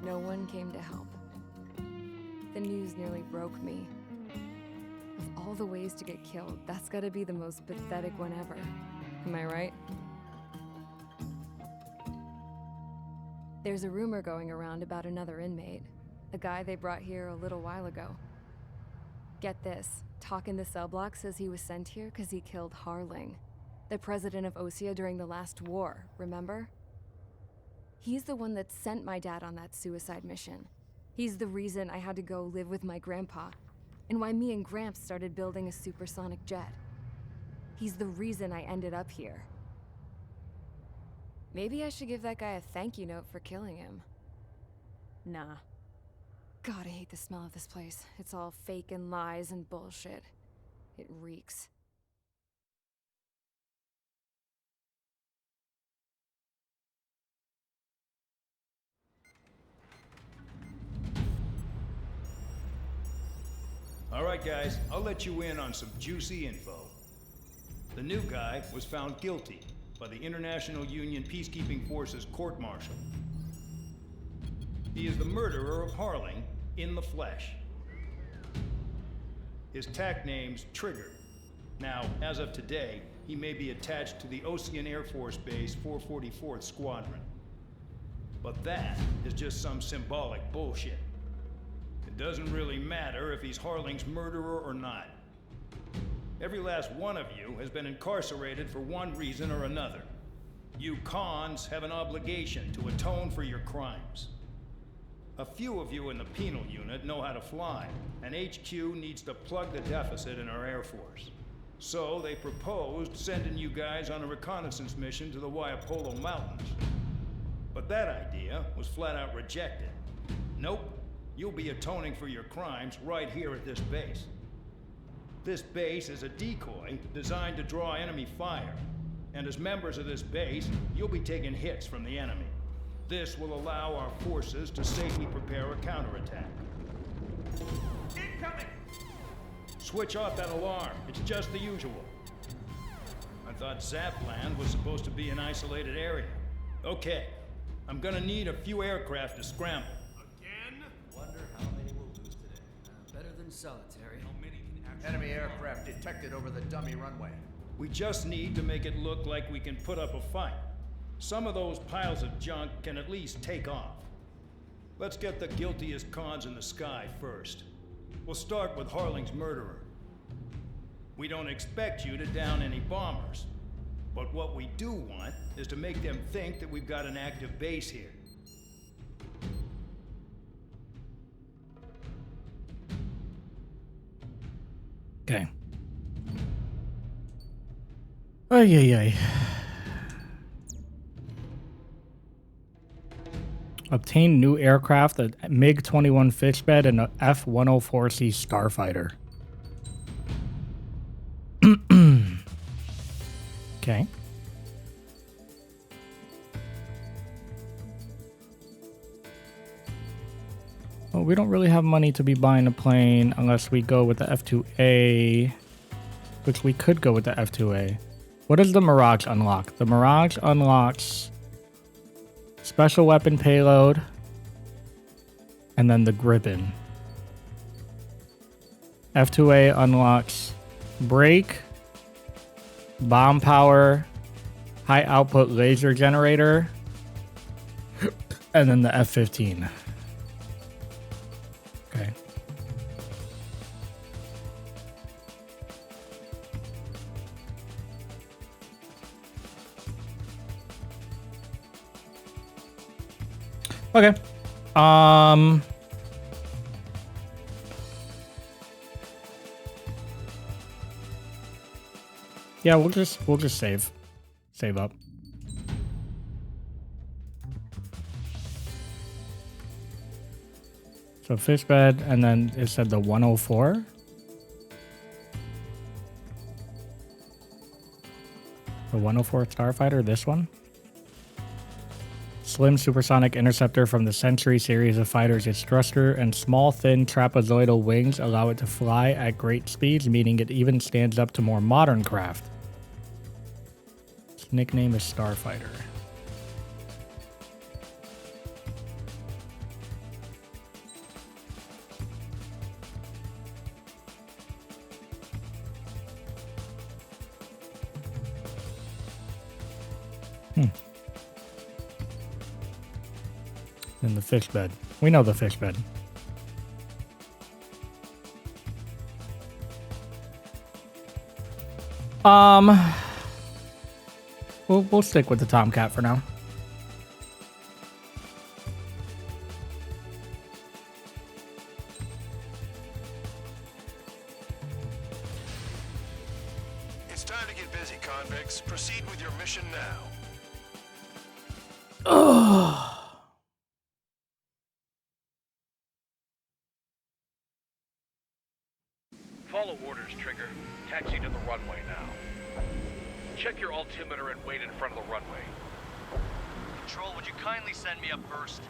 No one came to help. The news nearly broke me. Of all the ways to get killed, that's gotta be the most pathetic one ever. Am I right? There's a rumor going around about another inmate. A guy they brought here a little while ago. Get this, talk in the cell block says he was sent here because he killed Harling, the president of Osea during the last war, remember? He's the one that sent my dad on that suicide mission. He's the reason I had to go live with my grandpa, and why me and Gramps started building a supersonic jet. He's the reason I ended up here. Maybe I should give that guy a thank you note for killing him. Nah. God, I hate the smell of this place. It's all fake and lies and bullshit. It reeks. All right, guys, I'll let you in on some juicy info. The new guy was found guilty by the International Union Peacekeeping Forces court-martial. He is the murderer of Harling in the flesh. His TAC name's Trigger. Now, as of today, he may be attached to the Osean Air Force Base 444th Squadron. But that is just some symbolic bullshit. It doesn't really matter if he's Harling's murderer or not. Every last one of you has been incarcerated for one reason or another. You cons have an obligation to atone for your crimes. A few of you in the penal unit know how to fly, and HQ needs to plug the deficit in our Air Force. So they proposed sending you guys on a reconnaissance mission to the Waiapolo Mountains. But that idea was flat out rejected. Nope, you'll be atoning for your crimes right here at this base. This base is a decoy designed to draw enemy fire. And as members of this base, you'll be taking hits from the enemy. This will allow our forces to safely prepare a counterattack. Incoming! Switch off that alarm. It's just the usual. I thought Zapland was supposed to be an isolated area. Okay, I'm gonna need a few aircraft to scramble. Again? Wonder how many we'll lose today. Better than solitary. How many can actually... Enemy aircraft detected over the dummy runway. We just need to make it look like we can put up a fight. Some of those piles of junk can at least take off. Let's get the guiltiest cons in the sky first. We'll start with Harling's murderer. We don't expect you to down any bombers. But what we do want is to make them think that we've got an active base here. Okay. Ay, ay, ay. Obtain new aircraft, a MiG-21 fixed bed, and a F-104C starfighter. Okay. Well, we don't really have money to be buying a plane unless we go with the F-2A, which we could go with the F-2A. What does the Mirage unlock? The Mirage unlocks special weapon payload and then the Gripen. F-2A unlocks brake, bomb power, high output laser generator, and then the F-15. Okay. Okay. Yeah, we'll just save up. So fish bed, and then it said the 104. The 104 starfighter, this one. Slim supersonic interceptor from the Century series of fighters. Its thruster and small, thin trapezoidal wings allow it to fly at great speeds, meaning it even stands up to more modern craft. Its nickname is Starfighter. In the fish bed. We know the fish bed. We'll stick with the Tomcat for now. It's time to get busy, convicts. Proceed with your mission now. Ugh. Follow orders, Trigger. Taxi to the runway now. Check your altimeter and wait in front of the runway. Control, would you kindly send me up first?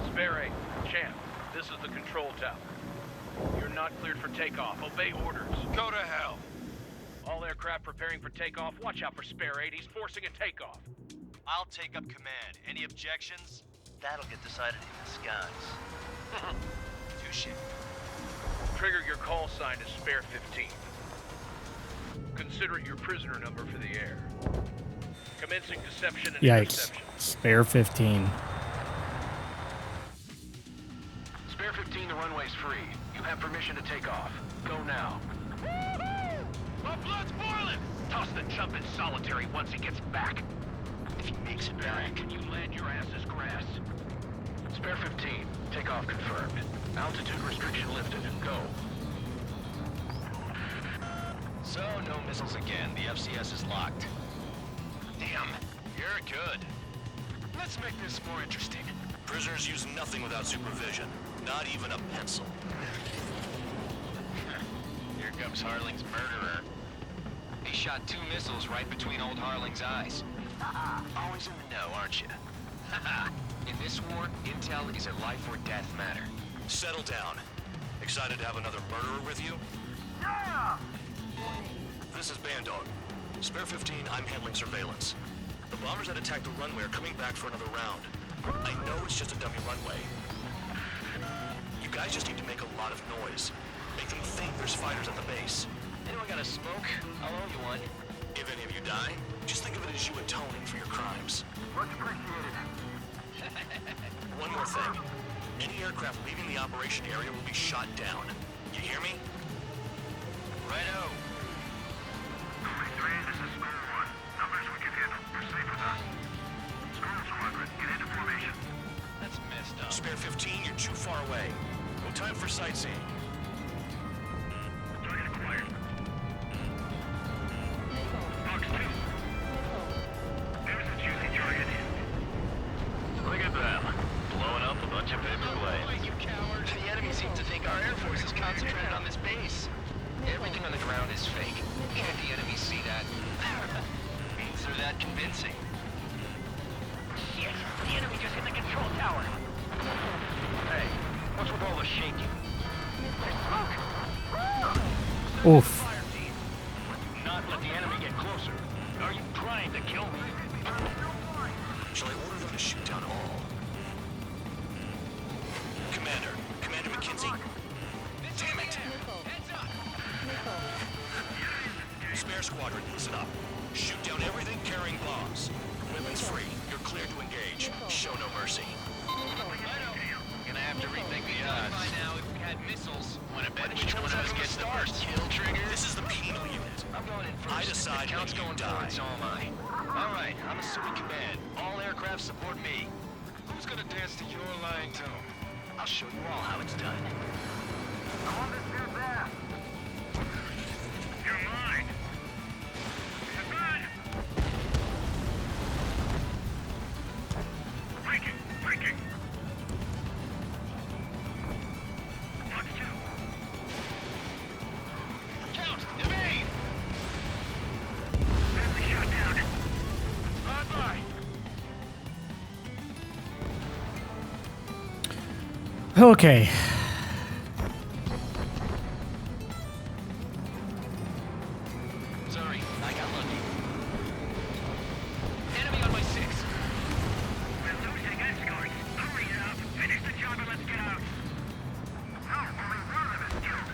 Spare 8, Champ, this is the control tower. You're not cleared for takeoff. Obey orders. Go to hell. All aircraft preparing for takeoff. Watch out for Spare 8. He's forcing a takeoff. I'll take up command. Any objections? That'll get decided in the skies. Touche. Trigger, your call sign is Spare 15. Consider it your prisoner number for the air. Commencing deception and Yikes. interception. Spare 15. Spare 15, the runway's free. You have permission to take off. Go now. My blood's boiling! Toss the chump in solitary once he gets back. If he makes it back, you land your ass as grass. Spare 15, takeoff confirmed. Altitude restriction lifted. Go. So, no missiles again. The FCS is locked. Damn, you're good. Let's make this more interesting. Prisoners use nothing without supervision. Not even a pencil. Here comes Harling's murderer. He shot 2 missiles right between old Harling's eyes. Always in the know, aren't you? In this war, intel is a life or death matter. Settle down. Excited to have another murderer with you? Yeah! This is Bandog. Spare 15, I'm handling surveillance. The bombers that attacked the runway are coming back for another round. I know it's just a dummy runway. You guys just need to make a lot of noise. Make them think there's fighters at the base. Anyone got a smoke? I'll owe you one. If any of you die, just think of it as you atoning for your crimes. Much appreciated. One more thing. Any aircraft leaving the operation area will be shot down. You hear me? Righto. 3, this is School 1. Numbers we can handle. You're safe with us. School Squadron, get into formation. That's messed up. Spare 15, you're too far away. No time for sightseeing. Target acquired. Box 2. There's a juicy target. Look at them. Blowing up a bunch of paper planes. You coward. The enemy seems to think our Air Force is concentrated on this base. Everything on the ground is fake. Can't the enemy see that? Means they're that convincing. Shit, the enemy just hit the control tower. Hey, what's with all the shaking? There's smoke. Oof. Fire team. Do not let the enemy get closer. Are you trying to kill me? Shall I order them to shoot down all? Commander McKenzie. Damn it! Heads up! Spare squadron, listen up. Shoot down everything carrying bombs. Weapons free. You're clear to engage. Show no mercy. Gonna have to rethink the odds. By now, if we had missiles, wanna bet which one of us gets the first kill trigger? This is the penal unit. I'm going in first. I decide Count's when you going die. towards all mine. All right, I'm assuming command. All aircraft support me. Who's gonna dance to your line tone? I'll show you all how it's done. I want this dude there. You're mine. You're good. Breaking. Box 2. Count, evade! Enemy shot down. Bye-bye. Okay. Sorry, I got lucky. Enemy on my 6. We're losing escorts. Hurry up. Finish the job and let's get out. No, only one of us killed.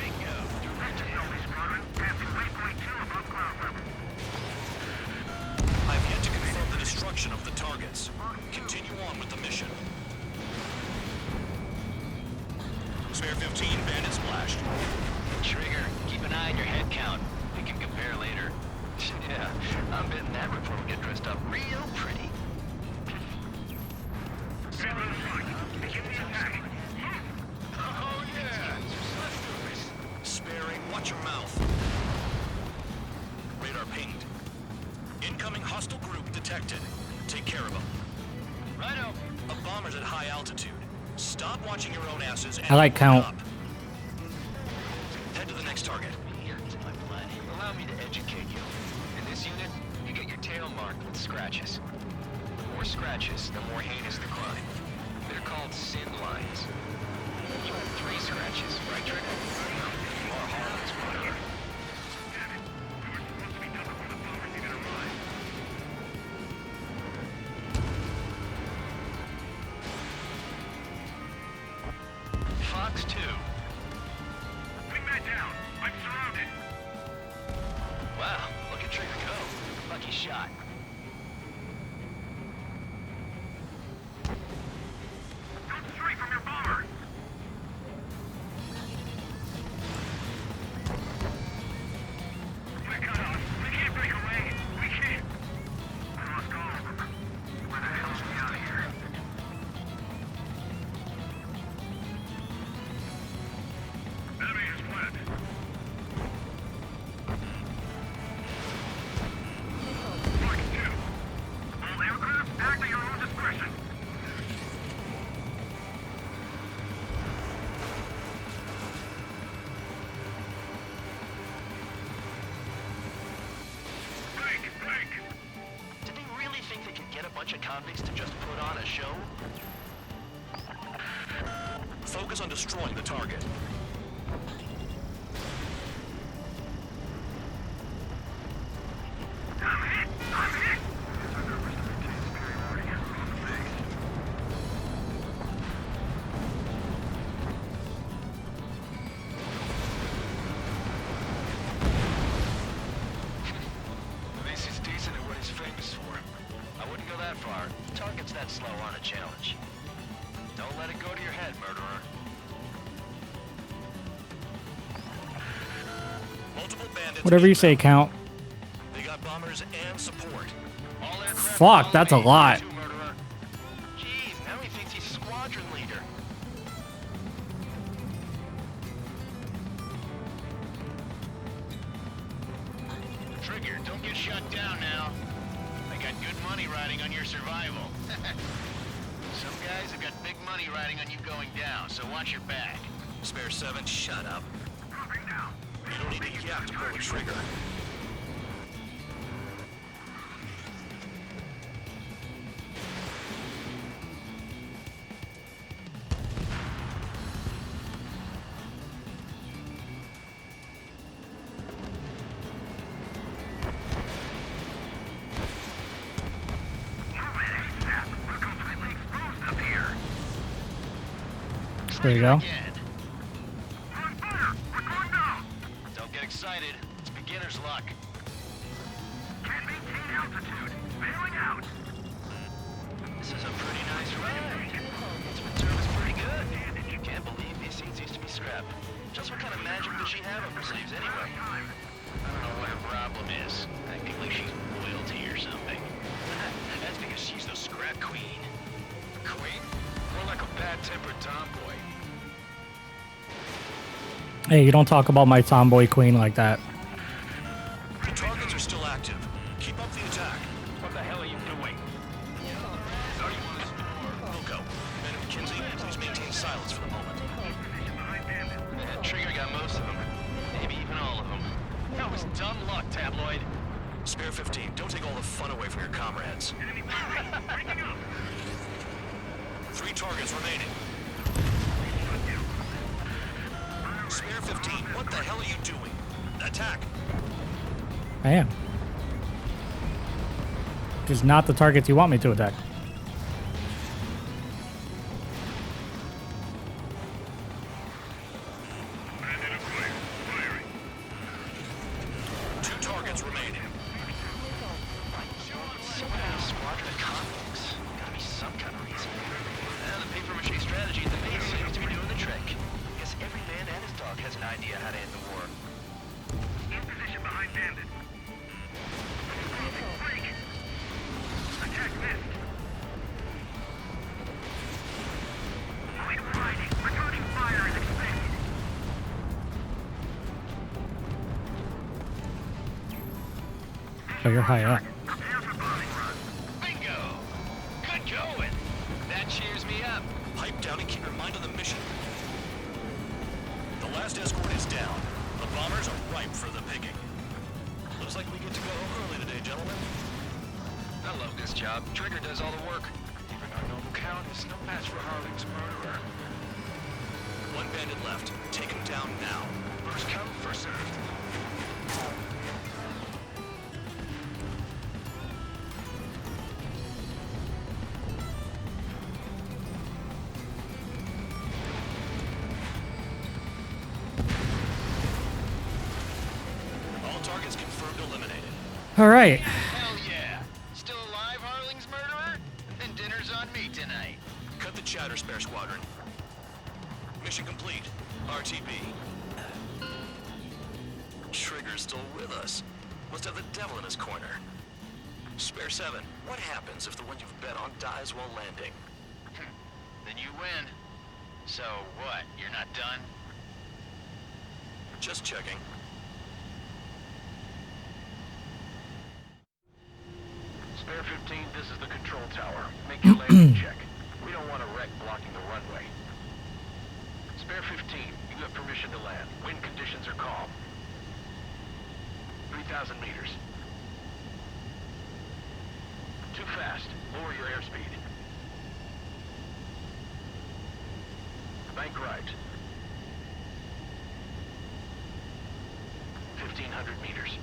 Bingo. Direct assault squadron. Passing waypoint 2 above ground level. I've yet to confirm the destruction of the targets. Continue on with the mission. Spare 15, bandit splashed. Trigger, keep an eye on your head count. We can compare later. Yeah, I'm betting that report will get dressed up real pretty. Rebel front. Begin the attack. Oh yeah! Let's do this. Sparing, watch your mouth. Radar pinged. Incoming hostile group detected. Take care of them. Righto. A bomber's at high altitude. Stop watching your own asses and I like count. up. Head to the next target. It's my blood. Allow me to educate you. In this unit, you get your tail marked with scratches. The more scratches, the more heinous the crime. They're called sin lines. You have 3 scratches, right, Trigger? You are Harlan's murderer. Fox 2. Bring that down. I'm surrounded. Wow, look at Trigger go. Lucky shot. Shoot straight from your bomber. get a bunch of convicts to just put on a show? Focus on destroying the target. At least he's decent at what he's famous for. I wouldn't go that far. Targets that slow aren't a challenge. Don't let it go to your head, murderer. Multiple bandits. Whatever you say, Count. They got bombers and support. All aircraft Fuck, that's a lot. too, murderer. Jeez, now he thinks he's squadron leader. Trigger, don't get shut down now. I got good money riding on your survival. Some guys have got big money riding on you going down, so watch your back. Spare 7, shut up. You don't need a yap to pull the trigger. There you go. Don't get excited. It's beginner's luck. Can't maintain altitude. Bailing out. This is a pretty nice ride. Instrument service pretty good. Can't believe these seats used to be scrapped. Just what kind of magic does she have up her sleeves anyway? I don't know what her problem is. Acting like she's royalty or something. That's because she's the scrap queen. Queen? More like a bad-tempered tomboy. Hey, you don't talk about my tomboy queen like that. The targets are still active. Keep up the attack. What the hell are you doing? Wilco, Man of McKinsey, please maintain silence for the moment. Trigger got most of them. Maybe even all of them. That was dumb luck, tabloid. Spare 15, don't take all the fun away from your comrades. 3 targets remaining. Spare 15, what the hell are you doing? Attack! I am. Just not the targets you want me to attack. Two targets remaining. Squadron of convicts. Gotta be some kind of reason. The paper-mache strategy at the base seems to be doing the trick. Guess every man and his dog has an idea how to end the war. In position behind bandit. Break. Attack missed. Avoid riding. Returning fire is expected. Oh, you're high up. Bingo! Good going! That cheers me up. Pipe down and keep your mind on the mission. The last escort is down. The bombers are ripe for the picking. Looks like we get to go home early today, gentlemen. I love this job. Trigger does all the work. Even our noble count is no match for Harling's murderer. 1 bandit left. Take him down now. First come, first served. All targets confirmed eliminated. All right. Hell yeah! Still alive, Harling's murderer? Then dinner's on me tonight. Cut the chatter, Spare Squadron. Mission complete. RTB. Trigger's still with us. Must have the devil in his corner. Spare 7, what happens if the one you've bet on dies while landing? Then you win. So what, you're not done? Just checking. Spare 15, this is the control tower. Make your landing check. We don't want a wreck blocking the runway. Spare 15, you have permission to land. Wind conditions are calm. 3,000 meters. Too fast. lower your airspeed. Bank right. 1,500 meters.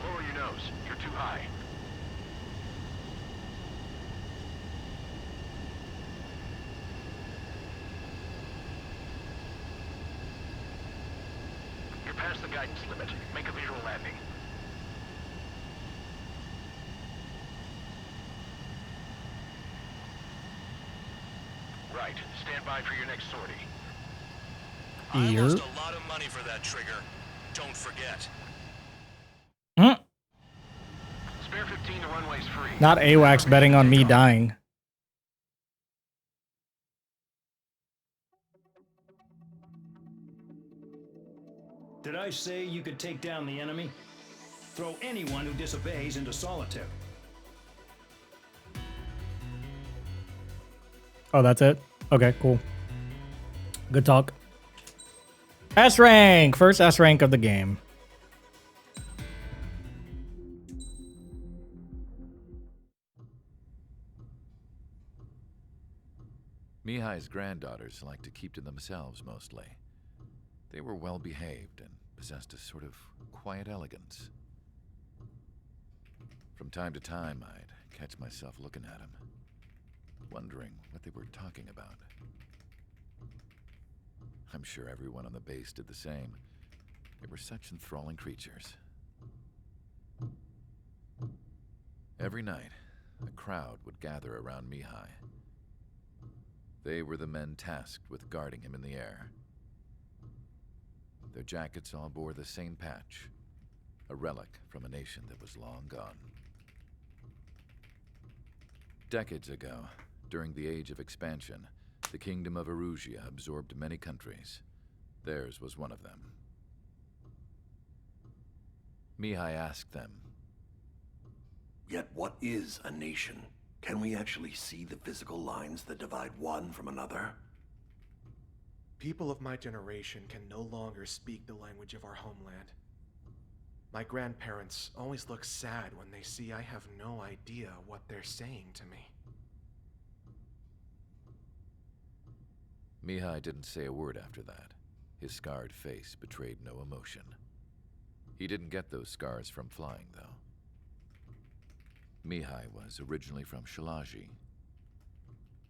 Lower your nose. You're too high. You're past the guidance limit. Make a visual landing. Right. Stand by for your next sortie. I Here. lost a lot of money for that trigger. Don't forget. Spare 15 to runways free. Not AWACS betting on me dying. Did I say you could take down the enemy? Throw anyone who disobeys into solitary. Oh, that's it? Okay, cool. Good talk. S rank! First S rank of the game. Mihai's granddaughters liked to keep to themselves mostly. They were well behaved and possessed a sort of quiet elegance. From time to time, I'd catch myself looking at them, wondering what they were talking about. I'm sure everyone on the base did the same. They were such enthralling creatures. Every night, a crowd would gather around Mihai. They were the men tasked with guarding him in the air. Their jackets all bore the same patch, a relic from a nation that was long gone. Decades ago, during the Age of Expansion, the Kingdom of Erusia absorbed many countries. Theirs was one of them. Mihai asked them, "Yet what is a nation? Can we actually see the physical lines that divide one from another?" People of my generation can no longer speak the language of our homeland. My grandparents always look sad when they see I have no idea what they're saying to me. Mihai didn't say a word after that. His scarred face betrayed no emotion. He didn't get those scars from flying, though. Mihai was originally from Shalaji.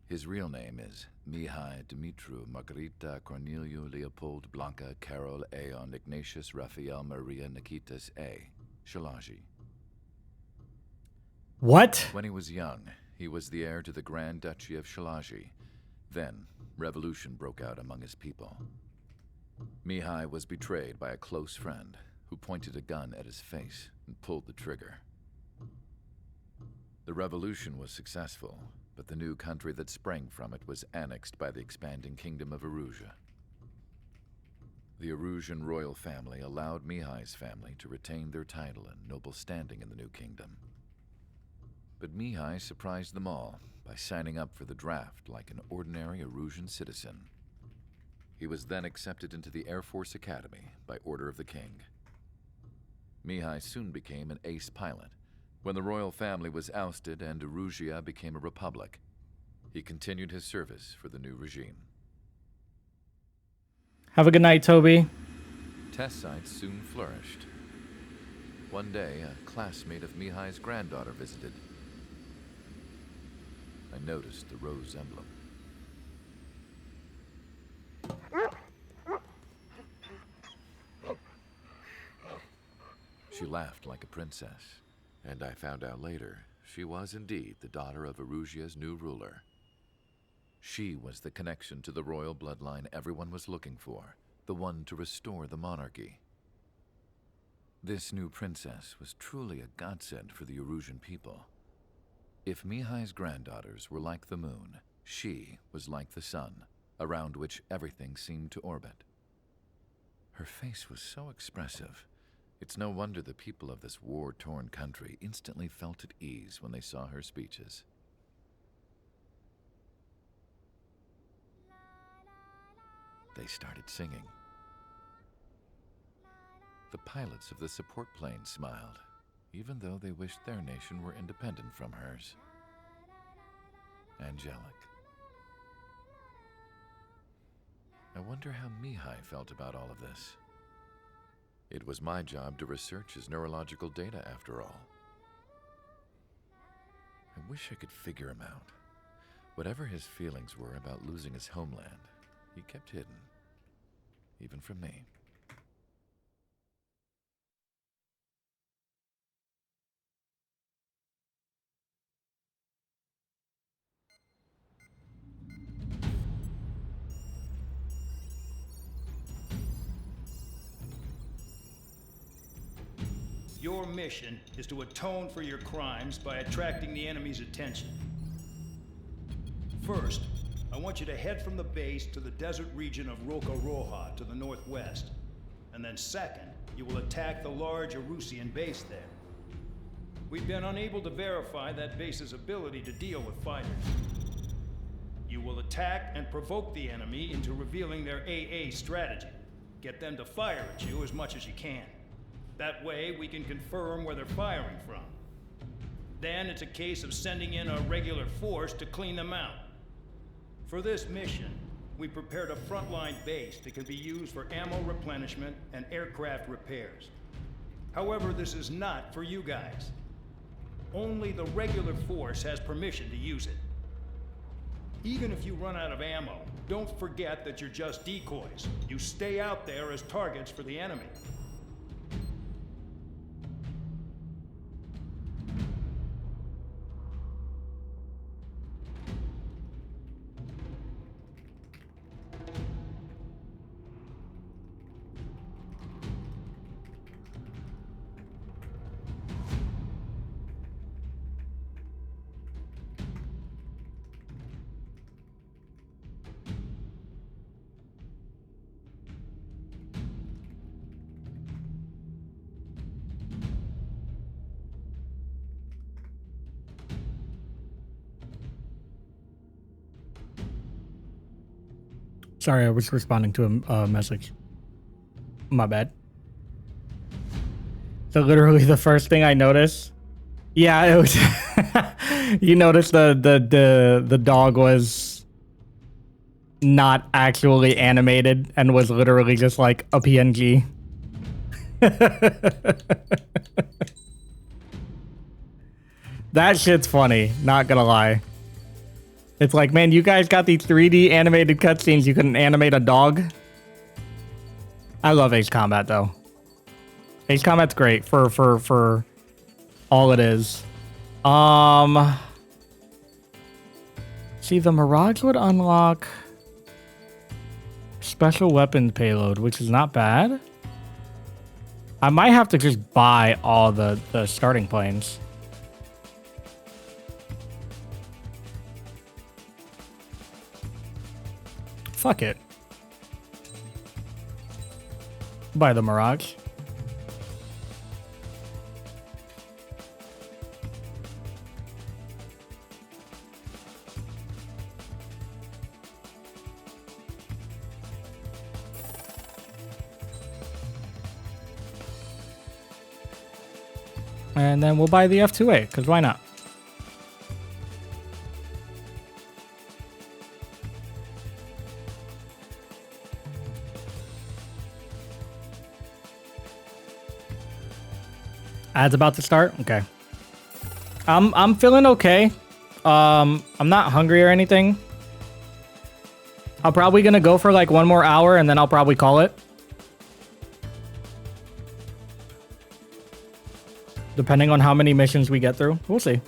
His real name is Mihai Dumitru Margarita Corneliu Leopold Blanca Carol Aeon Ignatius Raphael Maria Nikitas A. Shalaji. What? When he was young, he was the heir to the Grand Duchy of Shalaji. Then, revolution broke out among his people. Mihai was betrayed by a close friend who pointed a gun at his face and pulled the trigger. The revolution was successful, but the new country that sprang from it was annexed by the expanding Kingdom of Erusia. The Erusian royal family allowed Mihai's family to retain their title and noble standing in the new kingdom. But Mihai surprised them all by signing up for the draft like an ordinary Erusian citizen. He was then accepted into the Air Force Academy by order of the king. Mihai soon became an ace pilot. When the royal family was ousted and Erusia became a republic, he continued his service for the new regime. Have a good night, Toby. Test sites soon flourished. One day, a classmate of Mihai's granddaughter visited. I noticed the rose emblem. She laughed like a princess, and I found out later she was indeed the daughter of Erusia's new ruler. She was the connection to the royal bloodline everyone was looking for, the one to restore the monarchy. This new princess was truly a godsend for the Erusian people. If Mihai's granddaughters were like the moon, she was like the sun, around which everything seemed to orbit. Her face was so expressive. It's no wonder the people of this war-torn country instantly felt at ease when they saw her speeches. They started singing. The pilots of the support plane smiled. even though they wished their nation were independent from hers. Angelic. I wonder how Mihai felt about all of this. It was my job to research his neurological data after all. I wish I could figure him out. Whatever his feelings were about losing his homeland, he kept hidden, even from me. Your mission is to atone for your crimes by attracting the enemy's attention. First, I want you to head from the base to the desert region of Roca-Roja to the northwest. And then second, you will attack the large Erusian base there. We've been unable to verify that base's ability to deal with fighters. You will attack and provoke the enemy into revealing their AA strategy. Get them to fire at you as much as you can. That way, we can confirm where they're firing from. Then it's a case of sending in a regular force to clean them out. For this mission, we prepared a frontline base that can be used for ammo replenishment and aircraft repairs. However, this is not for you guys. Only the regular force has permission to use it. Even if you run out of ammo, don't forget that you're just decoys. You stay out there as targets for the enemy. Sorry, I was responding to a message. My bad. So literally the first thing I noticed, yeah, it was. You noticed the dog was not actually animated and was literally just like a PNG. That shit's funny, not gonna lie. It's like, man, you guys got these 3D animated cutscenes, you couldn't animate a dog? I love Ace Combat, though. Ace Combat's great for all it is. See, the Mirage would unlock special weapons payload, which is not bad. I might have to just buy all the starting planes. Fuck it. Buy the Mirage. And then we'll buy the F2A, because why not? Ads about to start? Okay. I'm feeling okay. I'm not hungry or anything. I'm probably gonna go for like one more hour and then I'll probably call it. Depending on how many missions we get through. We'll see.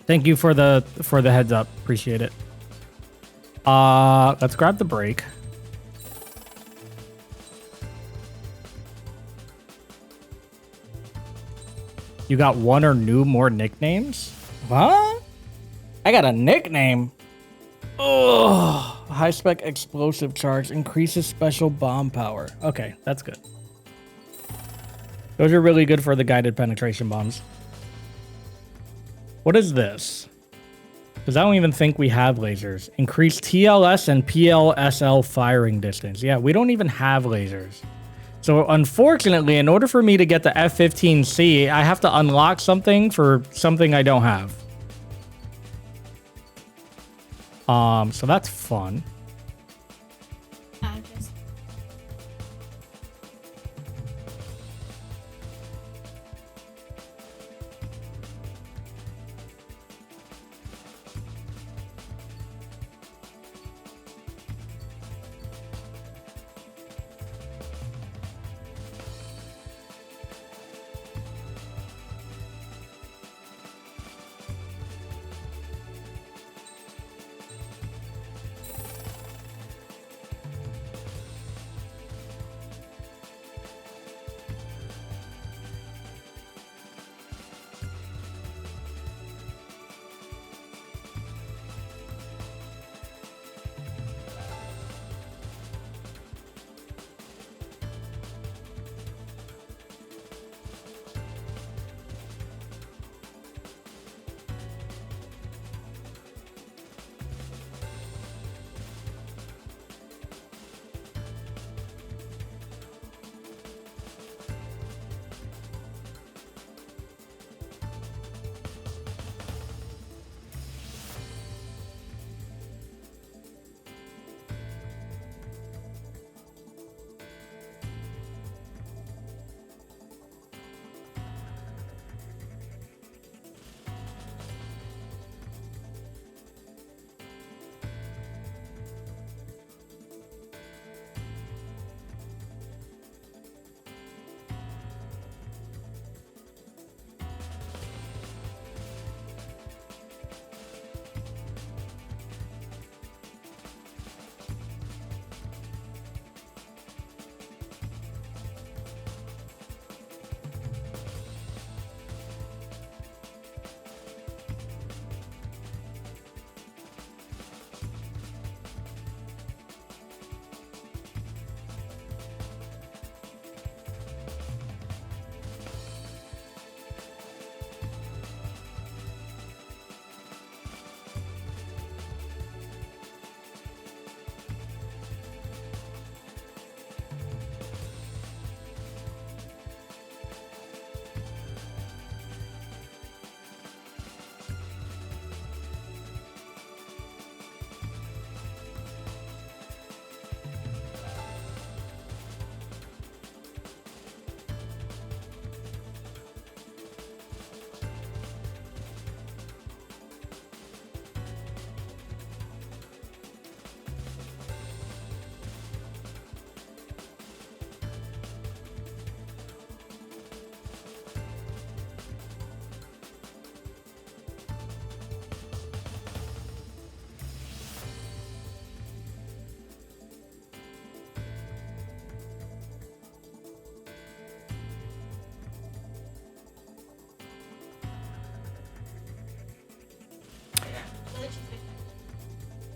Thank you for the heads up. Appreciate it. Let's grab the break. You got one or more nicknames? What? I got a nickname. Oh, high spec explosive charge increases special bomb power. Okay, that's good. Those are really good for the guided penetration bombs. What is this? Because I don't even think we have lasers. Increase TLS and PLSL firing distance. Yeah, we don't even have lasers. So unfortunately, in order for me to get the F-15C, I have to unlock something for something I don't have. So that's fun.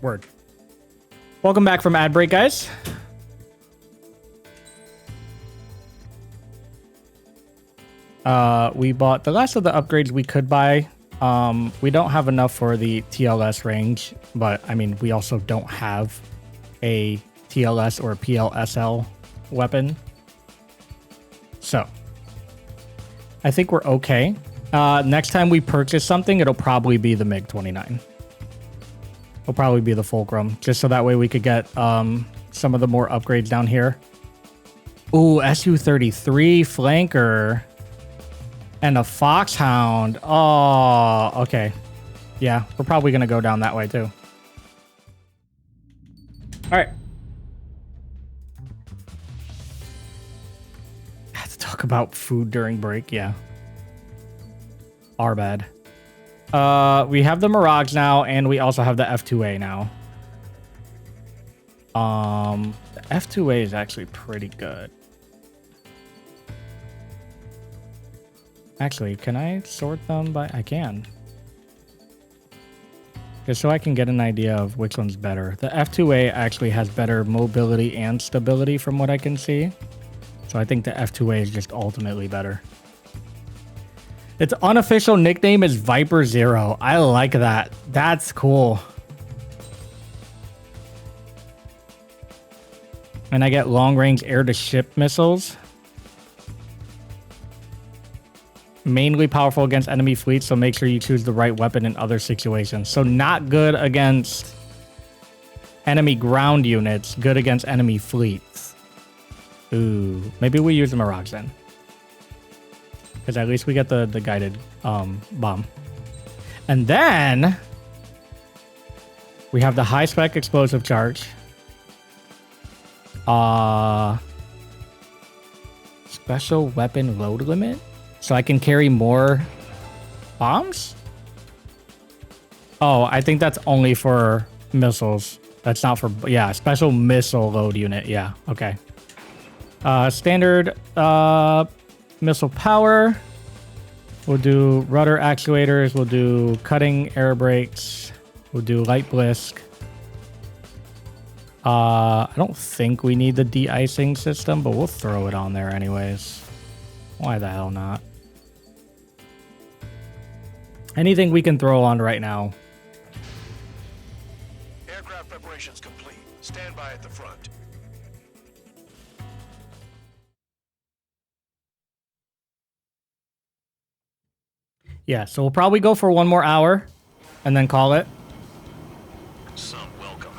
Word. Welcome back from ad break, guys. We bought the last of the upgrades we could buy. We don't have enough for the TLS range, but I mean, we also don't have a TLS or a PLSL weapon. So I think we're okay. Next time we purchase something, it'll probably be the MiG-29. It'll probably be the Fulcrum, just so that way we could get some of the more upgrades down here. Ooh, Su-33 flanker and a Foxhound. Oh, okay. Yeah, we're probably going to go down that way too. All right. I have to talk about food during break. Yeah. Our bad. We have the Mirage now, and we also have the F2A now. The F2A is actually pretty good. Actually, can I sort them by... I can. Just so I can get an idea of which one's better. The F2A actually has better mobility and stability from what I can see. So I think the F2A is just ultimately better. Its unofficial nickname is Viper Zero. I like that. That's cool. And I get long-range air-to-ship missiles. Mainly powerful against enemy fleets, so make sure you choose the right weapon in other situations. So not good against enemy ground units, good against enemy fleets. Ooh, maybe we use the Mirage then. Because at least we get the guided bomb. And then we have the high-spec explosive charge. Special weapon load limit? So I can carry more bombs? Oh, I think that's only for missiles. That's not for... Yeah, special missile load unit. Yeah, okay. Standard missile power. We'll do rudder actuators. We'll do cutting air brakes. We'll do light blisk. I don't think we need the de-icing system, but we'll throw it on there anyways. Why the hell not? Anything we can throw on right now. Aircraft preparations complete. Stand by at the front. Yeah, so we'll probably go for 1 more hour and then call it. Some welcome.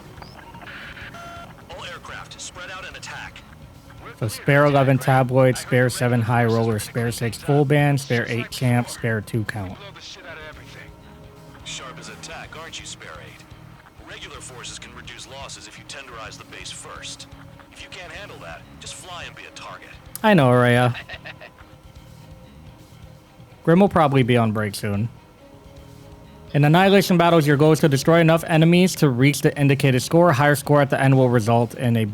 All aircraft, spread out and attack. So spare 11 tabloid, spare 7 high roller, spare 6 full band, spare 8 champ, spare 2 count. Sharp as attack, aren't you, Spare 8? Regular forces can reduce losses if you tenderize the base first. If you can't handle that, just fly and be a target. I know, Araya. Grim will probably be on break soon. In annihilation battles, your goal is to destroy enough enemies to reach the indicated score. A higher score at the end will result in a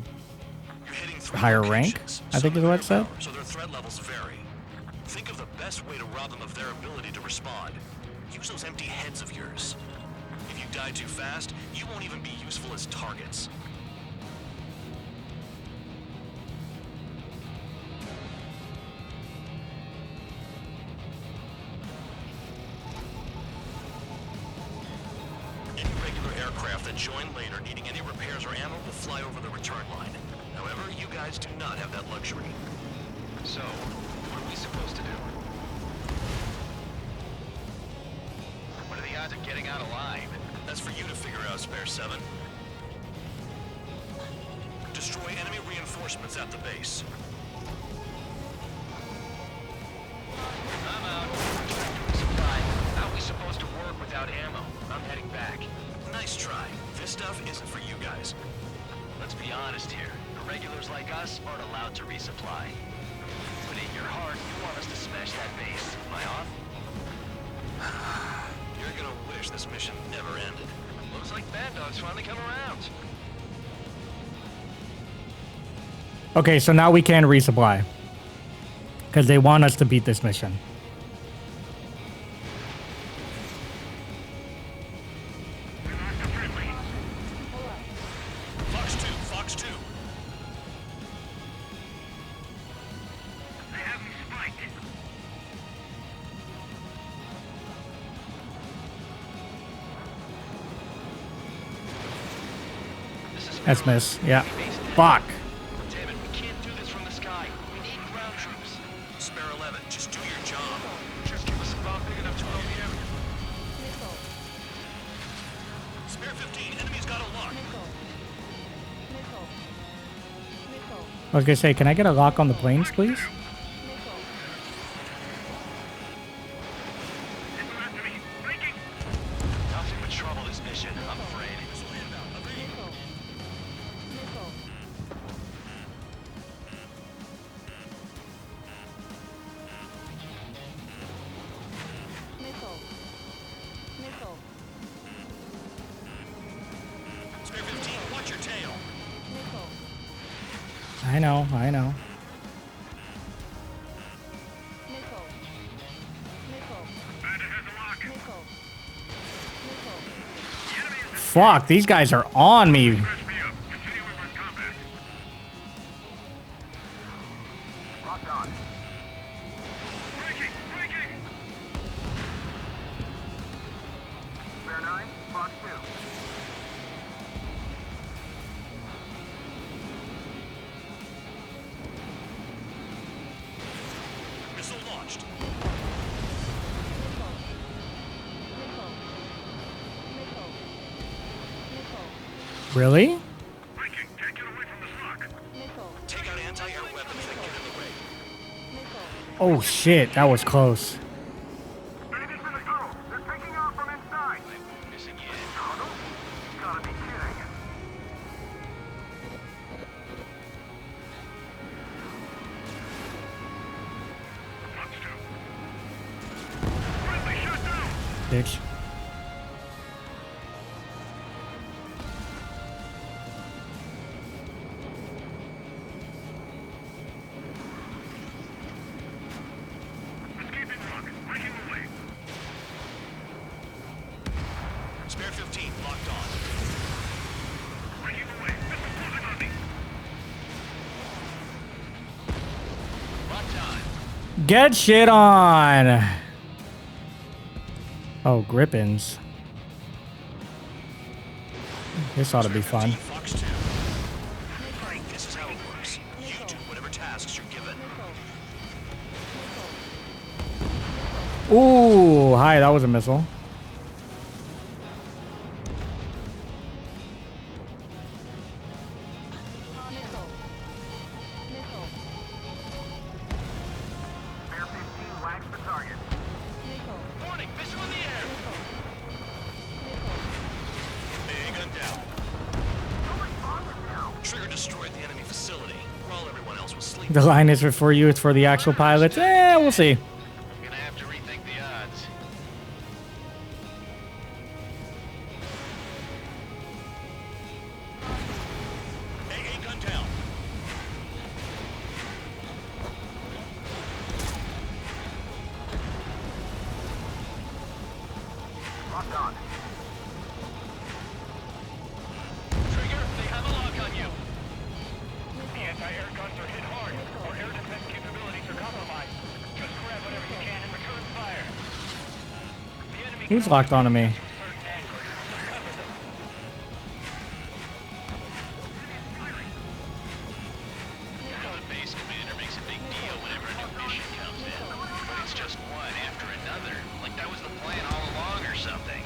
higher rank, I think is what it said. So their threat levels vary. Think of the best way to rob them of their ability to respond. Use those empty heads of yours. If you die too fast, you won't even be useful as targets. Any regular aircraft that join later needing any repairs or ammo will fly over the return line. However, you guys do not have that luxury. So, what are we supposed to do? What are the odds of getting out alive? That's for you to figure out, Spare 7. Destroy enemy reinforcements at the base. I'm out. Supply. How are we supposed to work without ammo? I'm heading back. Nice try. This stuff isn't for you guys. Let's be honest here. The regulars like us aren't allowed to resupply. But in your heart, you want us to smash that base. Am I off? You're gonna wish this mission never ended. Looks like Bad Dog's finally come around. Okay, so now we can resupply. Because they want us to beat this mission. Fox 2, Fox 2. They have me spiked. That's miss. Yeah. Fuck. Damn it, we can't do this from the sky. We need ground troops. Spare 11, just do your job. Just give us a bomb big enough to blow the area. Spare 15, enemy's got a lock. I was gonna say, can I get a lock on the planes, please? Nothing but trouble this mission, I'm afraid. Spare 15, watch your tail. I know, I know. Fuck, these guys are on me. Spare 9, Fox 2. Really? Take out anti-air weapons that get in the way. Oh shit, that was close. Bitch. Spare 15 locked on. Get shit on. Oh, Grippins. This ought to be fun. Fox 2. This is how it works. You do whatever tasks you're given. Ooh, hi, that was a missile. The line isn't for you, it's for the actual pilots. We'll see. Gonna have to rethink the odds. AA gun down. Locked on. Trigger, they have a lock on you. The anti-air guns are hit hard. Our air defense capabilities are compromised. Just grab whatever you can and return fire. Who's locked onto me? The base commander makes a big deal whenever a new mission comes in. But it's just one after another. Like that was the plan all along or something.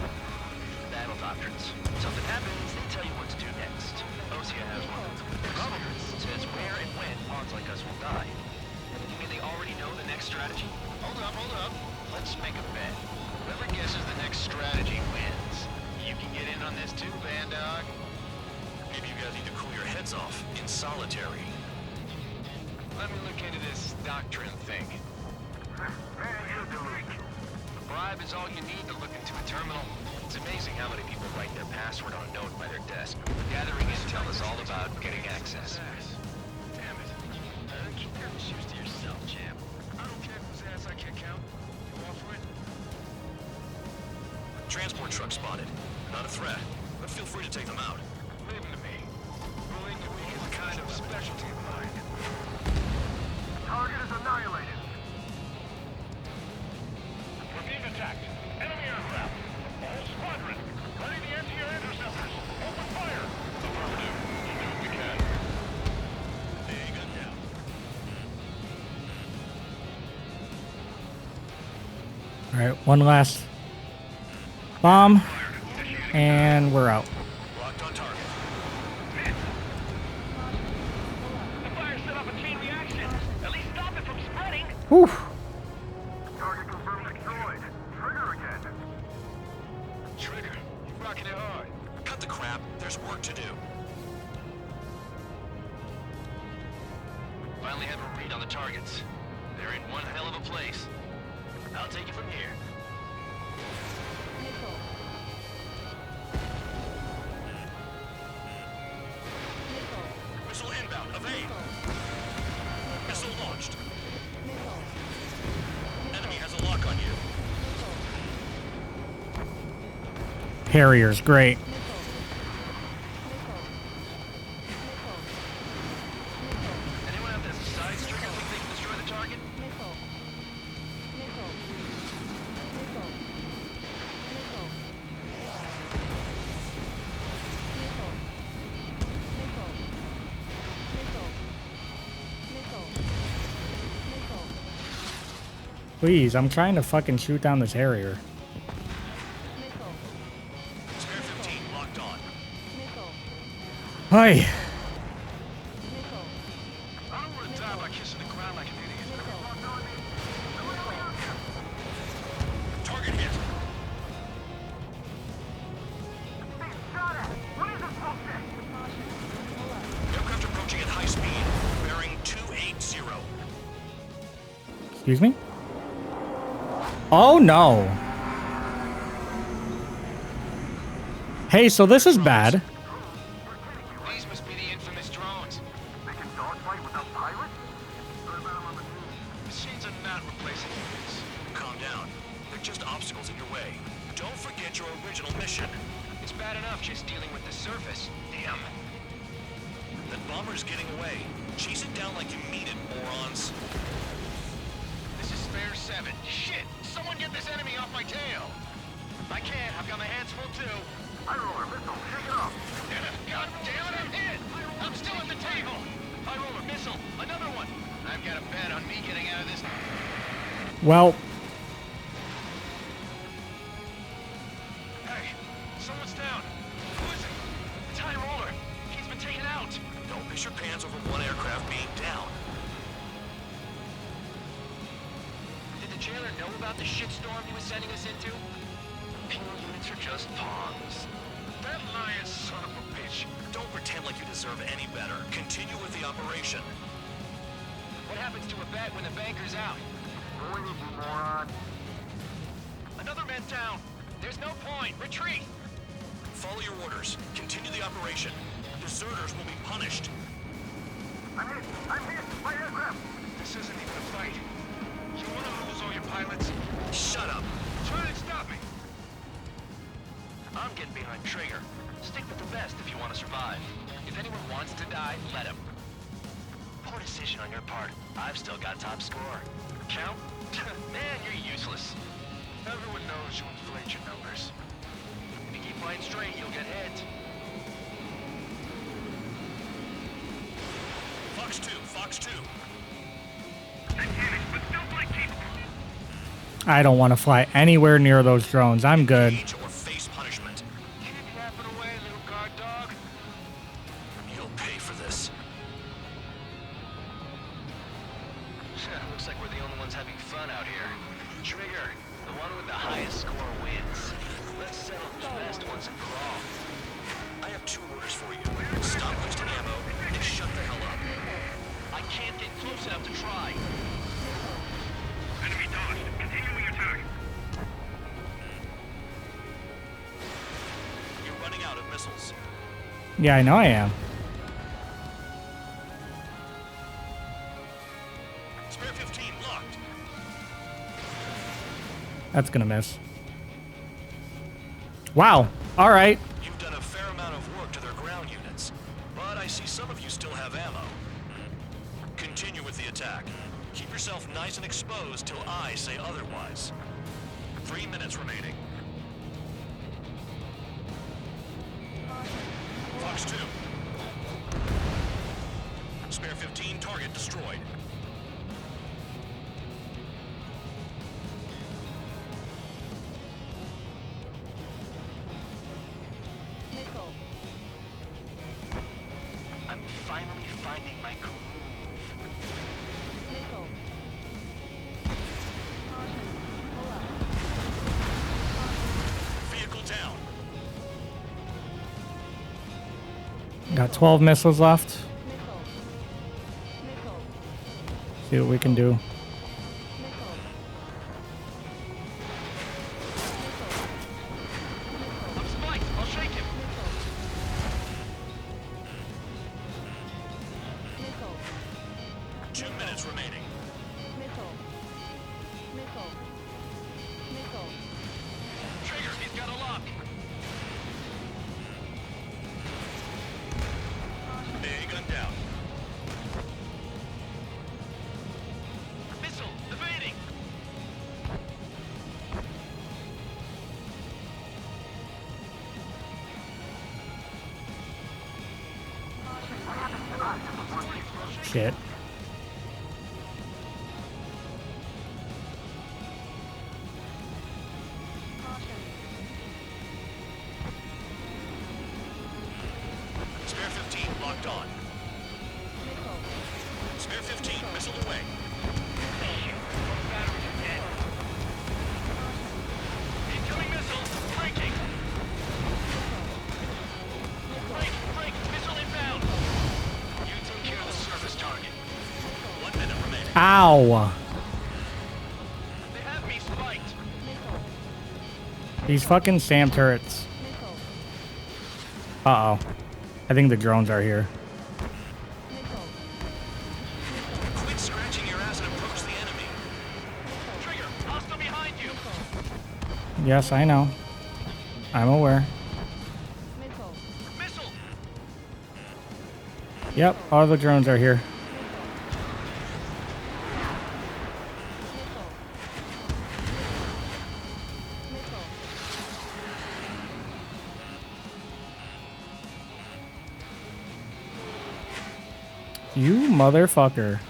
Battle doctrines. Something happens, they tell you what to do next. Osea has one. Chronicles says where and when pawns like us will die. You mean they already know the next strategy? Hold up. Let's make a bet. Whoever guesses the next strategy wins. You can get in on this too, Bandog. Maybe you guys need to cool your heads off in solitary. Let me look into this doctrine thing. A bribe is all you need to look into a terminal. It's amazing how many people write their password on a note by their desk. Gathering intel is all about getting access. Damn it. Keep your shoes to yourself, champ. I don't care whose ass I kick out. You all for it? Transport truck spotted. Not a threat, but feel free to take them out. Leave them to me. Willing to be a kind of specialty of mine. Target is annihilated. We're being attacked. Enemy aircraft. The whole squadron. Ready the anti-air interceptors. Open fire. Affirmative. We'll do what we can. AA gun down. All right, one last bomb, and we're out. Locked on target. The fire set off a chain reaction. At least stop it from spreading. Whew. Target confirmed destroyed. Trigger again. Trigger, you're rocking it hard. Cut the crap. There's work to do. Finally have a read on the targets. They're in one hell of a place. I'll take it from here. Missile inbound. Evade. Missile launched. Enemy has a lock on you. Harrier's great. Anyone out there side trigger think they can destroy the target? Please, I'm trying to fucking shoot down this Harrier. Spare 15 locked on. Hi. I don't want to die by kissing the ground like an idiot. Target hit. Aircraft approaching at high speed, bearing 280. Excuse me? Oh no. Hey, so this is bad. These must be the infamous drones. They can dogfight without pilots? Heard about them on the news. Machines are not replacing humans. Calm down. They're just obstacles in your way. Don't forget your original mission. It's bad enough just dealing with the surface. Damn. That bomber's getting away. Chase it down like you mean it, morons. This is Spare 7. Shit! Someone get this enemy off my tail! I can't. I've got my hands full too. High roller missile, shake it off. God damn it, I'm hit! I'm still at the table! High roller missile, another one! I've got a bet on me getting out of this. Well, Hey, someone's down. Who is it? It's High roller. He's been taken out. Don't piss your pants over one aircraft being down. Did the jailer know about the shitstorm he was sending us into? Penal units are just pawns. That lying son of a bitch. Don't pretend like you deserve any better. Continue with the operation. What happens to a bet when the banker's out? Avoid it, you moron. Another man down. There's no point. Retreat. Follow your orders. Continue the operation. Deserters will be punished. I'm hit! I'm hit! My aircraft! This isn't even a fight. You want to lose all your pilots? Shut up. Try and stop me. I'm getting behind Trigger. Stick with the best if you want to survive. If anyone wants to die, let him. Poor decision on your part. I've still got top score. Count? Man, you're useless. Everyone knows you inflate your numbers. If you keep playing straight, you'll get hit. Fox 2, Fox 2. I don't want to fly anywhere near those drones. I'm good. Or face punishment. Keep yapping away, little guard dog. You'll pay for this. Looks like we're the only ones having fun out here. Trigger, the one with the highest score wins. Let's settle who's best once and for all. I have two orders for you. Stop wasting ammo and shut the hell up. I can't get close enough to try. Enemy dodged. Continue your attack. You're running out of missiles. Yeah, I know I am. Spare 15 locked. That's gonna miss. Wow. All right. You've done a fair amount of work to their ground units, but I see some of you still have ammo. Continue with the attack. Keep yourself nice and exposed till I say otherwise. 3 minutes remaining. Fox 2. Spare 15, target destroyed. I'm finally finding my groove. Vehicle down. Got 12 missiles left. See what we can do. I'm spiked. I'll shake him. Two minutes remaining. Trigger, he's got a lock. A gun down. Missile evading. Shit. Spare 15 done. Spare 15, missile away. Incoming missile, breaking. Break, missile inbound. You take care of the surface target. 1 minute remaining. Ow. They have me spiked. These fucking SAM turrets. Uh-oh. I think the drones are here. Quit scratching your ass and approach the enemy. Trigger, hostile behind you. Yes, I know. I'm aware. Missile. Yep, all the drones are here. You motherfucker.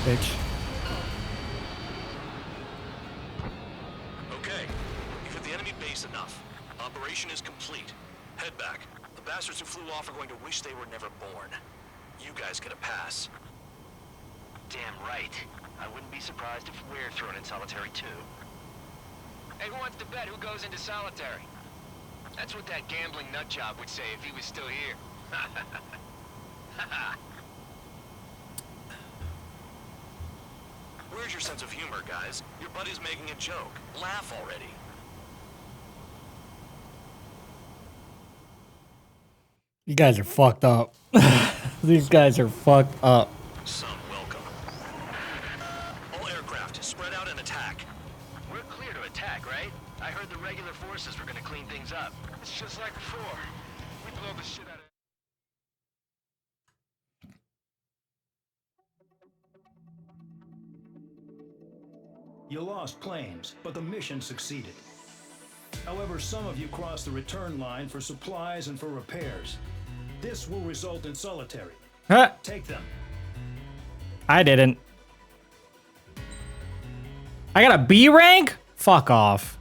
Bitch. Okay, you've hit the enemy base enough. Operation is complete. Head back. The bastards who flew off are going to wish they were never born. You guys get a pass. Damn right. I wouldn't be surprised if we're thrown in solitary too. Hey, who wants to bet who goes into solitary? That's what that gambling nutjob would say if he was still here. Where's your sense of humor, guys? Your buddy's making a joke. Laugh already. You guys are fucked up. These guys are fucked up. Some welcome. All aircraft, spread out and attack. We're clear to attack, right? I heard the regular forces were gonna clean things up. It's just like before. We blow the shit out of... You lost planes, but the mission succeeded. However, some of you crossed the return line for supplies and for repairs. This will result in solitary. Huh? Take them. I didn't. I got a B rank? Fuck off.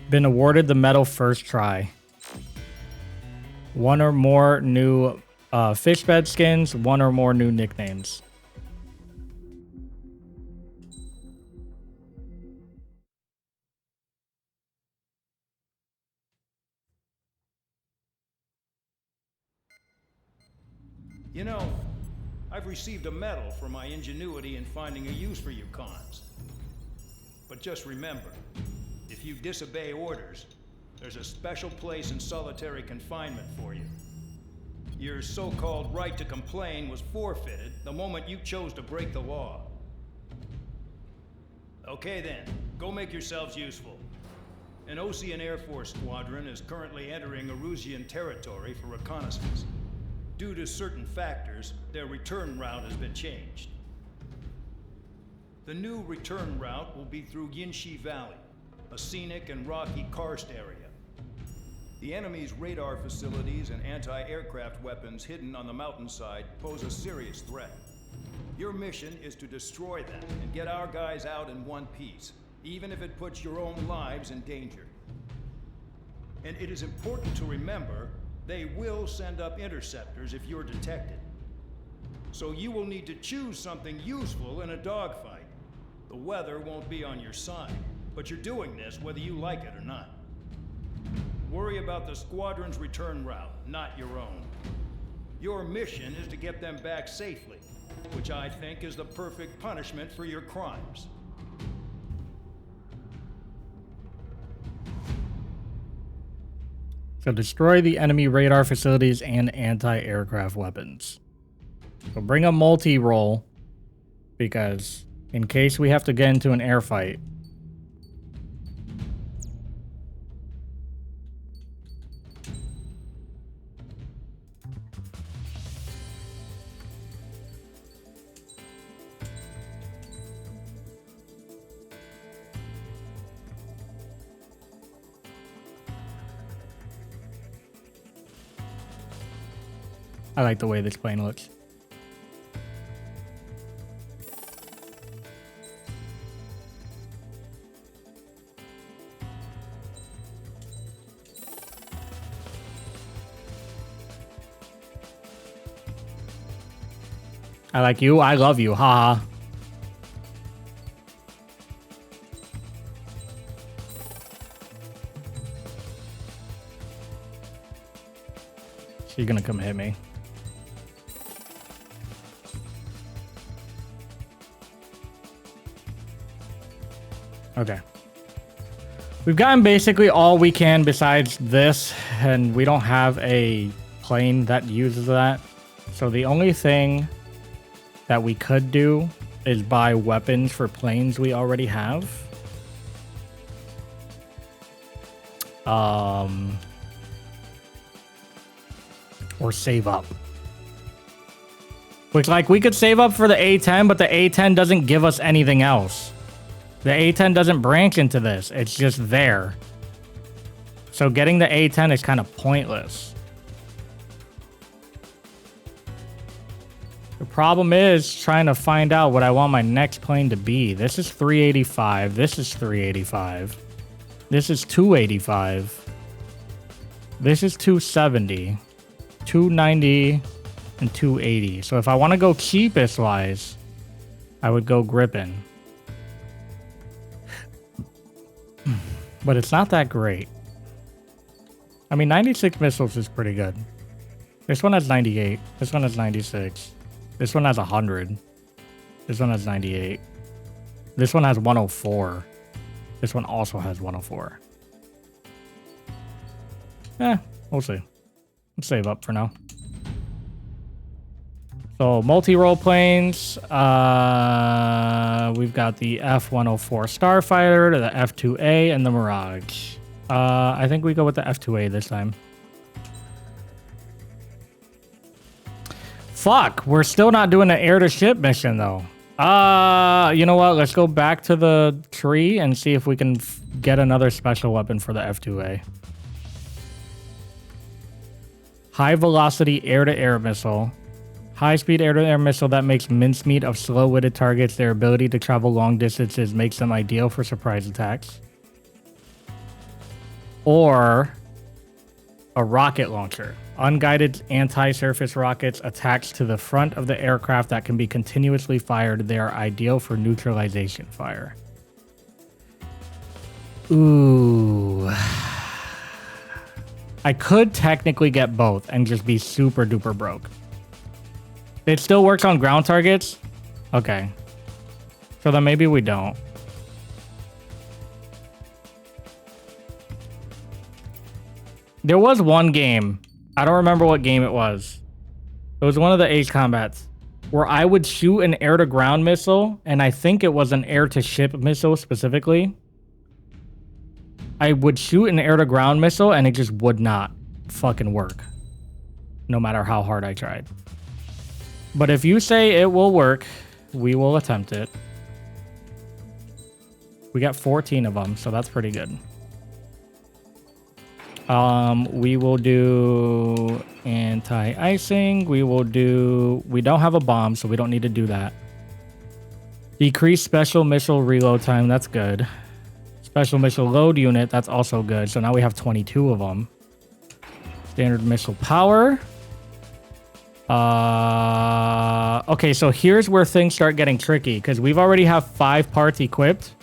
Been awarded the medal first try. One or more new fish bed skins, one or more new nicknames. You know, I've received a medal for my ingenuity in finding a use for you cons. But just remember, if you disobey orders, there's a special place in solitary confinement for you. Your so-called right to complain was forfeited the moment you chose to break the law. Okay then, go make yourselves useful. An Osean Air Force squadron is currently entering Erusian territory for reconnaissance. Due to certain factors, their return route has been changed. The new return route will be through Yinshi Valley, a scenic and rocky karst area. The enemy's radar facilities and anti-aircraft weapons hidden on the mountainside pose a serious threat. Your mission is to destroy them and get our guys out in one piece, even if it puts your own lives in danger. And it is important to remember, they will send up interceptors if you're detected. So you will need to choose something useful in a dogfight. The weather won't be on your side, but you're doing this whether you like it or not. Worry about the squadron's return route, not your own. Your mission is to get them back safely, which I think is the perfect punishment for your crimes. So destroy the enemy radar facilities and anti-aircraft weapons. So bring a multi-roll, because in case we have to get into an air fight. I like the way this plane looks. I like you. I love you. Ha. She's gonna come hit me. Okay. We've gotten basically all we can besides this, and we don't have a plane that uses that. So the only thing that we could do is buy weapons for planes we already have. Or save up. Which, like, we could save up for the A-10, but the A-10 doesn't give us anything else. The A-10 doesn't branch into this. It's just there. So getting the A-10 is kind of pointless. The problem is trying to find out what I want my next plane to be. This is 385. This is 385. This is 285. This is 270. 290 and 280. So if I want to go cheapest wise, I would go Gripen. But it's not that great. I mean, 96 missiles is pretty good. This one has 98. This one has 96. This one has 100. This one has 98. This one has 104. This one also has 104. We'll see. Let's save up for now. So multi-role planes. We've got the F-104 Starfighter, the F-2A, and the Mirage. I think we go with the F-2A this time. Fuck, we're still not doing an air-to-ship mission though. You know what? Let's go back to the tree and see if we can get another special weapon for the F-2A. High velocity air-to-air missile. High-speed air-to-air missile that makes mincemeat of slow-witted targets. Their ability to travel long distances makes them ideal for surprise attacks. Or a rocket launcher. Unguided anti-surface rockets attached to the front of the aircraft that can be continuously fired. They are ideal for neutralization fire. Ooh. I could technically get both and just be super duper broke. It still works on ground targets? Okay. So then maybe we don't. There was one game. I don't remember what game it was. It was one of the Ace Combats where I would shoot an air-to-ground missile, and I think it was an air-to-ship missile specifically. I would shoot an air-to-ground missile, and it just would not fucking work, no matter how hard I tried. But if you say it will work, we will attempt it. We got 14 of them, so that's pretty good. We will do anti-icing. We don't have a bomb, so we don't need to do that. Decrease special missile reload time. That's good. Special missile load unit. That's also good. So now we have 22 of them. Standard missile power. Okay, so here's where things start getting tricky because we've already have 5 parts equipped.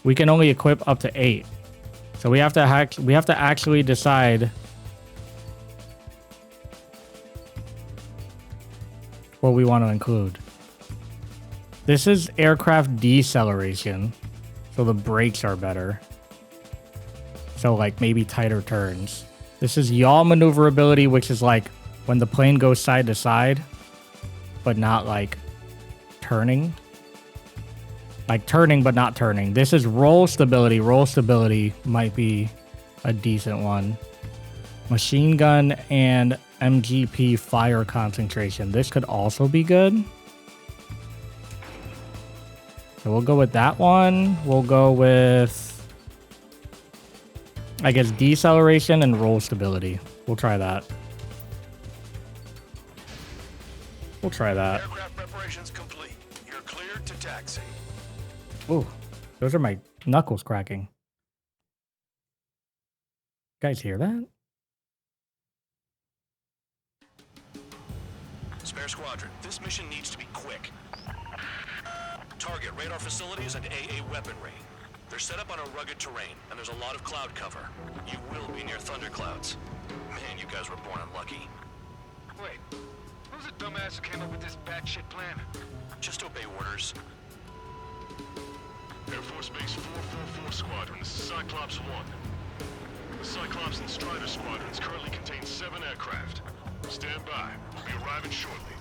We can only equip up to 8. So we have to actually decide what we want to include. This is aircraft deceleration, so the brakes are better. So like maybe tighter turns. This is yaw maneuverability, which is like when the plane goes side to side, but not like turning. Like turning, but not turning. This is roll stability. Roll stability might be a decent one. Machine gun and MGP fire concentration. This could also be good. So we'll go with that one. We'll go with, I guess, deceleration and roll stability. We'll try that. We'll try that. Aircraft preparations complete. You're cleared to taxi. Ooh, those are my knuckles cracking. You guys hear that? Spare Squadron, this mission needs to be quick. Target radar facilities and AA weaponry. They're set up on a rugged terrain, and there's a lot of cloud cover. You will be near thunderclouds. Man, you guys were born unlucky. Wait, who's the dumbass who came up with this batshit plan? Just obey orders. Air Force Base 444 Squadron, this is Cyclops 1. The Cyclops and Strider squadrons currently contain 7 aircraft. Stand by. We'll be arriving shortly.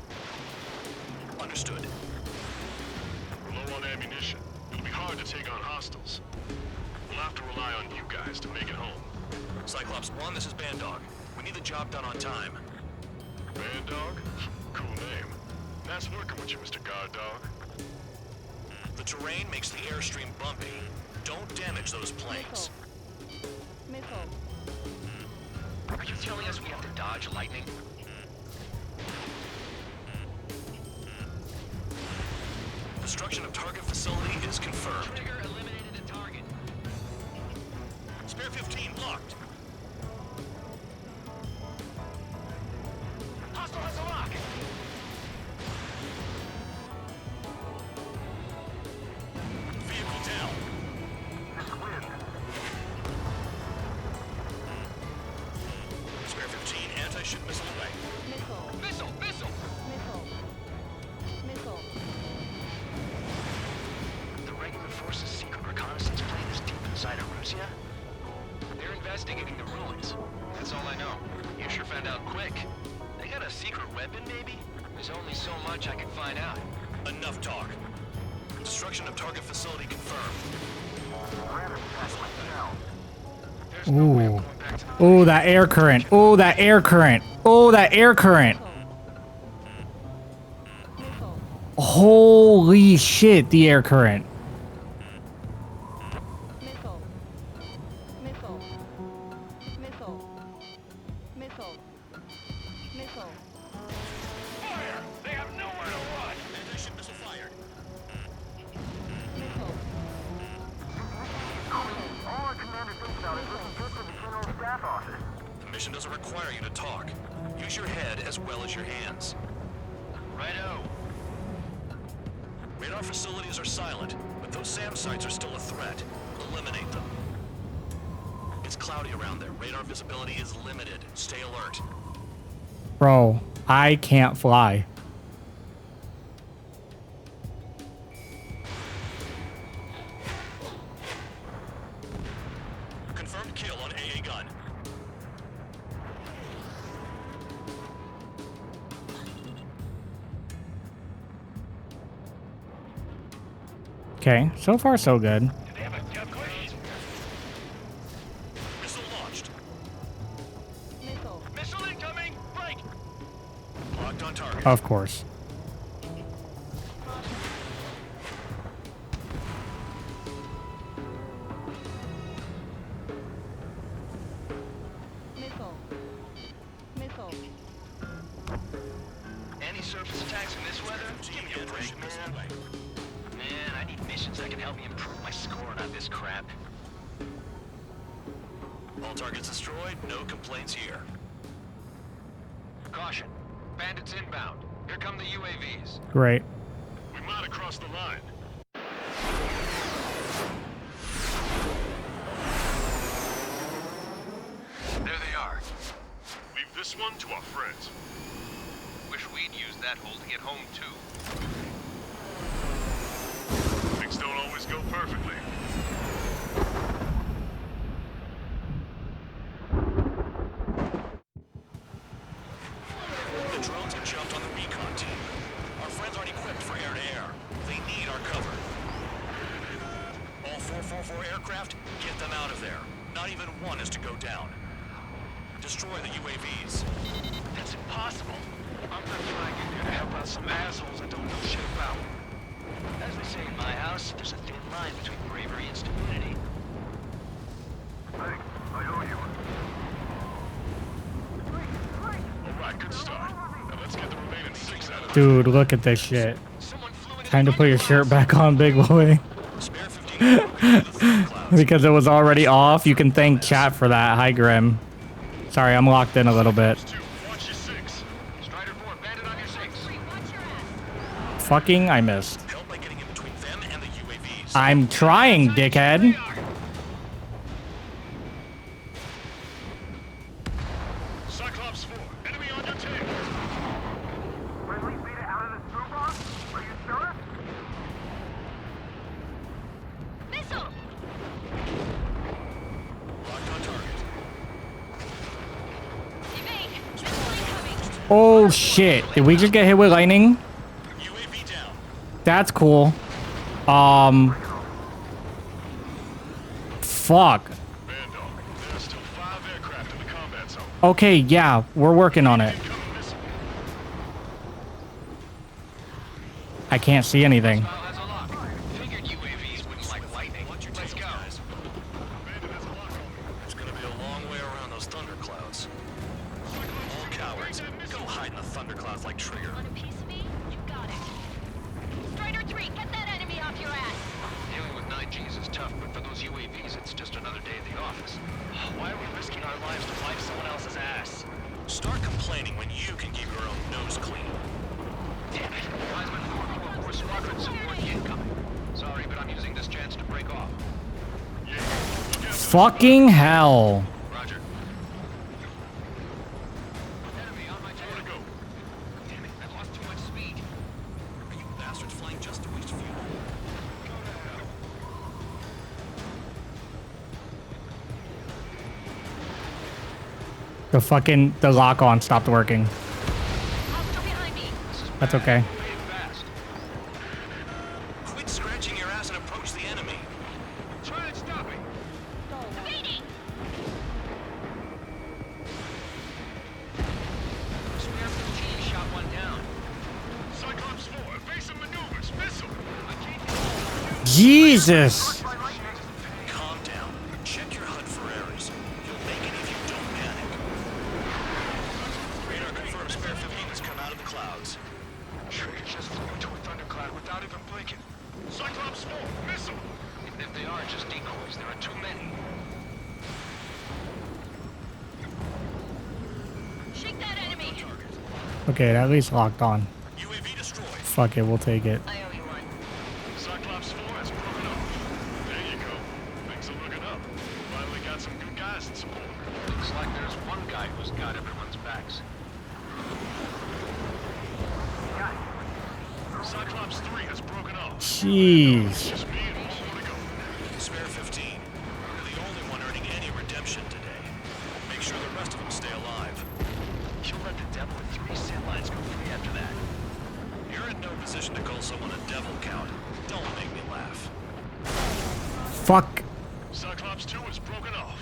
Understood. We're low on ammunition. It'll be hard to take on hostiles. We'll have to rely on you guys to make it home. Cyclops 1, this is Bandog. We need the job done on time. Bandog? Cool name. Nice working with you, Mr. Guard Dog. The terrain makes the airstream bumpy. Don't damage those planes. Missile. Are you telling us we have to dodge lightning? Destruction of target facility is confirmed. Trigger eliminated a target. Spare 15 blocked. Hostile has a lock. Vehicle down. Spare 15 anti-ship missile away. Missile! The regular force's secret reconnaissance plane is deep inside Erusia? They're investigating the ruins. That's all I know. You sure found out quick. They got a secret weapon, maybe? There's only so much I can find out. Enough talk. Destruction of target facility confirmed. Ooh. Ooh, that air current. Ooh, that air current. Ooh, that air current. Holy shit, the air current. Fire! They have nowhere to run! Anti-ship missile fired. All our commander thinks about is looking good for the General Staff Office. The mission doesn't require you to talk. Use your head as well as your hands. Righto. Radar facilities are silent, but those SAM sites are still a threat. Eliminate them. It's cloudy around there. Radar visibility is limited. Stay alert. Bro, I can't fly. Confirmed kill on AA gun. Okay, so far so good. Missile launched. Missile incoming! Break! Locked on target. Of course. Any surface attacks in this weather? Give me a break, man. Man, I need missions that can help me improve my score on this crap. All targets destroyed. No complaints here. Caution. Bandits inbound. Here come the UAVs. Great. We might have crossed the line. There they are. Leave this one to our friends. Wish we'd used that hole to get home, too. Things don't always go perfectly. The drones have jumped on the recon team. Our friends aren't equipped for air-to-air. They need our cover. All 444 aircraft, get them out of there. Not even one is to go down. Destroy the UAVs. That's impossible. I'm not flying in here to help out some assholes I don't know shit about. As they say in my house, there's a thin line between bravery and stupidity. Thanks. I owe you one. All right, good start. Now let's get the remaining 6 out of Dude, look at this shit. Time to put your shirt back on, big boy. Because it was already off. You can thank chat for that. Hi, Grim. Sorry, I'm locked in a little bit. Fucking, I missed. I'm trying, dickhead. Cyclops 4, enemy on your tail. Friendly Beta out of the screw box? Are you sure? Missile! Locked on target. Evade! Missile incoming! Oh, shit. Did we just get hit with lightning? UAV down. That's cool. Fuck. There's still 5 aircraft in the combat zone. Okay, yeah, we're working on it. I can't see anything. Figured UAVs wouldn't like lightning. Let's go. It's gonna be a long way around those thunderclouds. All cowards, go hide in the thunderclouds like Trigger. Want a piece of me? You got it. Strider 3, get that enemy off your ass! Dealing with 9Gs is tough, but for those UAVs, it's just another day at the office. Why are we risking our lives to wipe someone else's ass? Start complaining when you can keep your own nose clean. Damn it. Wiseman 444 Squadron support incoming. Sorry, but I'm using this chance to break off. Fucking hell. Roger. Enemy on my tail. Go. Damn it, I lost too much speed. Are you bastards flying just to waste fuel? The lock on stopped working. That's okay. Quit scratching your ass and approach the enemy. Try and stop me. Evading! Spare 15 shot one down. Cyclops 4, evasive maneuvers, missile. Jesus. Calm down. Check your HUD for errors. You'll make it if you don't panic. Radar confirms Spare 15 has come out of the clouds. Trigger just flew into a thundercloud without even blinking. Cyclops 4, missile. Even if they are just decoys, there are too many. Shake that enemy! Okay, at least locked on. UAV destroyed. Fuck it, we'll take it. I owe you one. Cyclops 4 has broken up. There you go. Things are looking up. Finally got some good guys in support. Looks like there's one guy who's got everyone's backs. Cyclops 3 has broken off. Jeez. Just me and one more to go. Spare 15. You're the only one earning any redemption today. Make sure the rest of them stay alive. You'll let the devil with 3 sin lines go free after that. You're in no position to call someone a devil, Count. Don't make me laugh. Fuck. Cyclops 2 is broken off.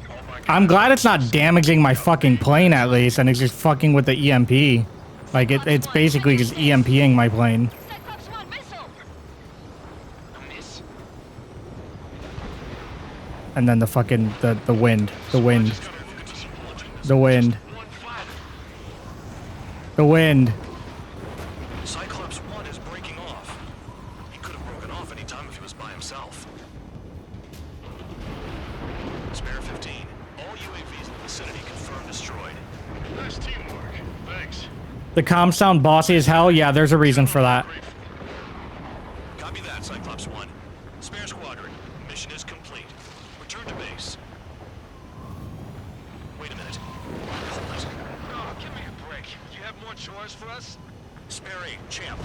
Oh my God. I'm glad it's not damaging my fucking plane at least, and it's just fucking with the EMP. Like, it's basically just EMPing my plane. Cyclops 1, missile! A miss. And then the fucking, the wind. The wind. The wind. The wind. Cyclops 1 is breaking off. He could have broken off any time if he was by himself. Spare 15. All UAVs in the vicinity confirmed destroyed. Nice teamwork. Thanks. The comms sound bossy as hell. Yeah, there's a reason for that. Copy that, Cyclops 1. Spare squadron. Mission is complete. Return to base. Wait a minute. Hold it. Oh, give me a break. You have more chores for us? Spare 8, champ.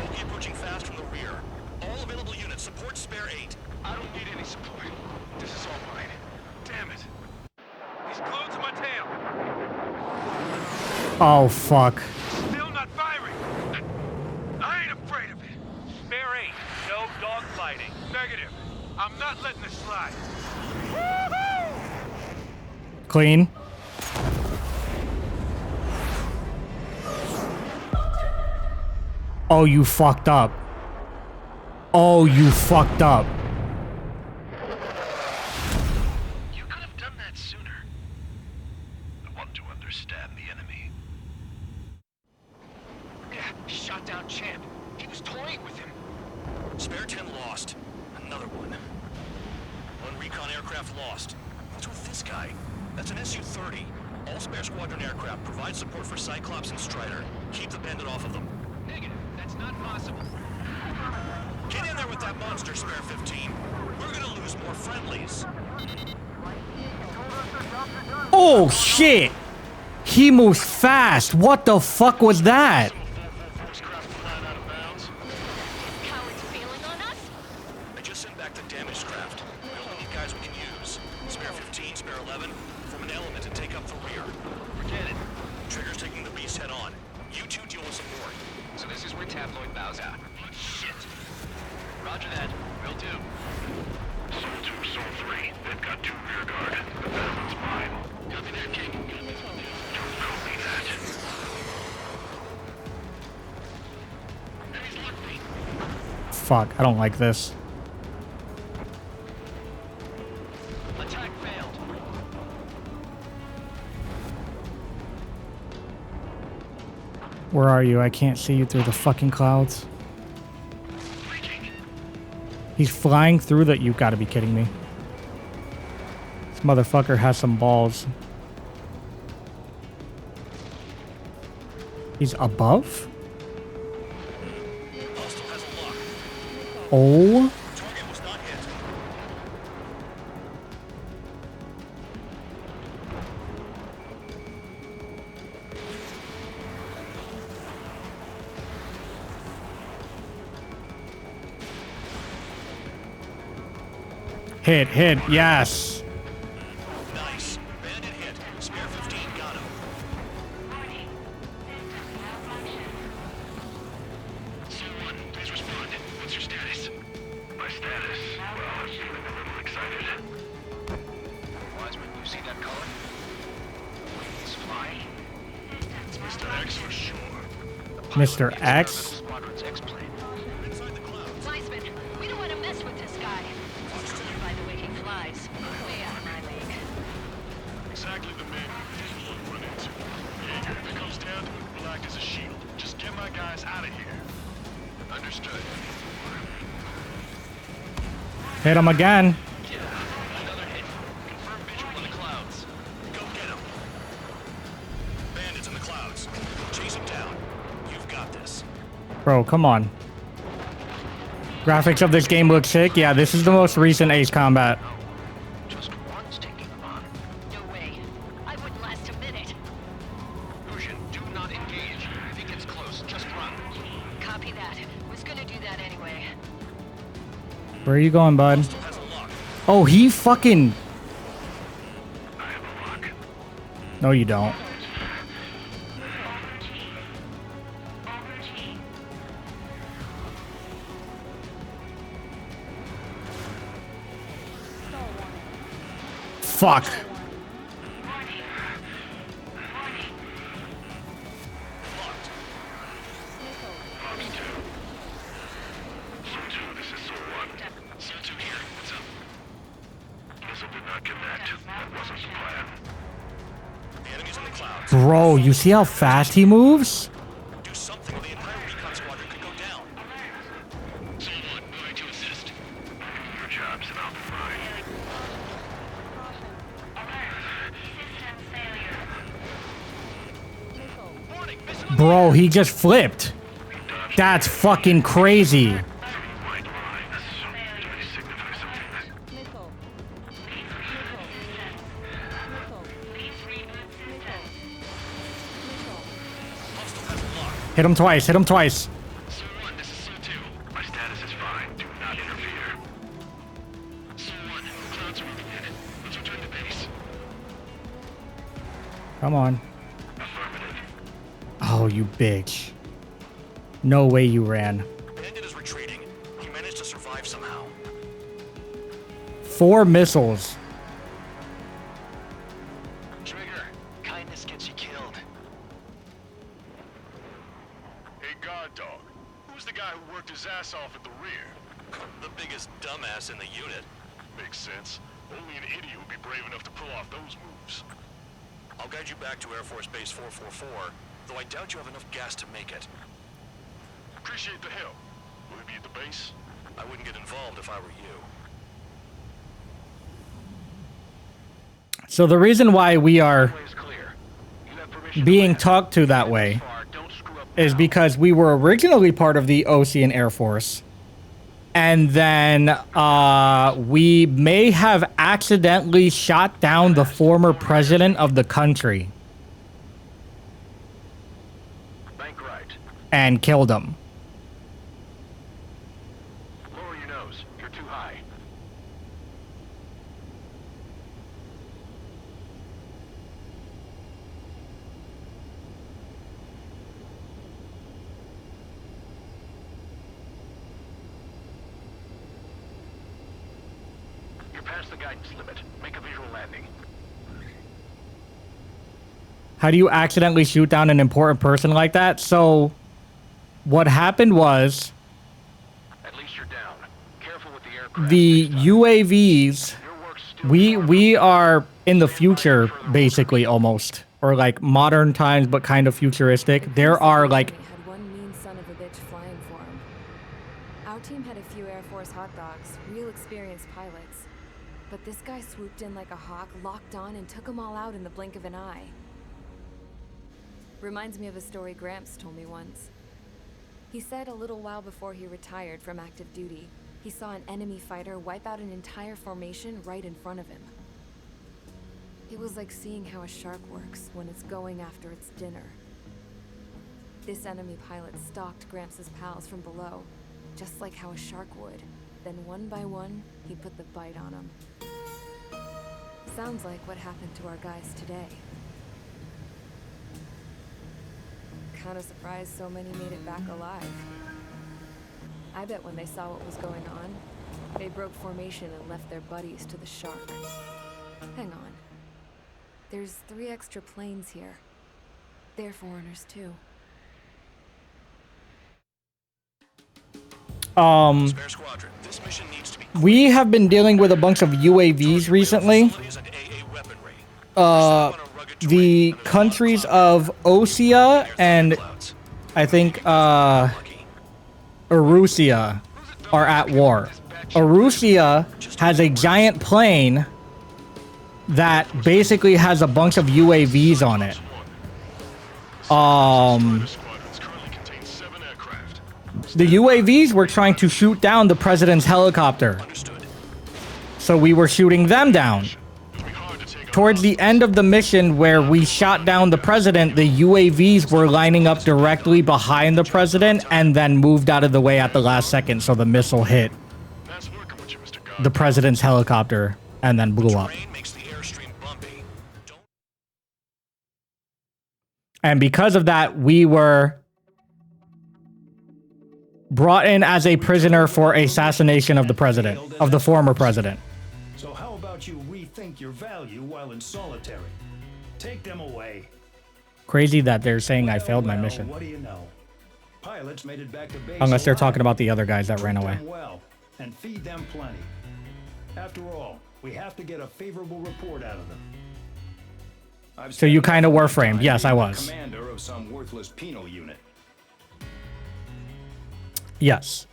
Bogey approaching fast from the rear. All available units support Spare 8. I don't need any support. This is all mine. Damn it. He's glued to my tail. Oh, fuck. Still not firing. I ain't afraid of it. Spare 8, no dogfighting. Negative. I'm not letting this slide. Clean. Oh, you fucked up. Oh, you fucked up. You could have done that sooner. I want to understand the enemy. Yeah, shut recon aircraft lost. What's with this guy? That's an Su-30. All spare squadron aircraft provide support for Cyclops and Strider. Keep the bandit off of them. Negative. That's not possible. Get in there with that monster, Spare 15. We're gonna lose more friendlies. Oh shit! He moves fast. What the fuck was that? I just sent back the damaged craft. We only need guys we can use. Spare 15, Spare 11, form an element and take up the rear. Forget it. Trigger's taking the beast head on. You two deal with support. So this is where Tabloid bows out. Shit. Roger that. Will do. Soul 2, Soul 3. They've got 2 rear guard. The better one's mine. Copy that, King. Don't copy that. Fuck, I don't like this. Attack failed. Where are you? I can't see you through the fucking clouds. He's flying through the... You've got to be kidding me. This motherfucker has some balls. He's above? Oh. Hit, yes. Nice. Bandit hit. Spare 15 got him. Soul 1, please respond. What's your status? My status? Well, I'm feeling a little excited. Wiseman, you see that color? He's flying. Mr. X for sure. Mr. X? Squadron's X-plane. Wiseman, we don't want to mess with this guy. By the way he flies. Way out of my league. Exactly the man we won't run into. If it comes down to it, we'll act as a shield. Just get my guys out of here. Understood. Hit him again. Another hit. Confirm visual in the clouds. Go get him. Bandits in the clouds. Chase him down. You've got this. Bro, come on. Graphics of this game look sick. Yeah, this is the most recent Ace Combat. Just one's taking them on. No way. I wouldn't last a minute. Lucian, do not engage. If he gets close, just run. Copy that. Was gonna do that anyway. Where are you going, bud? Oh, he fucking... No, you don't. Fuck. Bro, you see how fast he moves? Do something or the entire recon squadron could go down. Soul 1, moving to assist. Your job's about to mine. Bro, he just flipped. That's fucking crazy. Hit him twice, hit him twice. Soul 1, this is Soul 2. My status is fine. Do not interfere. Soul 1, clouds are moving in. Let's return to base. Come on. Oh, you bitch. No way you ran. Bandit is retreating. He managed to survive somehow. 4 missiles. Trigger, kindness gets you killed. Hey, guard dog. Who's the guy who worked his ass off at the rear? The biggest dumbass in the unit. Makes sense. Only an idiot would be brave enough to pull off those moves. I'll guide you back to Air Force Base 444, though I doubt you have enough gas to make it. Appreciate the help. Will he be at the base? I wouldn't get involved if I were you. So the reason why we are being talked to that way is because we were originally part of the Ocean Air Force. And then we may have accidentally shot down the former president of the country. And killed him. Lower your nose. You're too high. You're past the guidance limit. Make a visual landing. How do you accidentally shoot down an important person like that? So, what happened was, At least you're down. Careful with the aircraft. the UAVs, we are in the future, basically, almost. Or like modern times, but kind of futuristic. There are like... had one mean son of a bitch flying for him. Our team had a few Air Force hot dogs, real experienced pilots. But this guy swooped in like a hawk, locked on, and took them all out in the blink of an eye. Reminds me of a story Gramps told me once. He said a little while before he retired from active duty, he saw an enemy fighter wipe out an entire formation right in front of him. It was like seeing how a shark works when it's going after its dinner. This enemy pilot stalked Gramps' pals from below, just like how a shark would. Then one by one, he put the bite on them. Sounds like what happened to our guys today. Kinda surprised so many made it back alive. I bet when they saw what was going on, they broke formation and left their buddies to the shark. Hang on. There's 3 extra planes here. They're foreigners too. We have been dealing with a bunch of UAVs recently. The countries of Osea and I think Erusia are at war. Erusia has a giant plane that basically has a bunch of UAVs on it. The UAVs were trying to shoot down the president's helicopter. So we were shooting them down. Towards the end of the mission where we shot down the president, the UAVs were lining up directly behind the president and then moved out of the way at the last second, so the missile hit the president's helicopter and then blew up. And because of that, we were brought in as a prisoner for assassination of the president, of the former president. So how about you rethink your value while in solitary? Take them away. Crazy that they're saying I failed my mission. What do you know? Pilots made it back to base Unless they're alive. talking about the other guys that ran Treat away. them well and feed them plenty. After all, we have to get a favorable report out of them. So you kind of were framed. Yes, I was. Commander of some worthless penal unit. Yes.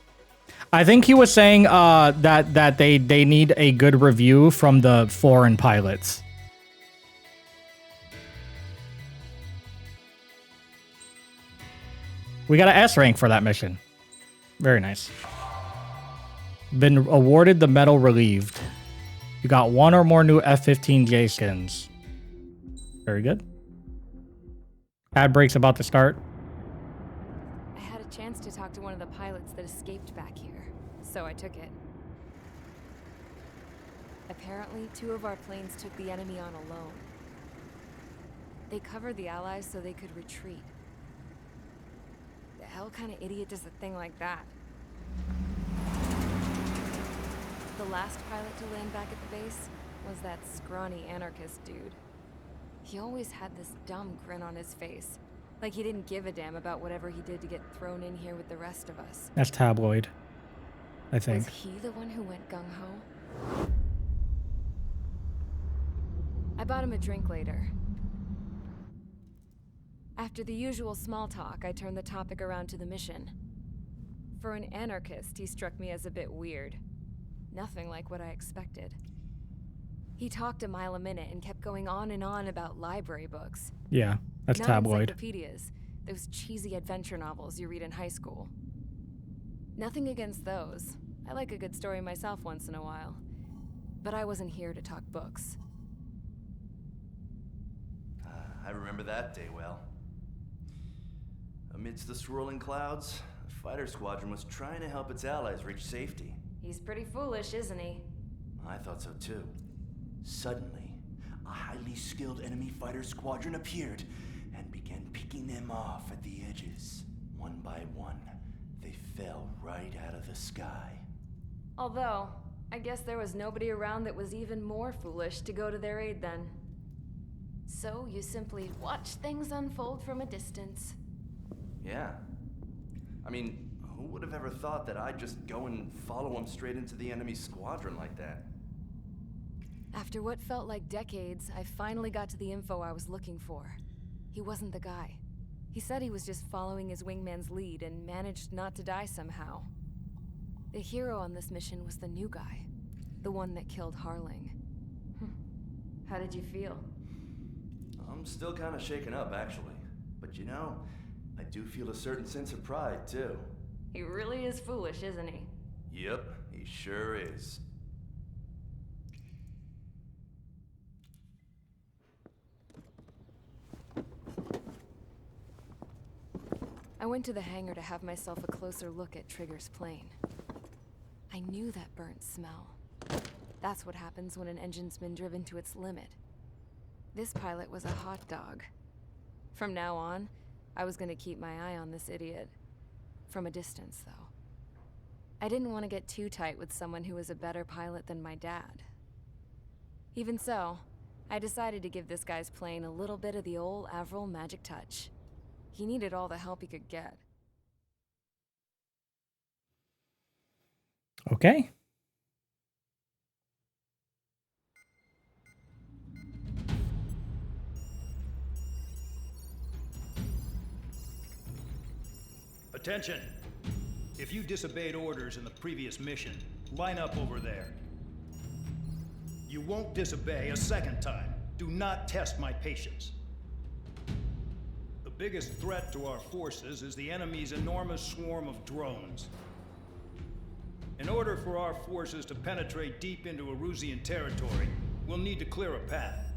I think he was saying that they need a good review from the foreign pilots. We got an S rank for that mission. Very nice. Been awarded the medal relieved. You got 1 or more new F-15J skins. Very good. Ad break's about to start. I had a chance to talk to one of the pilots that escaped back here, so I took it. Apparently, 2 of our planes took the enemy on alone. They covered the Allies so they could retreat. The hell kind of idiot does a thing like that? The last pilot to land back at the base was that scrawny anarchist dude. He always had this dumb grin on his face, like he didn't give a damn about whatever he did to get thrown in here with the rest of us. That's tabloid, I think. Was he the one who went gung-ho? I bought him a drink later. After the usual small talk, I turned the topic around to the mission. For an anarchist, he struck me as a bit weird. Nothing like what I expected. He talked a mile a minute and kept going on and on about library books. Yeah, that's Not tabloid. encyclopedias, those cheesy adventure novels you read in high school. Nothing against those. I like a good story myself once in a while. But I wasn't here to talk books. I remember that day well. Amidst the swirling clouds, a fighter squadron was trying to help its allies reach safety. He's pretty foolish, isn't he? I thought so too. Suddenly, a highly skilled enemy fighter squadron appeared and began picking them off at the edges. One by one, they fell right out of the sky. Although, I guess there was nobody around that was even more foolish to go to their aid then. So you simply watch things unfold from a distance. Yeah. I mean, who would have ever thought that I'd just go and follow them straight into the enemy squadron like that? After what felt like decades, I finally got to the info I was looking for. He wasn't the guy. He said he was just following his wingman's lead and managed not to die somehow. The hero on this mission was the new guy. The one that killed Harling. How did you feel? I'm still kind of shaken up, actually. But you know, I do feel a certain sense of pride, too. He really is foolish, isn't he? Yep, he sure is. I went to the hangar to have myself a closer look at Trigger's plane. I knew that burnt smell. That's what happens when an engine's been driven to its limit. This pilot was a hot dog. From now on, I was gonna keep my eye on this idiot. From a distance, though. I didn't want to get too tight with someone who was a better pilot than my dad. Even so, I decided to give this guy's plane a little bit of the old Avril magic touch. He needed all the help he could get. Okay. Attention! If you disobeyed orders in the previous mission, line up over there. You won't disobey a second time. Do not test my patience. The biggest threat to our forces is the enemy's enormous swarm of drones. In order for our forces to penetrate deep into Erusian territory, we'll need to clear a path.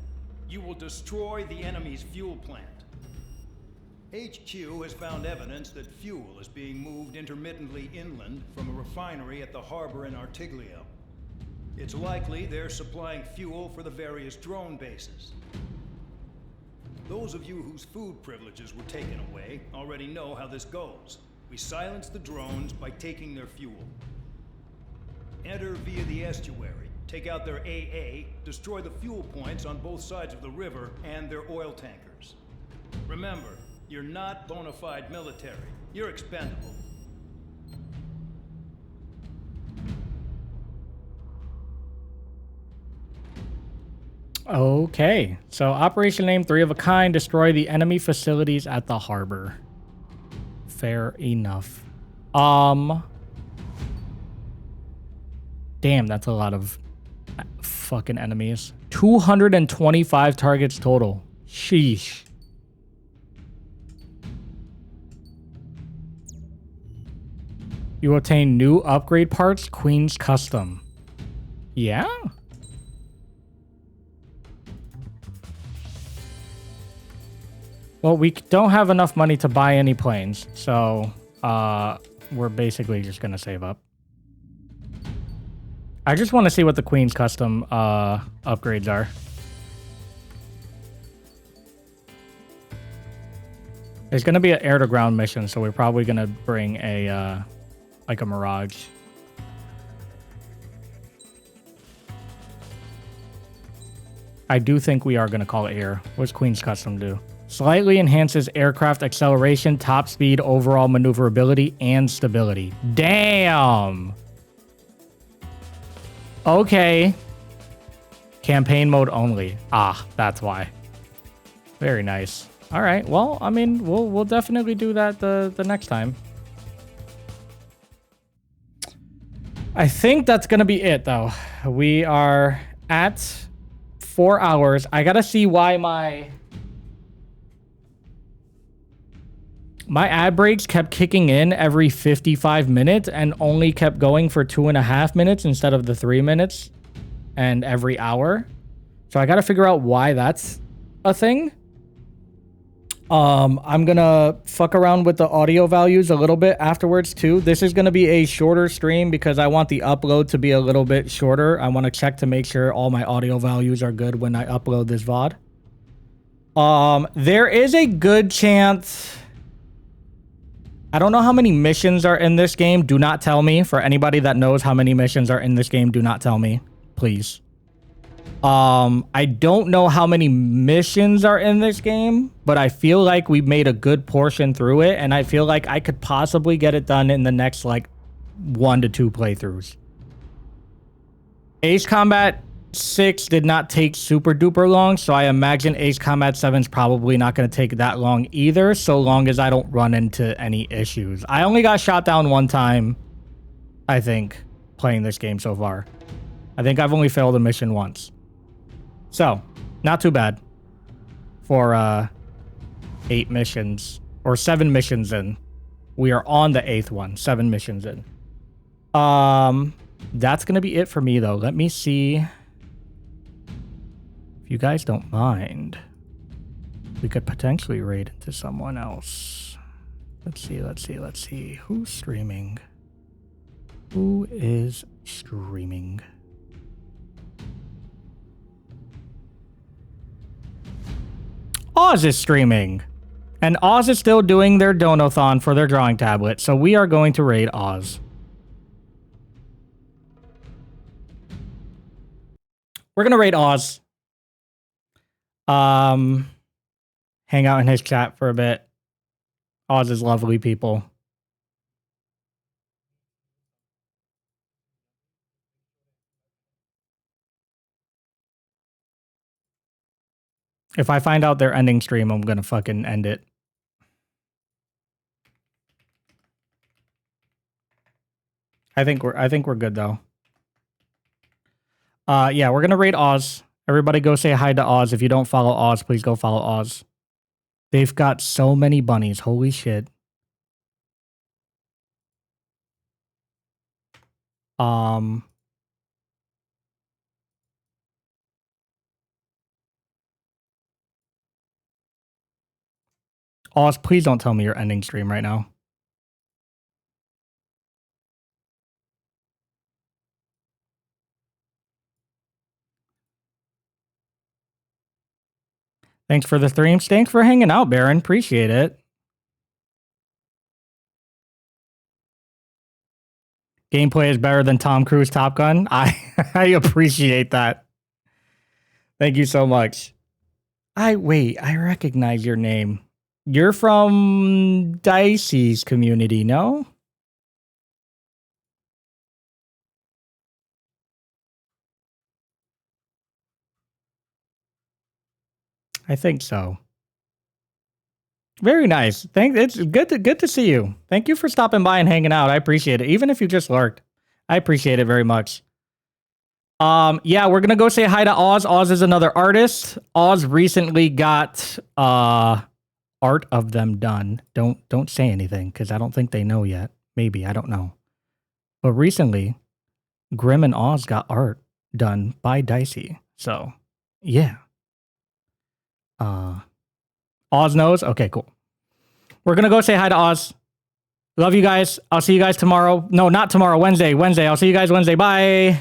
You will destroy the enemy's fuel plant. HQ has found evidence that fuel is being moved intermittently inland from a refinery at the harbor in Artiglio. It's likely they're supplying fuel for the various drone bases. Those of you whose food privileges were taken away already know how this goes. We silence the drones by taking their fuel. Enter via the estuary, take out their AA, destroy the fuel points on both sides of the river and their oil tankers. Remember, you're not bona fide military. You're expendable. Okay, so Operation Name 3 of a Kind, destroy the enemy facilities at the harbor. Fair enough. Damn, that's a lot of fucking enemies. 225 targets total. Sheesh. You obtain new upgrade parts, Queen's Custom. Yeah? Well, we don't have enough money to buy any planes, so we're basically just gonna save up. I just want to see what the Queen's Custom upgrades are. It's gonna be an air-to-ground mission, so we're probably gonna bring a like a Mirage. I do think we are gonna call it air. What's Queen's Custom do? Slightly enhances aircraft acceleration, top speed, overall maneuverability, and stability. Damn! Okay. Campaign mode only. Ah, that's why. Very nice. All right. Well, I mean, we'll definitely do that the next time. I think that's gonna be it, though. We are at 4 hours. I gotta see why my ad breaks kept kicking in every 55 minutes and only kept going for 2.5 minutes instead of the 3 minutes and every hour. So I gotta figure out why that's a thing. I'm gonna fuck around with the audio values a little bit afterwards too. This is gonna be a shorter stream because I want the upload to be a little bit shorter. I want to check to make sure all my audio values are good when I upload this VOD. There is a good chance. I don't know how many missions are in this game. Do not tell me. For anybody that knows how many missions are in this game, do not tell me, please. I don't know how many missions are in this game, but I feel like we made a good portion through it, and I feel like I could possibly get it done in the next, like, 1 to 2 playthroughs. Ace Combat 6 did not take super duper long, so I imagine Ace Combat 7 is probably not going to take that long either, so long as I don't run into any issues. I only got shot down 1 time, I think, playing this game so far. I think I've only failed a mission once. So, not too bad for 8 missions, or 7 missions in. We are on the 8th one, 7 missions in. That's going to be it for me, though. Let me see. If you guys don't mind, we could potentially raid into someone else. Let's see. Who's streaming? Who is streaming? Oz is streaming. And Oz is still doing their donathon for their drawing tablet, so we are going to raid Oz. We're going to raid Oz. Hang out in his chat for a bit. Oz is lovely people. If I find out they're ending stream, I'm gonna fucking end it. I think we're good though. Yeah, we're gonna raid Oz. Everybody go say hi to Oz. If you don't follow Oz, please go follow Oz. They've got so many bunnies. Holy shit. Oz, please don't tell me you're ending stream right now. Thanks for the streams. Thanks for hanging out, Baron. Appreciate it. Gameplay is better than Tom Cruise Top Gun. I appreciate that. Thank you so much. I recognize your name. You're from Dicey's community, no? I think so. Very nice. It's good to see you. Thank you for stopping by and hanging out. I appreciate it. Even if you just lurked. I appreciate it very much. Yeah, we're gonna go say hi to Oz. Oz is another artist. Oz recently got art of them done. Don't say anything, because I don't think they know yet. Maybe, I don't know. But recently, Grim and Oz got art done by Dicey. So, yeah. Oz knows? Okay, cool. We're gonna go say hi to Oz. Love you guys. I'll see you guys tomorrow. No, not tomorrow. Wednesday. I'll see you guys Wednesday. Bye.